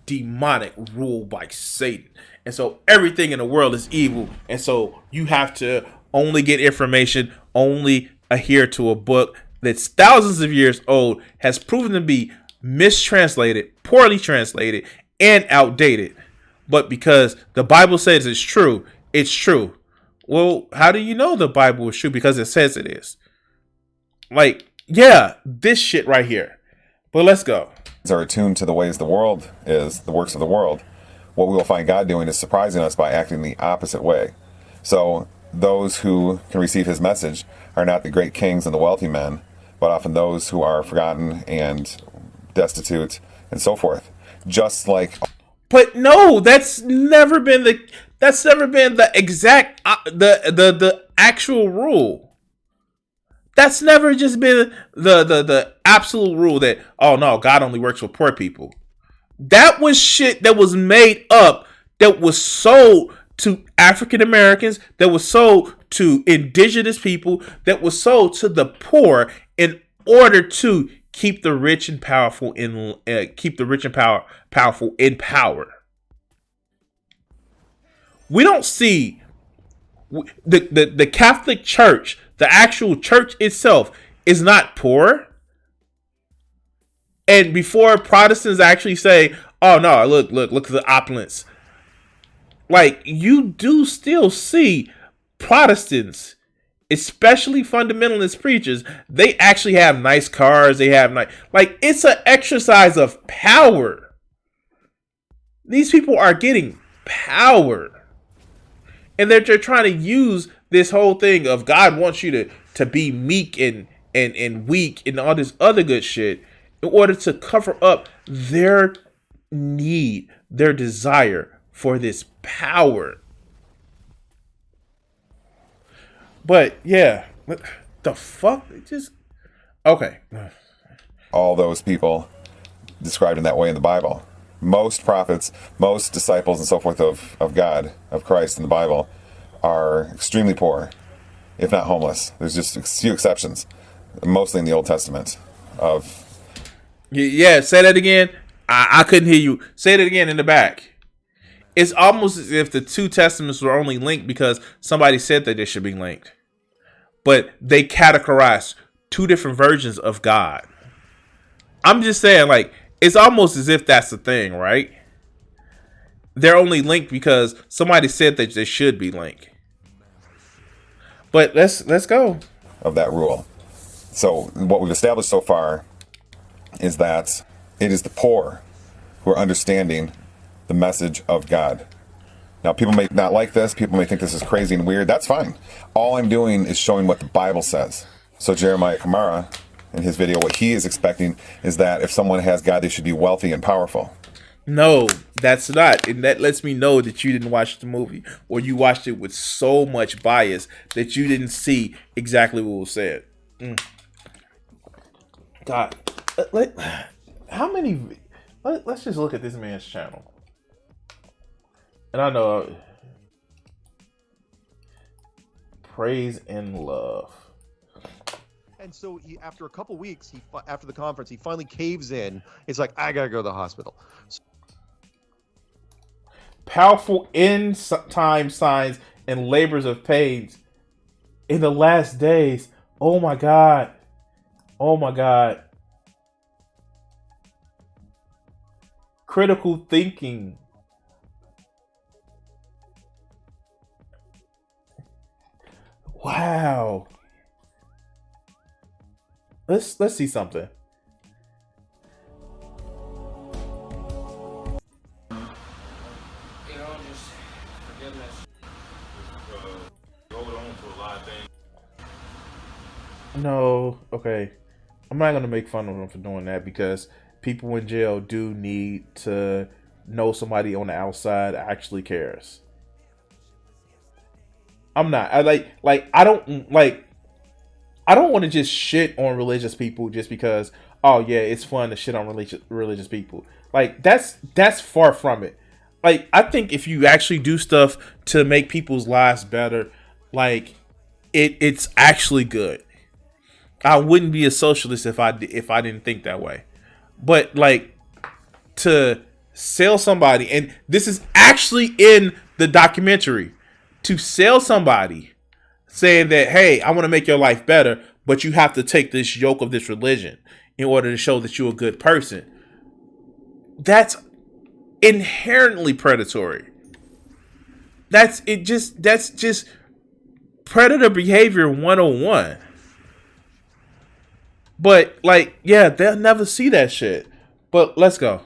demonic, ruled by Satan. And so everything in the world is evil. And so you have to only get information, only adhere to a book that's thousands of years old, has proven to be mistranslated, poorly translated, and outdated. But because the Bible says it's true, it's true. Well, how do you know the Bible is true? Because it says it is. Like, yeah, this shit right here. But let's go. Are attuned to the ways the world is, the works of the world. What we will find God doing is surprising us by acting the opposite way. So those who can receive his message are not the great kings and the wealthy men, but often those who are forgotten and destitute and so forth. Just like... But no, that's never been the exact the actual rule. That's never just been the absolute rule that, oh no, God only works with poor people. That was shit that was made up, that was sold to African Americans, that was sold to indigenous people, that was sold to the poor in order to keep the rich and powerful powerful in power. We don't see the Catholic Church, the actual church itself, is not poor. And before Protestants actually say, "Oh no, look at the opulence," like, you do still see Protestants, especially fundamentalist preachers, they actually have nice cars. They have like, it's an exercise of power. These people are getting power. And they're trying to use this whole thing of God wants you to be meek and weak and all this other good shit in order to cover up their need, their desire for this power. But yeah, the fuck? Just okay. All those people described in that way in the Bible. Most prophets, most disciples and so forth of God, of Christ in the Bible, are extremely poor, if not homeless. There's just a few exceptions, mostly in the Old Testament. Yeah, say that again. I couldn't hear you. Say that again in the back. It's almost as if the two testaments were only linked because somebody said that they should be linked. But they categorized two different versions of God. I'm just saying, like, it's almost as if that's the thing, right? They're only linked because somebody said that they should be linked. But let's go. Of that rule. So what we've established so far is that it is the poor who are understanding the message of God. Now, people may not like this. People may think this is crazy and weird. That's fine. All I'm doing is showing what the Bible says. So Jeremiah Kamara, in his video, what he is expecting is that if someone has God, they should be wealthy and powerful. No, that's not. And that lets me know that you didn't watch the movie, or you watched it with so much bias that you didn't see exactly what was said. God, how many? Let's just look at this man's channel. And I know praise and love. And so after a couple weeks, after the conference, he finally caves in. It's like, I gotta go to the hospital. Powerful end time signs and labors of pains in the last days. Oh my God. Oh my God. Critical thinking. Wow. Let's see something. No, okay. I'm not gonna make fun of him for doing that because people in jail do need to know somebody on the outside actually cares. I'm not. I don't want to just shit on religious people just because, oh yeah, it's fun to shit on religious people. Like, that's far from it. Like, I think if you actually do stuff to make people's lives better, like, it's actually good. I wouldn't be a socialist if I didn't think that way. But like, to sell somebody, and this is actually in the documentary, to sell somebody saying that, hey, I want to make your life better, but you have to take this yoke of this religion in order to show that you're a good person. That's inherently predatory. That's just predator behavior 101. But like, yeah, they'll never see that shit. But let's go.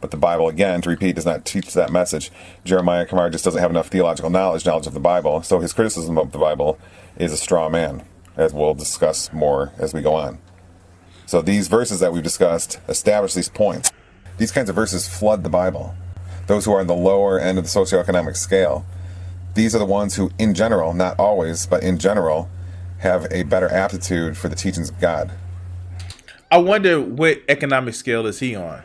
But the Bible, again, to repeat, does not teach that message. Jeremiah Kamara just doesn't have enough theological knowledge of the Bible, so his criticism of the Bible is a straw man, as we'll discuss more as we go on. So these verses that we've discussed establish these points. These kinds of verses flood the Bible. Those who are on the lower end of the socioeconomic scale, these are the ones who, in general, not always, but in general, have a better aptitude for the teachings of God. I wonder what economic scale is he on?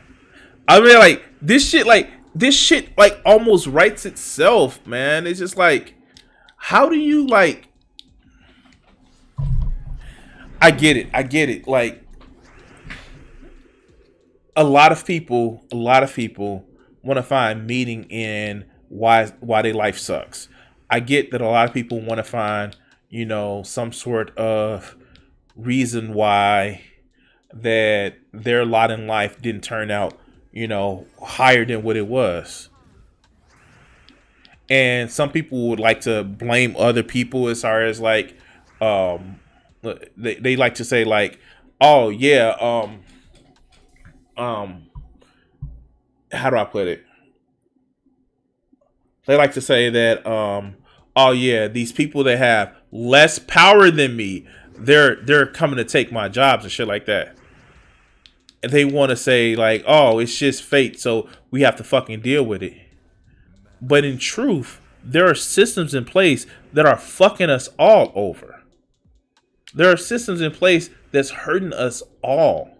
I mean, like, this shit almost writes itself, man. It's just like, how do you, like, I get it. Like, a lot of people want to find meaning in why their life sucks. I get that a lot of people want to find, you know, some sort of reason why that their lot in life didn't turn out, you know, higher than what it was. And some people would like to blame other people as far as like, they like to say like, oh yeah, how do I put it? They like to say that, oh yeah, these people that have less power than me, they're coming to take my jobs and shit like that. And they want to say like, oh, it's just fate, so we have to fucking deal with it. But in truth, there are systems in place that are fucking us all over. There are systems in place that's hurting us all.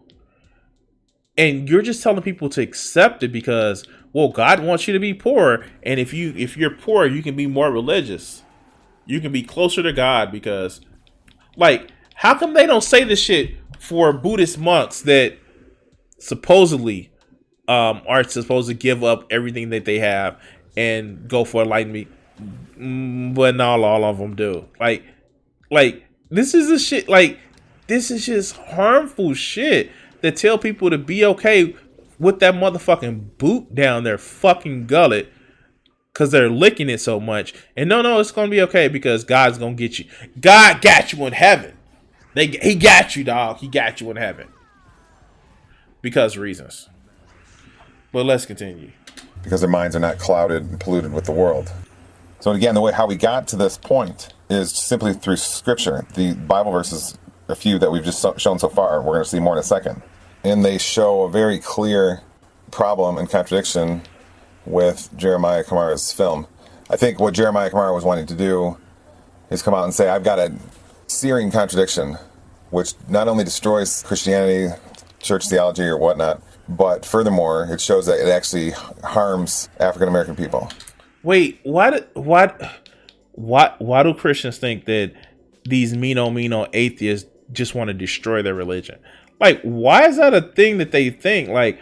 And you're just telling people to accept it because, well, God wants you to be poor, and if you're poor, you can be more religious. You can be closer to God because, like, how come they don't say this shit for Buddhist monks that supposedly are supposed to give up everything that they have and go for enlightenment, but not all of them do. Like this is the shit. Like, this is just harmful shit that tell people to be okay with that motherfucking boot down their fucking gullet because they're licking it so much. And no, it's gonna be okay because God's gonna get you. God got you in heaven. He got you, dog. He got you in heaven. Because reasons. But let's continue. Because their minds are not clouded and polluted with the world. So again, the way how we got to this point is simply through Scripture. The Bible verses, a few that we've just shown so far, we're going to see more in a second. And they show a very clear problem and contradiction with Jeremiah Kamara's film. I think what Jeremiah Kamara was wanting to do is come out and say, I've got a searing contradiction, which not only destroys Christianity, church theology or whatnot, but furthermore, it shows that it actually harms African American people. Wait, why do Christians think that these meano atheists just want to destroy their religion? Like, why is that a thing that they think? Like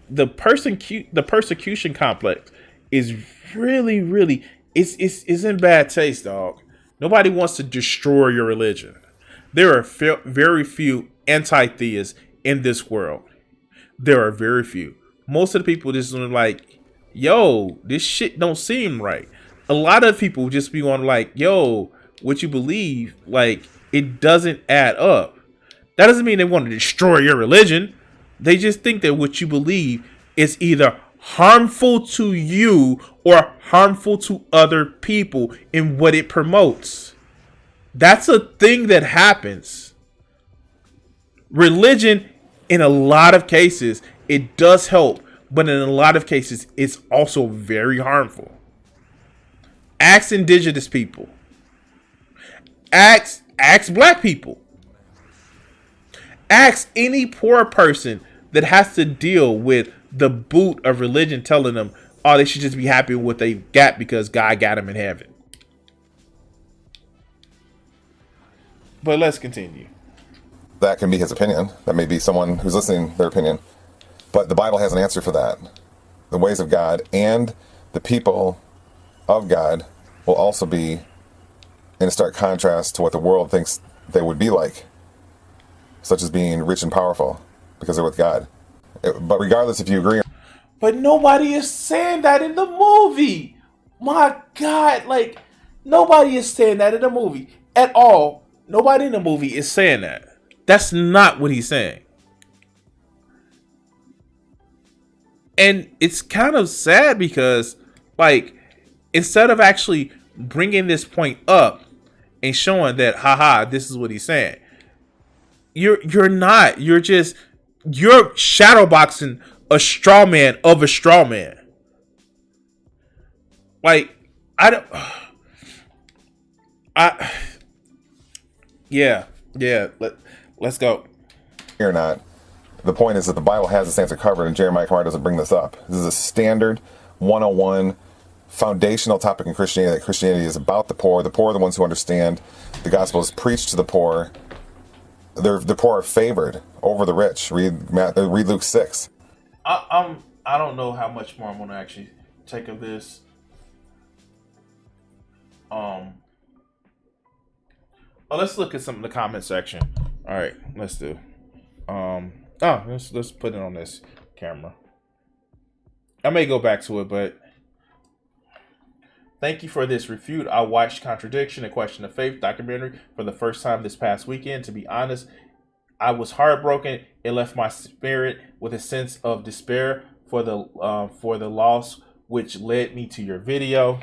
the persecution complex is really it's in bad taste, dog. Nobody wants to destroy your religion. There are very few anti-theists in this world. There are very few. Most of the people just like, yo, this shit don't seem right. A lot of people just be on like, yo, what you believe, like, it doesn't add up. That doesn't mean they want to destroy your religion. They just think that what you believe is either harmful to you or harmful to other people in what it promotes. That's a thing that happens. Religion, in a lot of cases, it does help, but in a lot of cases, it's also very harmful. Ask indigenous people. Ask black people. Ask any poor person that has to deal with the boot of religion telling them, oh, they should just be happy with what they got because God got them in heaven. But let's continue. That can be his opinion. That may be someone who's listening, their opinion. But the Bible has an answer for that. The ways of God and the people of God will also be in a stark contrast to what the world thinks they would be like, such as being rich and powerful because they're with God. But regardless if you agree. But nobody is saying that in the movie. My God, like, nobody is saying that in the movie at all. Nobody in the movie is saying that. That's not what he's saying. And it's kind of sad because, like, instead of actually bringing this point up and showing that, haha, this is what he's saying, you're not. You're shadowboxing a straw man of a straw man. Like, let's go. Or not. The point is that the Bible has this answer covered, and Jeremiah Kamara doesn't bring this up. This is a standard 101 foundational topic in Christianity, that Christianity is about the poor. The poor are the ones who understand the gospel is preached to the poor. The poor are favored over the rich. Read Luke 6. I don't know how much more I'm going to actually take of this. Let's look at some of the comment section. All right, let's do. Let's put it on this camera. I may go back to it, but thank you for this refute. I watched Contradiction, A Question of Faith documentary for the first time this past weekend. To be honest, I was heartbroken. It left my spirit with a sense of despair for the loss, which led me to your video.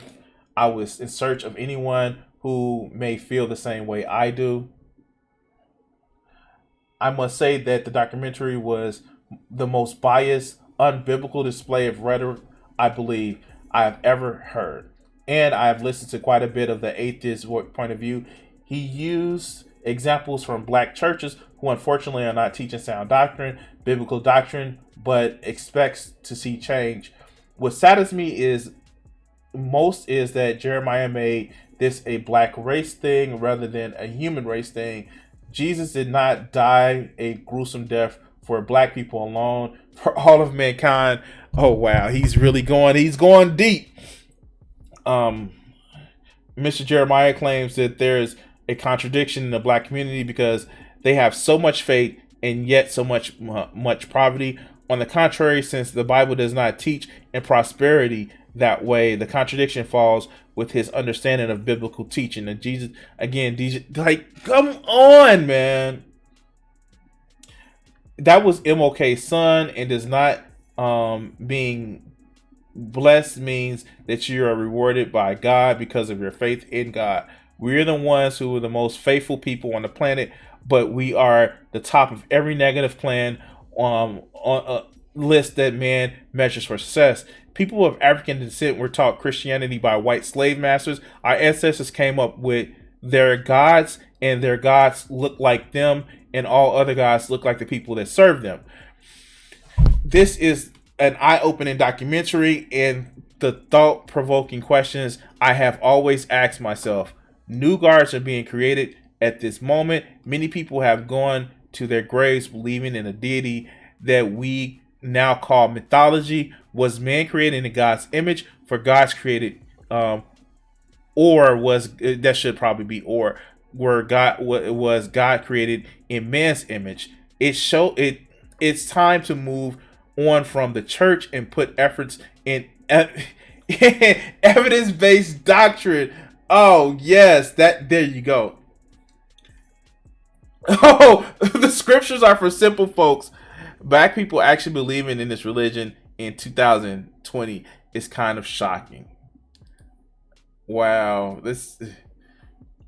I was in search of anyone who may feel the same way I do. I must say that the documentary was the most biased, unbiblical display of rhetoric I believe I have ever heard. And I have listened to quite a bit of the atheist point of view. He used examples from black churches who unfortunately are not teaching sound doctrine, biblical doctrine, but expects to see change. What saddens me is that Jeremiah made this a black race thing rather than a human race thing. Jesus did not die a gruesome death for black people alone, for all of mankind. Oh wow, he's going deep. Mr. Jeremiah claims that there's a contradiction in the black community because they have so much faith and yet so much poverty. On the contrary, since the Bible does not teach in prosperity that way, the contradiction falls with his understanding of biblical teaching. And Jesus, again, like, come on, man. That was MLK's son, and does not being blessed means that you are rewarded by God because of your faith in God. We're the ones who are the most faithful people on the planet, but we are the top of every negative plan on a list that man measures for success. People of African descent were taught Christianity by white slave masters. Our ancestors came up with their gods, and their gods look like them, and all other gods look like the people that serve them. This is an eye-opening documentary, and the thought-provoking questions I have always asked myself. New gods are being created at this moment. Many people have gone to their graves believing in a deity that we now call mythology. Was man created in God's image? For God's created, or was that should probably be or were God was God created in man's image? It's time to move on from the church and put efforts in evidence-based doctrine. Oh yes, there you go. Oh, the scriptures are for simple folks. Black people actually believing in this religion in 2020 is kind of shocking. Wow,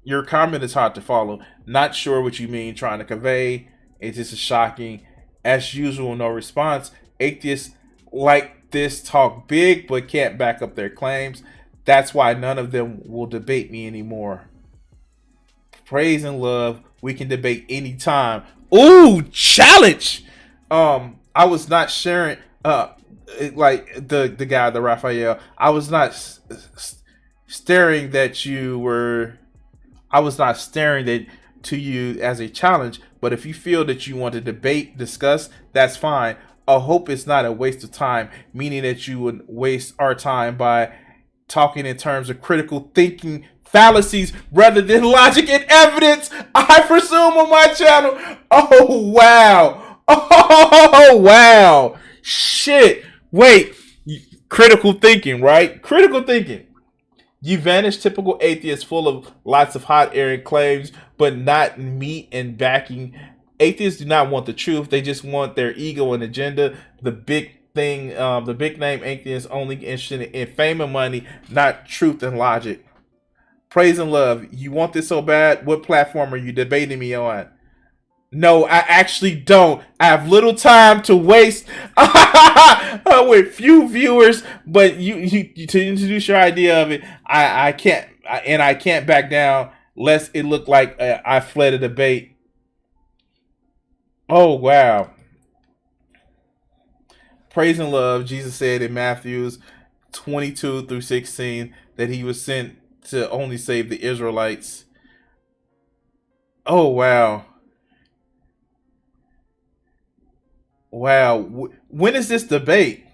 your comment is hard to follow. Not sure what you mean trying to convey. It's just shocking. As usual, no response. Atheists like this talk big but can't back up their claims. That's why none of them will debate me anymore. Praise and love. We can debate anytime. Ooh, challenge. I was not sharing like the guy, the Raphael. I was not staring that you were. I was not staring that to you as a challenge. But if you feel that you want to debate, discuss, that's fine. I hope it's not a waste of time, meaning that you would waste our time by talking in terms of critical thinking fallacies rather than logic and evidence. I presume on my channel. Oh wow. Oh wow. Shit. Wait. Critical thinking, right? Critical thinking. You vanish typical atheists full of lots of hot air claims, but not meat and backing. Atheists do not want the truth. They just want their ego and agenda. The big thing. The big name atheist only interested in fame and money, not truth and logic. Praise and love. You want this so bad? What platform are you debating me on? No, I actually don't. I have little time to waste with few viewers. But you to introduce your idea of it, I can't, and I can't back down lest it look like I fled a debate. Oh wow. Praise and love. Jesus said in Matthew 22 through 16 that he was sent to only save the Israelites. Oh wow. Wow. When is this debate?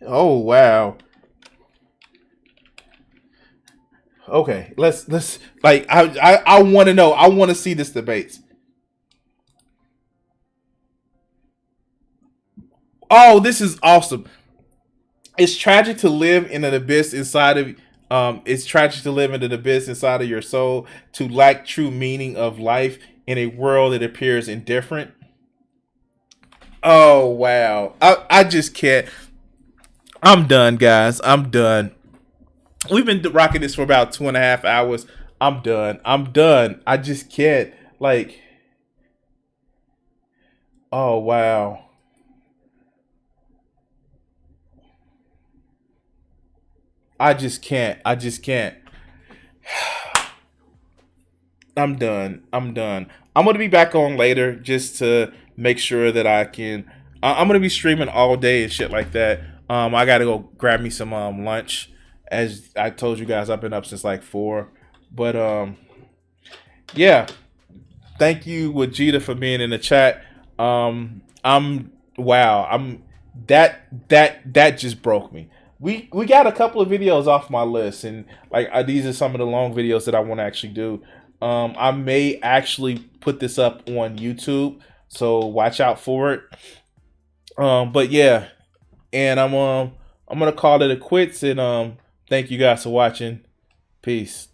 Oh wow. Okay, let's like I want to know. I want to see this debate. Oh, this is awesome. It's tragic to live in an abyss inside of it's tragic to live in an abyss inside of your soul, to lack true meaning of life in a world that appears indifferent. Oh wow. I just can't. I'm done, guys. I'm done. We've been rocking this for about 2.5 hours. I'm done. I'm done. I just can't. Like, oh wow. I just can't. I just can't. I'm done. I'm done. I'm gonna be back on later just to make sure that I can. I'm gonna be streaming all day and shit like that. I gotta go grab me some lunch. As I told you guys, I've been up since like 4. But yeah. Thank you, Wajita, for being in the chat. I'm wow. I'm that just broke me. We got a couple of videos off my list, and like these are some of the long videos that I want to actually do. I may actually put this up on YouTube, so watch out for it. But yeah, and I'm gonna call it a quits, and thank you guys for watching. Peace.